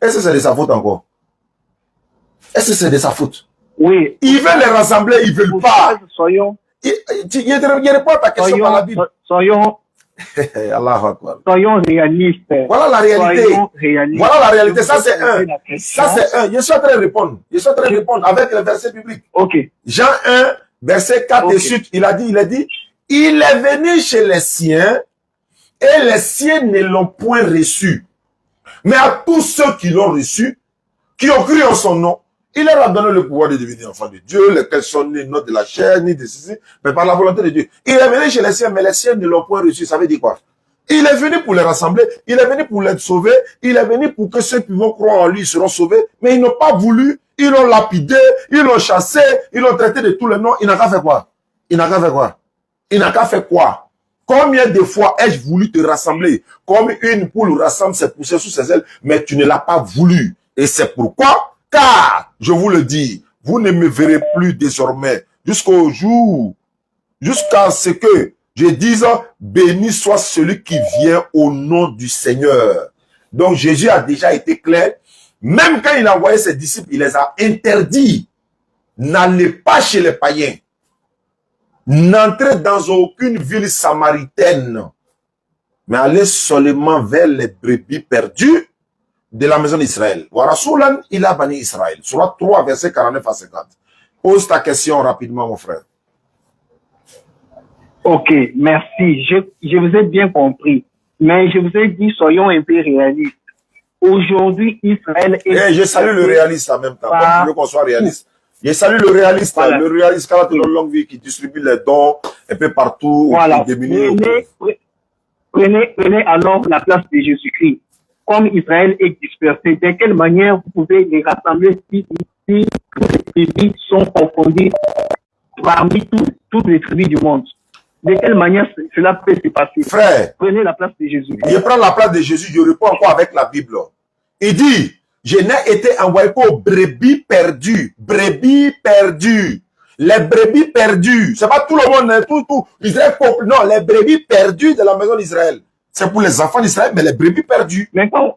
Est-ce que c'est de sa faute encore? Est-ce que c'est de sa faute? Oui. Ils veulent les rassembler, ils ne veulent pas. Soyons. Il répond à ta question dans la Bible. Soyons réalistes. Voilà la réalité. Voilà la réalité. Ça c'est un. Ça c'est un. Je suis en train de répondre. Je suis en train de répondre avec le verset biblique. Ok. Jean 1, verset 4 et suite. Il a dit, il est venu chez les siens et les siens ne l'ont point reçu. Mais à tous ceux qui l'ont reçu, qui ont cru en son nom, il leur a donné le pouvoir de devenir enfants de Dieu, lesquels sont nés non de la chair, ni de ceci, mais par la volonté de Dieu. Il est venu chez les siens, mais les siens ne l'ont point reçu. Ça veut dire quoi? Il est venu pour les rassembler, il est venu pour les sauver, il est venu pour que ceux qui vont croire en lui seront sauvés, mais ils n'ont pas voulu, ils l'ont lapidé, ils l'ont chassé, ils l'ont traité de tous les noms. Il n'a qu'à faire quoi? Il n'a qu'à faire quoi? Il n'a qu'à faire quoi? Combien de fois ai-je voulu te rassembler comme une poule rassemble ses poussins sous ses ailes, mais tu ne l'as pas voulu. Et c'est pourquoi, car, je vous le dis, vous ne me verrez plus désormais jusqu'au jour, jusqu'à ce que je dise, béni soit celui qui vient au nom du Seigneur. Donc Jésus a déjà été clair. Même quand il a envoyé ses disciples, il les a interdits. N'allez pas chez les païens. N'entrez dans aucune ville samaritaine, mais allez seulement vers les brebis perdues de la maison d'Israël. Wa Rasulan ila bani Israël. Surat 3, verset 49 à 50. Pose ta question rapidement, mon frère. Ok, merci. Je vous ai bien compris. Mais je vous ai dit, soyons un peu réalistes. Aujourd'hui, Israël est... je salue le réaliste en même temps. Comme tu veux qu'on soit réaliste. Je salue le réaliste. Voilà. Le réaliste qui a une longue vie, qui distribue les dons un peu partout. Voilà. Prenez alors la place de Jésus-Christ. Comme Israël est dispersé, de quelle manière vous pouvez les rassembler si les tribus sont confondus parmi toutes les tribus du monde? De quelle manière cela peut se passer? Frère, prenez la place de Jésus. Je prends la place de Jésus, je réponds encore avec la Bible. Il dit, Je n'ai été envoyé qu'aux brebis perdues. Brebis perdues. Les brebis perdues. C'est pas tout le monde, tout. Israël, non, les brebis perdues de la maison d'Israël. C'est pour les enfants d'Israël, mais les brebis perdues. Mais comment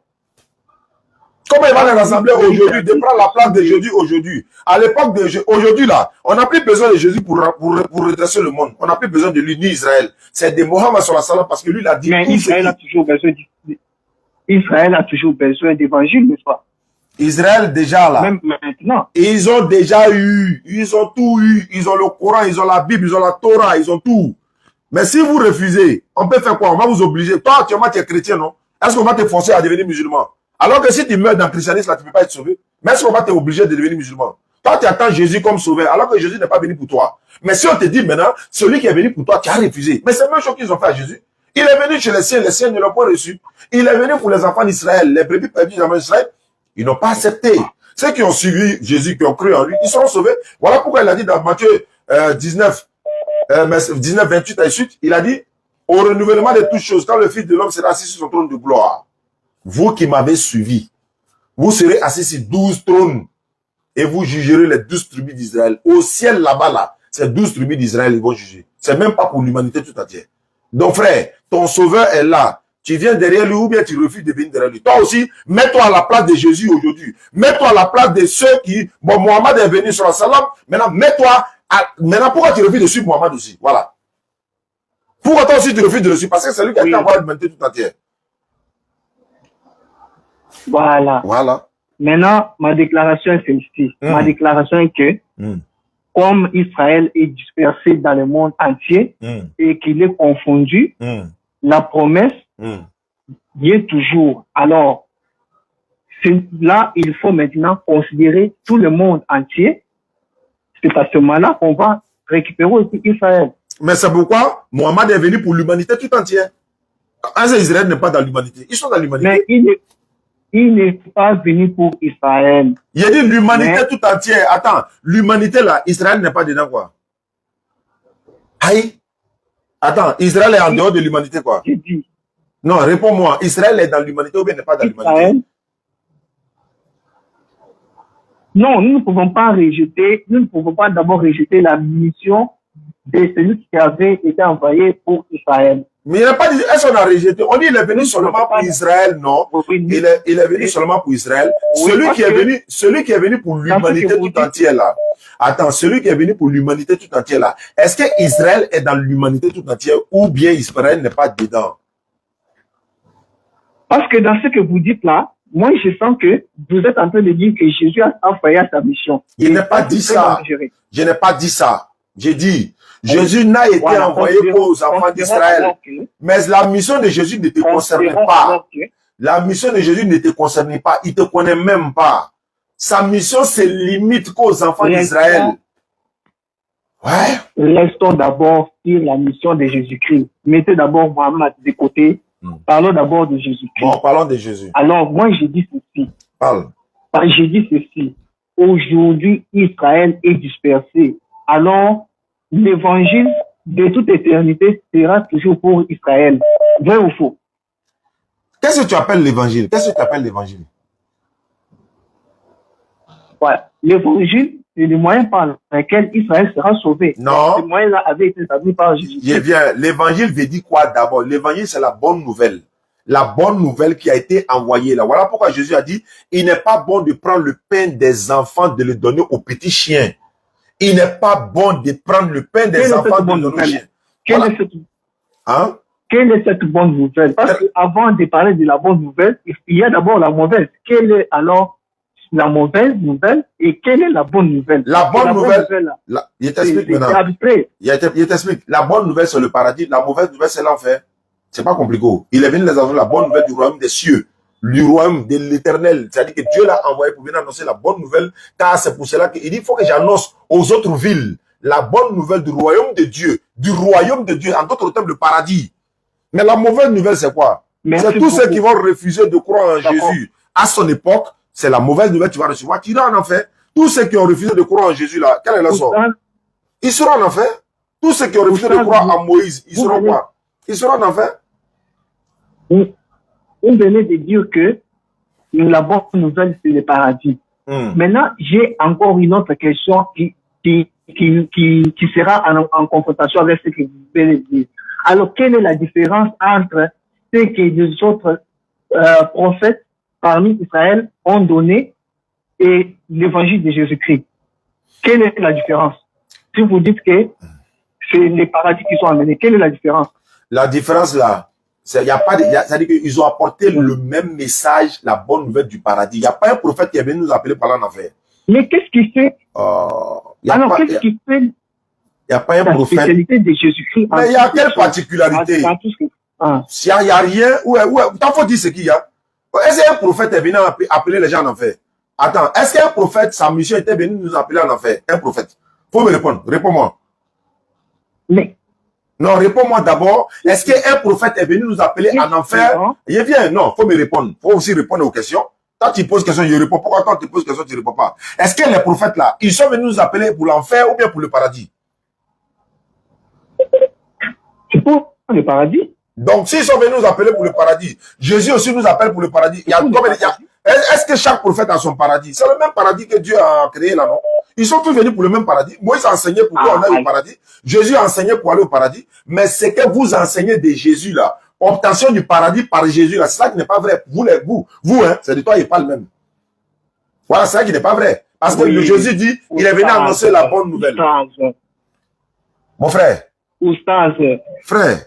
il va les rassembler aujourd'hui, de prendre la place de Jésus aujourd'hui? À l'époque de Jésus, aujourd'hui là, on n'a plus besoin de Jésus pour redresser le monde. On n'a plus besoin de lui, ni Israël. C'est de Mohammed sallallahu alayhi wa sallam parce que lui, il a dit... Mais Israël a toujours besoin d'évangile, n'est-ce pas? Israël déjà là. Même maintenant. Ils ont déjà eu, ils ont tout eu. Ils ont le Coran, ils ont la Bible, ils ont la Torah, ils ont tout. Mais si vous refusez, on peut faire quoi? On va vous obliger. Toi, actuellement, tu es chrétien, non? Est-ce qu'on va te forcer à devenir musulman? Alors que si tu meurs dans le christianisme, là, tu ne peux pas être sauvé. Mais est-ce qu'on va t'obliger de devenir musulman? Toi, tu attends Jésus comme sauveur, alors que Jésus n'est pas venu pour toi. Mais si on te dit maintenant, celui qui est venu pour toi, tu as refusé. Mais c'est la même chose qu'ils ont fait à Jésus. Il est venu chez les siens ne l'ont pas reçu. Il est venu pour les enfants d'Israël, les brebis perdus de d'Israël. Ils n'ont pas accepté. Ceux qui ont suivi Jésus, qui ont cru en lui, ils seront sauvés. Voilà pourquoi il a dit dans Matthieu 19, 28 et suite, il a dit, au renouvellement de toutes choses, quand le Fils de l'homme sera assis sur son trône de gloire, vous qui m'avez suivi, vous serez assis sur 12 trônes et vous jugerez les 12 tribus d'Israël. Au ciel là-bas, là, c'est 12 tribus d'Israël, ils vont juger. C'est même pas pour l'humanité tout entière. Donc frère, ton sauveur est là. Tu viens derrière lui ou bien tu refuses de venir derrière lui. Toi aussi, mets-toi à la place de Jésus aujourd'hui. Mets-toi à la place de ceux qui... Bon, Mohammed est venu sur la salam. Maintenant, mets-toi... Maintenant, pourquoi tu refuses de suivre Mohammed aussi? Voilà. Pourquoi toi aussi tu refuses de le suivre? Parce que c'est lui qui a été envoyé l'humanité tout entière. Voilà. Maintenant, ma déclaration est celle-ci. Ma déclaration est que, comme Israël est dispersé dans le monde entier et qu'il est confondu, la promesse y est toujours. Alors, là, il faut maintenant considérer tout le monde entier. C'est à ce moment-là qu'on va récupérer aussi Israël. Mais c'est pourquoi Mohammed est venu pour l'humanité tout entière. Israël n'est pas dans l'humanité. Ils sont dans l'humanité. Mais il n'est pas venu pour Israël. Il a dit l'humanité tout entière. Attends, l'humanité là, Israël n'est pas dedans quoi? Aïe. Attends, Israël est en dehors de l'humanité quoi? J'ai dit. Non, réponds-moi. Israël est dans l'humanité ou bien n'est pas dans l'humanité? Non, nous ne pouvons pas d'abord rejeter la mission de celui qui avait été envoyé pour Israël. Mais il n'a pas dit, est-ce qu'on a rejeté? On dit il est venu seulement pour Israël, non? Il est venu seulement pour Israël. Celui qui est venu pour l'humanité tout entière là. Attends, celui qui est venu pour l'humanité tout entière là. Est-ce que Israël est dans l'humanité tout entière ou bien Israël n'est pas dedans? Parce que dans ce que vous dites là, moi je sens que vous êtes en train de dire que Jésus a envoyé sa mission. Il n'a pas dit ça. Je n'ai pas dit ça. J'ai dit, Jésus n'a été envoyé qu'aux enfants d'Israël. Mais la mission de Jésus ne te concerne pas. La mission de Jésus ne te concerne pas. Il ne te connaît même pas. Sa mission se limite qu'aux enfants d'Israël. Ouais. Restons d'abord sur la mission de Jésus-Christ. Mettez d'abord Mohammed de côté. Parlons d'abord de Jésus-Christ. Bon, parlons de Jésus. Alors, moi, j'ai dit ceci. Parle. J'ai dit ceci. Aujourd'hui, Israël est dispersé. Alors, l'évangile de toute éternité sera toujours pour Israël. Vrai ou faux? Qu'est-ce que tu appelles l'évangile? Qu'est-ce que tu appelles l'évangile? Ouais. L'évangile, c'est le moyen par lequel Israël sera sauvé. Non. Ce moyen-là avait été établi par Jésus. Je viens. L'évangile veut dire quoi d'abord? L'évangile, c'est la bonne nouvelle. La bonne nouvelle qui a été envoyée là. Voilà pourquoi Jésus a dit, il n'est pas bon de prendre le pain des enfants, de le donner aux petits chiens. Il n'est pas bon de prendre le pain des enfants de le donner aux chiens. Quelle est cette bonne nouvelle? Parce qu'avant de parler de la bonne nouvelle, il y a d'abord la mauvaise. Quelle est alors la mauvaise nouvelle et quelle est la bonne nouvelle? La bonne nouvelle, il t'explique maintenant. Il t'explique. La bonne nouvelle, c'est le paradis. La mauvaise nouvelle, c'est l'enfer. C'est pas compliqué. Il est venu les annoncer la bonne nouvelle du royaume des cieux, du royaume de l'éternel. C'est-à-dire que Dieu l'a envoyé pour venir annoncer la bonne nouvelle, car c'est pour cela qu'il dit, il faut que j'annonce aux autres villes la bonne nouvelle du royaume de Dieu, en d'autres termes, le paradis. Mais la mauvaise nouvelle, c'est quoi? C'est tous ceux qui vont refuser de croire en Jésus à son époque. C'est la mauvaise nouvelle que tu vas recevoir. Tu iras en enfer. Tous ceux qui ont refusé de croire en Jésus, là, quelle est la sorte? Ils seront en enfer. Tous ceux qui ont refusé de croire en Moïse, ils seront quoi? Ils seront en enfer. Vous venez de dire que la bonne nouvelle, c'est le paradis. Maintenant, j'ai encore une autre question qui sera en confrontation avec ce que vous venez de dire. Alors, quelle est la différence entre ce que les autres prophètes parmi Israël ont donné et l'évangile de Jésus-Christ? Quelle est la différence? Si vous dites que c'est les paradis qui sont amenés, quelle est la différence? La différence là, c'est-à-dire qu'ils ont apporté le même message, la bonne nouvelle du paradis. Il n'y a pas un prophète qui est venu nous appeler par là en enfer. Mais qu'est-ce qui fait? Qu'est-ce qui fait? Il n'y a pas un prophète. La spécialité de Jésus-Christ. Mais il y a quelle particularité? S'il n'y a rien, t'en faut dire ce qu'il y a. Est-ce qu'un prophète est venu appeler les gens en enfer? Attends, est-ce qu'un prophète, sa mission était venu nous appeler en enfer? Un prophète. Faut me répondre. Réponds-moi. Mais. Non, réponds-moi d'abord. Est-ce qu'un prophète est venu nous appeler en enfer? Il vient. Non, faut me répondre. Faut aussi répondre aux questions. Quand tu poses question, je réponds. Pourquoi quand tu poses question, tu ne réponds pas? Est-ce que les prophètes là, ils sont venus nous appeler pour l'enfer ou bien pour le paradis? C'est pour le paradis. Donc, s'ils sont venus nous appeler pour le paradis, Jésus aussi nous appelle pour le paradis. Est-ce que chaque prophète a son paradis? C'est le même paradis que Dieu a créé là, non? Ils sont tous venus pour le même paradis. Moïse a enseigné pour qu'on aille au paradis. Jésus a enseigné pour aller au paradis. Mais c'est que vous enseignez de Jésus là, obtention du paradis par Jésus là, c'est ça qui n'est pas vrai. Vous, hein, c'est de toi, il parle même. Voilà, c'est ça qui n'est pas vrai. Parce que Jésus dit, il est venu annoncer la bonne nouvelle. Mon frère. Oustaz. Frère.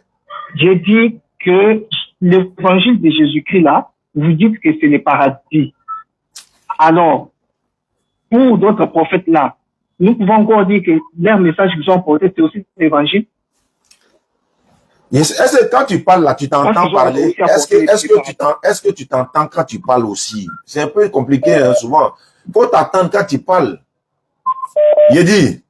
J'ai dit que l'évangile de Jésus-Christ là, vous dites que c'est le paradis. Alors, pour d'autres prophètes là, nous pouvons encore dire que leur message qu'ils ont porté, c'est aussi l'évangile. Est-ce que quand tu parles là, tu t'entends parler? Est-ce que tu t'entends quand tu parles aussi? C'est un peu compliqué, hein, souvent. Il faut t'attendre quand tu parles. J'ai dit.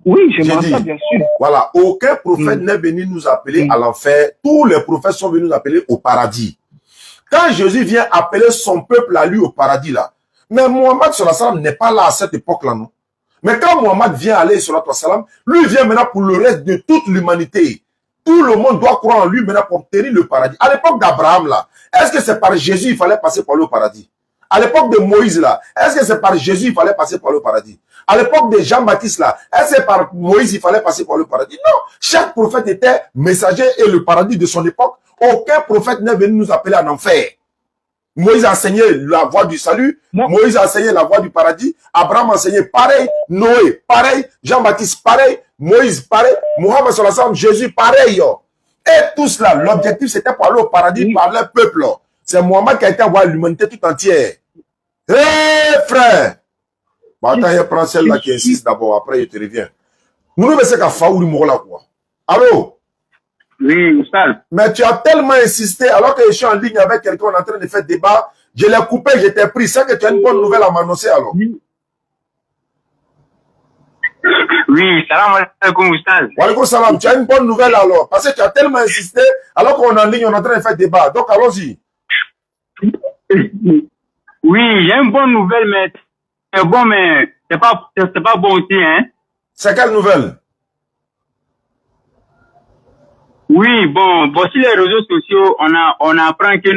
Oui, je m'entends, bien sûr. Voilà, aucun prophète n'est venu nous appeler à l'enfer. Tous les prophètes sont venus nous appeler au paradis. Quand Jésus vient appeler son peuple à lui au paradis là, mais Mohammed sallam n'est pas là à cette époque-là, non? Mais quand Mohammed vient aller sur la salam, lui vient maintenant pour le reste de toute l'humanité. Tout le monde doit croire en lui maintenant pour obtenir le paradis. À l'époque d'Abraham là, est-ce que c'est par Jésus il fallait passer par le paradis? À l'époque de Moïse là, est-ce que c'est par Jésus il fallait passer par le paradis? À l'époque de Jean-Baptiste là, est-ce que par Moïse il fallait passer par le paradis? Non, chaque prophète était messager et le paradis de son époque. Aucun prophète n'est venu nous appeler en enfer. Moïse a enseigné la voie du salut, Moïse a enseigné la voie du paradis, Abraham a enseigné pareil, Noé pareil, Jean-Baptiste pareil, Moïse pareil, Mohammed sallallahu alayhi wa sallam, Jésus pareil. Et tout cela, l'objectif c'était pour aller au paradis par le peuple. C'est Mohammed qui a été envoyé à l'humanité tout entière. Hé frère! Bah, attends, je prends celle-là qui insiste d'abord, après je te reviens. Nous ne savons pas Faouli Moula quoi. Allô? Oui, Oustaz. Mais tu as tellement insisté, alors que je suis en ligne avec quelqu'un, on est en train de faire débat, je l'ai coupé, je t'ai pris. C'est que tu as une bonne nouvelle à m'annoncer alors. Oui, salam alaikum, Oustaz. Wa alaikum salam, tu as une bonne nouvelle alors. Parce que tu as tellement insisté, alors qu'on est en ligne, on est en train de faire débat. Donc allons-y. Oui, j'ai une bonne nouvelle, mais c'est bon, mais c'est pas bon aussi, hein. C'est quelle nouvelle? Oui, bon, sur les réseaux sociaux, on apprend que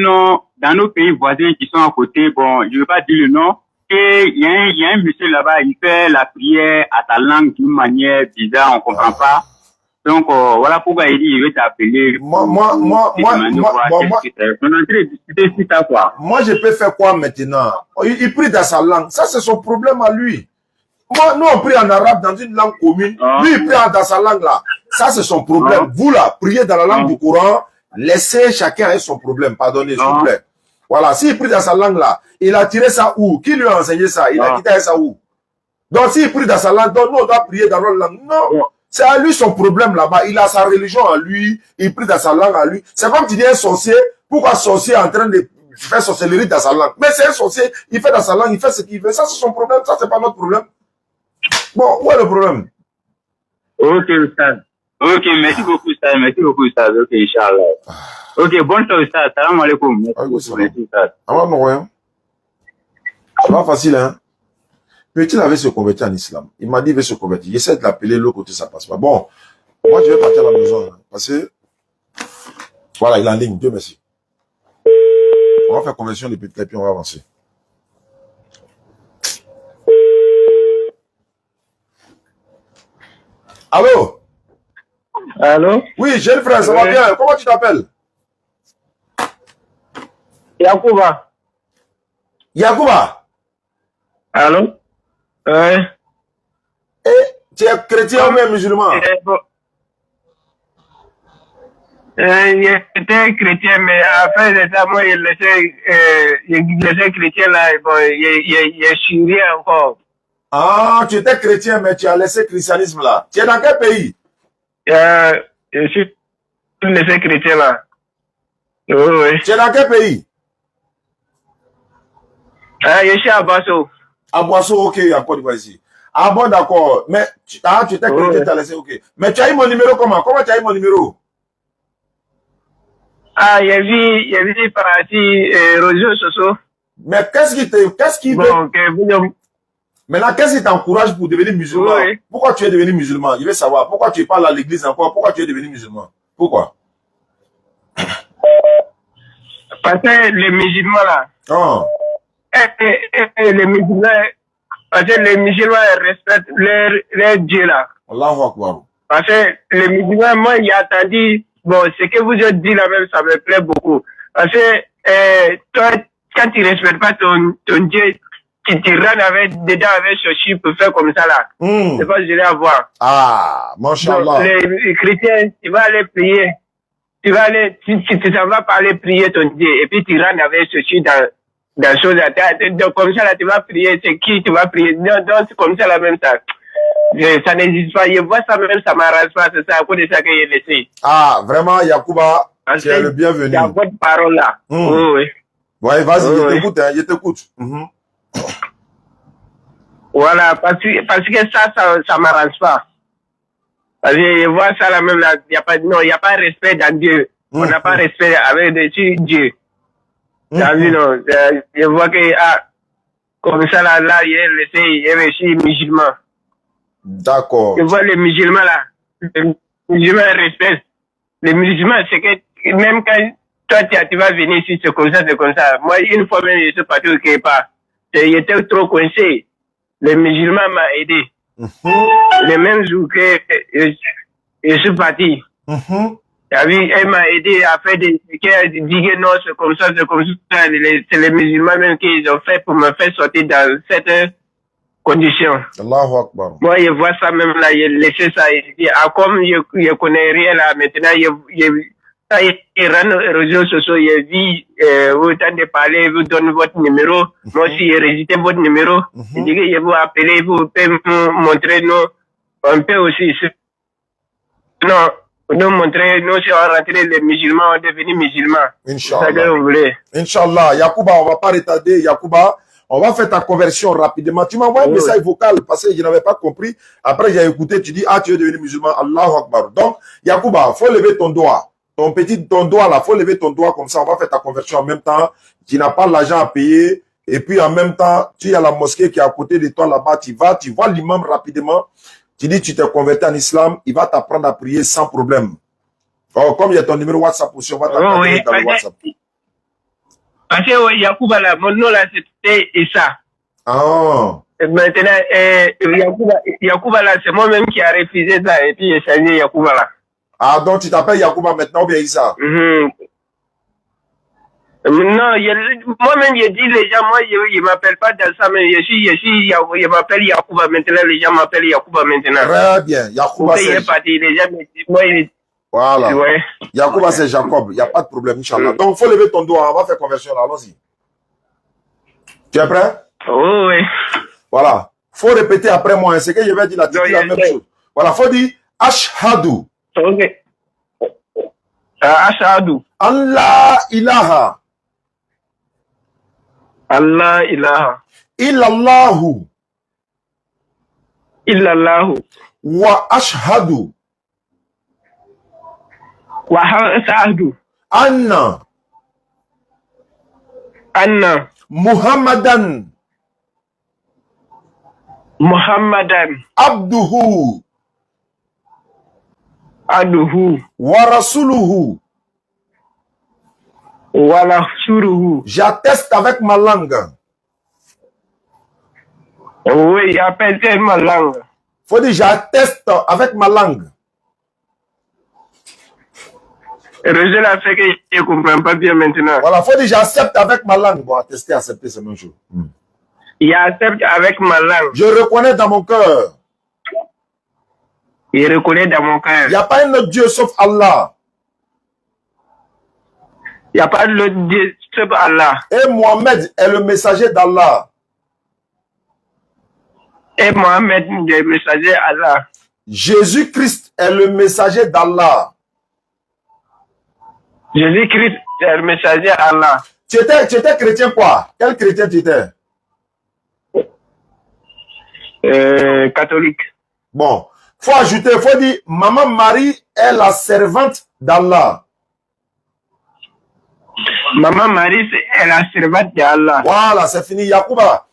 dans nos pays voisins qui sont à côté, bon, je ne veux pas dire le nom, qu'il y a un monsieur là-bas, il fait la prière à ta langue d'une manière bizarre, on comprend pas. Donc, voilà pourquoi il dit, il veut t'appeler. Moi, je peux faire quoi maintenant? Il prie dans sa langue. Ça, c'est son problème à lui. Moi, nous, on prie en arabe dans une langue commune. Lui, il prie dans sa langue là. Ça, c'est son problème. Vous, là, priez dans la langue du Coran. Laissez chacun avec son problème. Pardonnez, s'il vous plaît. Voilà. S'il prie dans sa langue là, il a tiré ça où? Qui lui a enseigné ça? Il a quitté ça où? Donc, s'il prie dans sa langue, donc nous, on doit prier dans notre langue. Non. C'est à lui son problème là-bas. Il a sa religion à lui. Il prie dans sa langue à lui. C'est comme tu dis un sorcier. Pourquoi un sorcier est en train de faire sorcellerie dans sa langue? Mais c'est un sorcier. Il fait dans sa langue. Il fait ce qu'il veut. Ça, c'est son problème. Ça, c'est pas notre problème. Bon, où est le problème? Ok, Oustaz. Ok, merci beaucoup, Oustaz. Merci beaucoup, Oustaz. Ok, Inch'Allah. Ok, bonne soirée, Oustaz. Salam alaikum. Merci, Oustaz. C'est pas facile, hein? Petit avait se convertir en islam. Il m'a dit, il veut se convertir. J'essaie de l'appeler, l'autre côté, ça passe pas. Bon, moi, je vais partir à la maison. Hein, parce que, voilà, il est en ligne. Dieu merci. On va faire conversion de petit et puis on va avancer. Allô? Allô? Oui, jeune frère, ça va bien. Comment tu t'appelles? Yacouba. Yacouba? Allô? Et tu es chrétien ou même musulman? J'étais chrétien, mais après de ça, moi, je laissais chrétien là, bon, je suis encore. Ah, tu étais chrétien, mais tu as laissé le christianisme là. Tu es dans quel pays? Je suis laissé chrétien là. Oui. Tu es dans quel pays? Je suis à Boisseau. À Boisseau, ok, à Côte d'Ivoire ici. Ah bon, d'accord. Mais tu étais chrétien, tu as laissé, ok. Mais tu as eu mon numéro comment? Comment tu as eu mon numéro? J'ai vu par ici, réseaux sociaux. Mais maintenant, qu'est-ce qui t'encourage pour devenir musulman? Oui. Pourquoi tu es devenu musulman? Je veux savoir. Pourquoi tu parles à l'église encore? Pourquoi tu es devenu musulman? Pourquoi? Parce que les musulmans là. Oh. Les musulmans, parce que les musulmans respectent leur Dieu là. Allahu Akbar. Parce que les musulmans, moi, j'ai entendu, bon, ce que vous avez dit là même, ça me plaît beaucoup. Parce que, toi, quand tu respectes pas ton Dieu, tu rentres dedans avec ce chip pour faire comme ça là. C'est pas ce que je vais avoir. Ah, mashallah. Les chrétiens, tu vas aller prier. Tu t'en vas pas aller prier ton Dieu. Et puis tu rentres avec ce chip dans chose là. Donc, comme ça là, tu vas prier. C'est qui tu vas prier? Donc, c'est comme ça là même ça. Ça n'existe pas. Je vois ça même, ça m'arrange pas. C'est ça, à cause de ça que j'ai laissé. Ah, vraiment, Yacouba, tu es le bienvenu. Il y a votre parole là. Oui. Ouais, vas-y, je t'écoute. Voilà, parce que ça m'arrange pas. Parce que je vois ça là même là, il y a pas de respect dans Dieu. On n'a pas de respect avec Dieu. Non, je vois que, comme ça là, je suis musulman. D'accord. Je vois les musulmans là, les musulmans respectent. Les musulmans, c'est que, même quand toi tu vas venir ici, c'est comme ça. Moi, une fois même, je suis parti au Képa. J'étais trop coincé. Les musulmans m'ont aidé. Le même jour que je suis parti. Elle m'a aidé à faire des digues, non, c'est comme ça. C'est les musulmans même qu'ils ont fait pour me faire sortir dans cette condition. Allahu Akbar. Moi, je vois ça même là, je laissé ça. Comme je connais rien là, maintenant, il rentre aux réseaux sociaux, il dit, vous tentez de parler, vous donnez votre numéro. Moi aussi, j'ai rejeté votre numéro. Il dit que je vous appeler, vous pouvez me montrer, nous, on peut aussi, non, nous montrer, nous, si on rentre les musulmans, on est devenus musulmans. Inch'Allah. C'est ça que vous voulez. Inch'Allah. Yacouba, on va pas retarder, Yacouba. On va faire ta conversion rapidement. Tu m'envoies un message vocal parce que je n'avais pas compris. Après, j'ai écouté, tu dis, tu es devenu musulman. Allahu Akbar. Donc, Yacouba, faut lever ton doigt. Ton doigt là, faut lever ton doigt comme ça, on va faire ta conversion en même temps. Tu n'as pas l'argent à payer. Et puis en même temps, tu as la mosquée qui est à côté de toi là-bas. Tu vois l'imam rapidement. Tu dis, tu t'es converti en islam. Il va t'apprendre à prier sans problème. Oh, comme il y a ton numéro WhatsApp aussi, on va t'apprendre dans le WhatsApp. Parce que Yacouba là, mon nom là, c'était Issa. Maintenant, Yacouba là, c'est moi-même qui a refusé ça. Et puis j'ai changé Yacouba là. Ah, donc tu t'appelles Yacouba maintenant ou bien Issa? Non, moi-même, je dis les gens, moi, je ne m'appelle pas dans ça, mais je m'appelle Yacouba maintenant, les gens m'appellent Yacouba maintenant. Très bien, Yacouba c'est... Les gens me disent, moi, voilà. Ouais. Yacouba c'est Jacob, il n'y a pas de problème, Inch'Allah. Donc, il faut lever ton doigt, on va faire conversion là, allons-y. Tu es prêt? Oui. Voilà. Faut répéter après moi, c'est que je vais dire la même chose. Voilà, faut dire Ashhadu. Ok. Ashhadu. Allah ilaha. Allah ilaha. Illallahu. Illallahu. Wa ashhadu. Wa ashhadu. Anna. Muhammadan. Abduhu. Wa rasuluhu. Voilà, Suruhu. J'atteste avec ma langue. Oui, appelle ma langue. Faut dire j'atteste avec ma langue. Roger l'a fait que je ne comprends pas bien maintenant. Voilà, faut dire j'accepte avec ma langue. Bon, attester, accepter, c'est la même chose. J'accepte avec ma langue. Je reconnais dans mon cœur. Je reconnais dans mon cœur. Il n'y a pas un autre Dieu sauf Allah. Il n'y a pas d'autre Dieu sauf Allah. Et Mohamed est le messager d'Allah. Et Mohamed est le messager d'Allah. Jésus-Christ est le messager d'Allah. Jésus-Christ est le messager d'Allah. Tu étais chrétien quoi? Quel chrétien tu étais? Catholique. Bon, faut ajouter, faut dire, Maman Marie est la servante d'Allah. Maman Marie est la servante d'Allah. Voilà, c'est fini. Yacouba,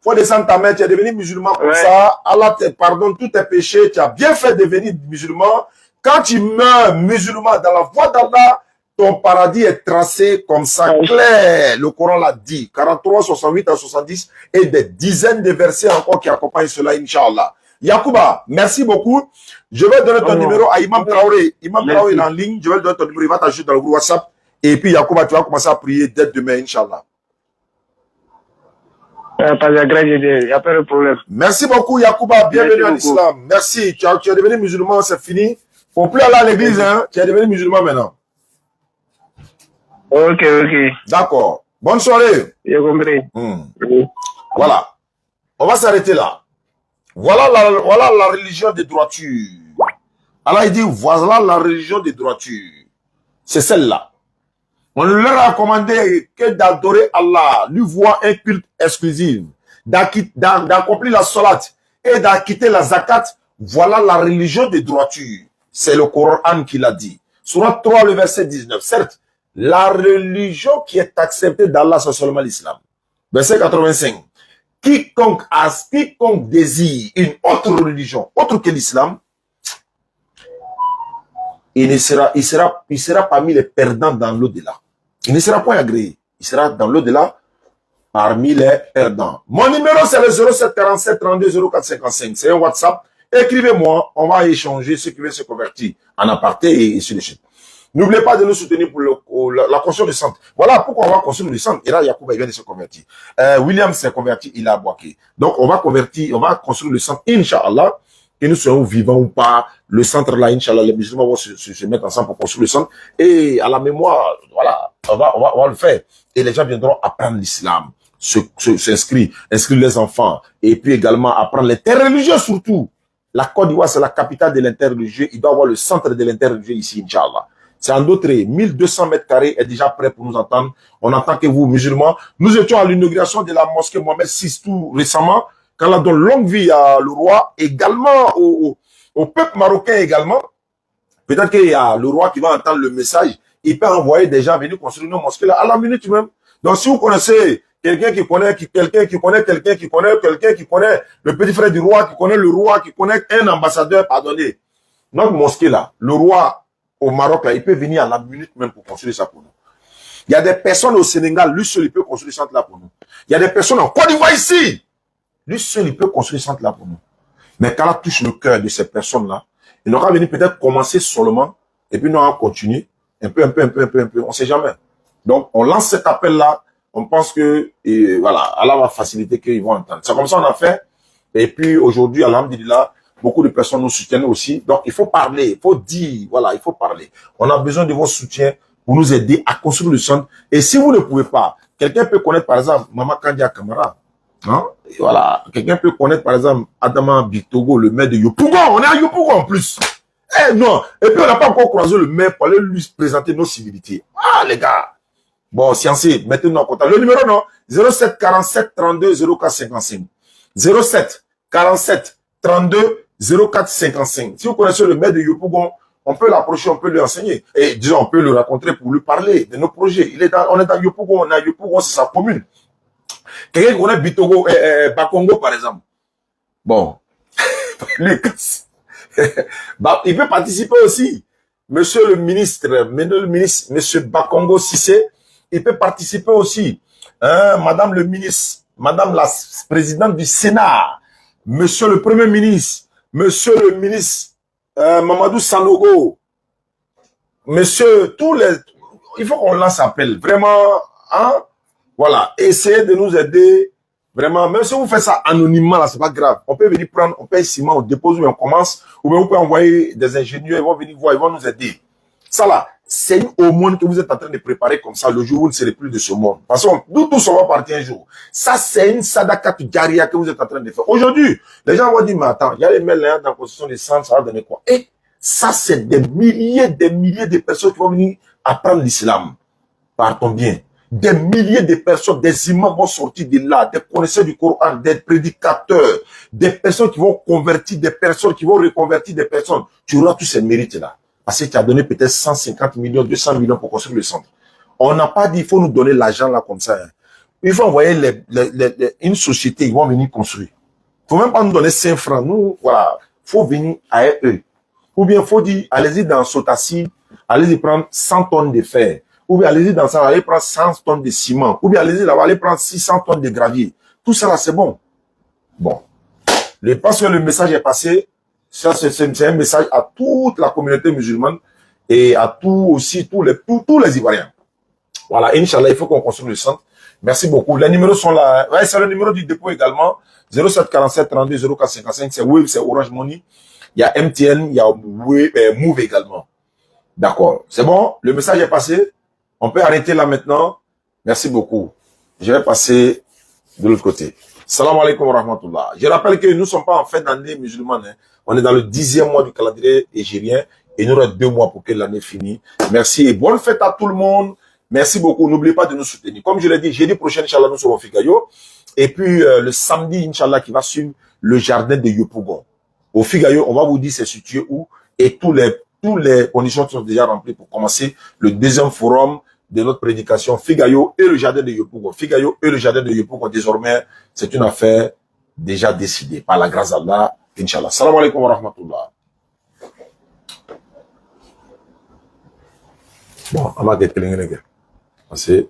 faut descendre ta mère, tu es devenu musulman comme ça. Allah te pardonne tous tes péchés. Tu as bien fait de devenir musulman. Quand tu meurs musulman dans la voie d'Allah, ton paradis est tracé comme ça, clair. Le Coran l'a dit. 43, 68 à 70 et des dizaines de versets encore qui accompagnent cela, Inch'Allah. Yacouba, merci beaucoup. Je vais donner ton numéro à Imam Traoré. Imam Traoré est en ligne. Je vais donner ton numéro. Il va t'ajouter dans le groupe WhatsApp. Et puis, Yacouba, tu vas commencer à prier dès demain, Inch'Allah. Pas de grâce, il n'y a pas de problème. Merci beaucoup, Yacouba. Bienvenue en islam. Merci. Tu es devenu musulman, c'est fini. Faut plus aller à l'église, hein. Tu es devenu musulman maintenant. Ok. D'accord. Bonne soirée. J'ai compris. Voilà. On va s'arrêter là. Voilà la religion des droitures. Allah, il dit, voilà la religion des droitures. C'est celle-là. On leur a commandé que d'adorer Allah, lui voir un culte exclusif, d'accomplir la salat et d'acquitter la zakat. Voilà la religion des droitures. C'est le Coran qui l'a dit. Surat 3, le verset 19. Certes, la religion qui est acceptée d'Allah, c'est seulement l'islam. Verset 85. Quiconque désire une autre religion, autre que l'islam, il sera parmi les perdants dans l'au-delà. Il ne sera pas agréé. Il sera dans l'au-delà parmi les perdants. Mon numéro, c'est le 07 47 32 04 55. C'est un WhatsApp. Écrivez-moi. On va échanger ceux qui veulent se convertir en aparté et sur les chaînes. N'oubliez pas de nous soutenir pour la construction du centre. Voilà pourquoi on va construire le centre. Et là, Yacouba, il vient de se convertir. William s'est converti, il a boqué. Donc, on va construire le centre, Inch'Allah. Que nous soyons vivants ou pas, le centre là, Inch'Allah, les musulmans vont se mettre ensemble pour construire le centre. Et à la mémoire, voilà, on va le faire. Et les gens viendront apprendre l'islam, inscrire les enfants. Et puis également apprendre l'interreligieux surtout. La Côte d'Ivoire, c'est la capitale de l'interreligieux. Il doit avoir le centre de l'interreligieux ici, Inch'Allah. C'est en d'autres, 1200 mètres carrés est déjà prêt pour nous entendre. On entend que vous, musulmans, nous étions à l'inauguration de la mosquée Mohamed VI tout récemment. Qu'Allah donne longue vie à le roi, également au peuple marocain également. Peut-être qu'il y a le roi qui va entendre le message. Il peut envoyer des gens venir construire nos mosquées là à la minute même. Donc si vous connaissez quelqu'un qui connaît le petit frère du roi, qui connaît le roi, qui connaît un ambassadeur, pardonnez. Notre mosquée là, le roi au Maroc là, il peut venir à la minute même pour construire ça pour nous. Il y a des personnes au Sénégal, lui seul il peut construire ça là pour nous. Il y a des personnes en Côte d'Ivoire ici. Lui seul, il peut construire ce centre-là pour nous. Mais quand on touche le cœur de ces personnes-là, il n'aura venir peut-être commencer seulement, et puis nous allons continuer, un peu, on ne sait jamais. Donc, on lance cet appel-là, on pense que, et voilà, Allah va faciliter qu'ils vont entendre. C'est comme ça qu'on a fait, et puis aujourd'hui, alhamdulillah, beaucoup de personnes nous soutiennent aussi. Donc, il faut parler, il faut dire, voilà, il faut parler. On a besoin de vos soutiens pour nous aider à construire le centre. Et si vous ne pouvez pas, quelqu'un peut connaître, par exemple, Maman Kandia Kamara. Hein? Et voilà, quelqu'un peut connaître par exemple Adama Bitogo, le maire de Yopougon. On est à Yopougon en plus. Eh non, et puis on n'a pas encore croisé le maire pour aller lui présenter nos civilités. Ah les gars. Bon, sciencier, mettez-nous en contact. Le numéro non, 07 47 32 04 55. 07 47 32 04 55. Si vous connaissez le maire de Yopougon, on peut l'approcher, on peut lui enseigner. Et disons, on peut le rencontrer pour lui parler de nos projets. On est dans Yopougon, on est à Yopougon, c'est sa commune. Quelqu'un qui connaît Bitogo, Bakongo par exemple. Bon, Lucas, il peut participer aussi. Monsieur le ministre, monsieur Bakongo Sissé, il peut participer aussi. Hein, Madame le ministre, Madame la présidente du Sénat, Monsieur le Premier ministre, Monsieur le ministre Mamadou Sanogo, Monsieur, tous les... Il faut qu'on lance appel. Vraiment, hein? Voilà. Essayez de nous aider. Vraiment, même si vous faites ça anonymement, là, c'est pas grave. On peut venir prendre, on paye ciment, on dépose ou on commence, ou bien on peut envoyer des ingénieurs, ils vont venir voir, ils vont nous aider. Ça là, c'est une aumône que vous êtes en train de préparer comme ça, le jour où vous ne serez plus de ce monde. Parce que nous tous, on va partir un jour. Ça, c'est une sadaka jaria que vous êtes en train de faire. Aujourd'hui, les gens vont dire, mais attends, il y a les mails là dans la construction des centres, ça va donner quoi? Et ça, c'est des milliers de personnes qui vont venir apprendre l'islam. Partons bien. Des milliers de personnes, des imams vont sortir de là, des connaisseurs du Coran, des prédicateurs, des personnes qui vont convertir, des personnes qui vont reconvertir des personnes. Tu auras tous ces mérites-là. Parce que tu as donné peut-être 150 millions, 200 millions pour construire le centre. On n'a pas dit, il faut nous donner l'argent là comme ça. Hein. Il faut envoyer une société, ils vont venir construire. Il faut même pas nous donner 5 francs. Nous, voilà, faut venir à eux. Ou bien, faut dire, allez-y dans Sotassi, allez-y prendre 100 tonnes de fer. Ou bien allez-y dans ça, allez prendre 100 tonnes de ciment. Ou bien allez-y là-bas, allez prendre 600 tonnes de gravier. Tout ça là, c'est bon. Bon. Je pense que le message est passé. Ça, c'est un message à toute la communauté musulmane et à tous les Ivoiriens. Voilà. Inch'Allah, il faut qu'on construise le centre. Merci beaucoup. Les numéros sont là. Ouais, c'est le numéro du dépôt également. 07 47 32 04 55. C'est Wave, c'est Orange Money. Il y a MTN, il y a Move également. D'accord. C'est bon? Le message est passé. On peut arrêter là maintenant. Merci beaucoup. Je vais passer de l'autre côté. Salam alaikum wa rahmatullah. Je rappelle que nous ne sommes pas en fin d'année musulmane. Hein. On est dans le 10e mois du calendrier hégirien et il nous reste 2 mois pour que l'année finisse. Merci et bonne fête à tout le monde. Merci beaucoup. N'oubliez pas de nous soutenir. Comme je l'ai dit, jeudi prochain, Inch'Allah, nous serons au Figayo. Et puis le samedi, Inch'Allah, qui va suivre le jardin de Yopougon. Au Figayo, on va vous dire c'est situé où et toutes les conditions sont déjà remplies pour commencer le 2e forum de notre prédication, Figayo et le jardin de Yopougon. Figayo et le jardin de Yopougon, désormais, c'est une affaire déjà décidée par la grâce d'Allah, Inch'Allah. Salam alaikum wa rahmatullah. Bon, on va décliner les gars. C'est...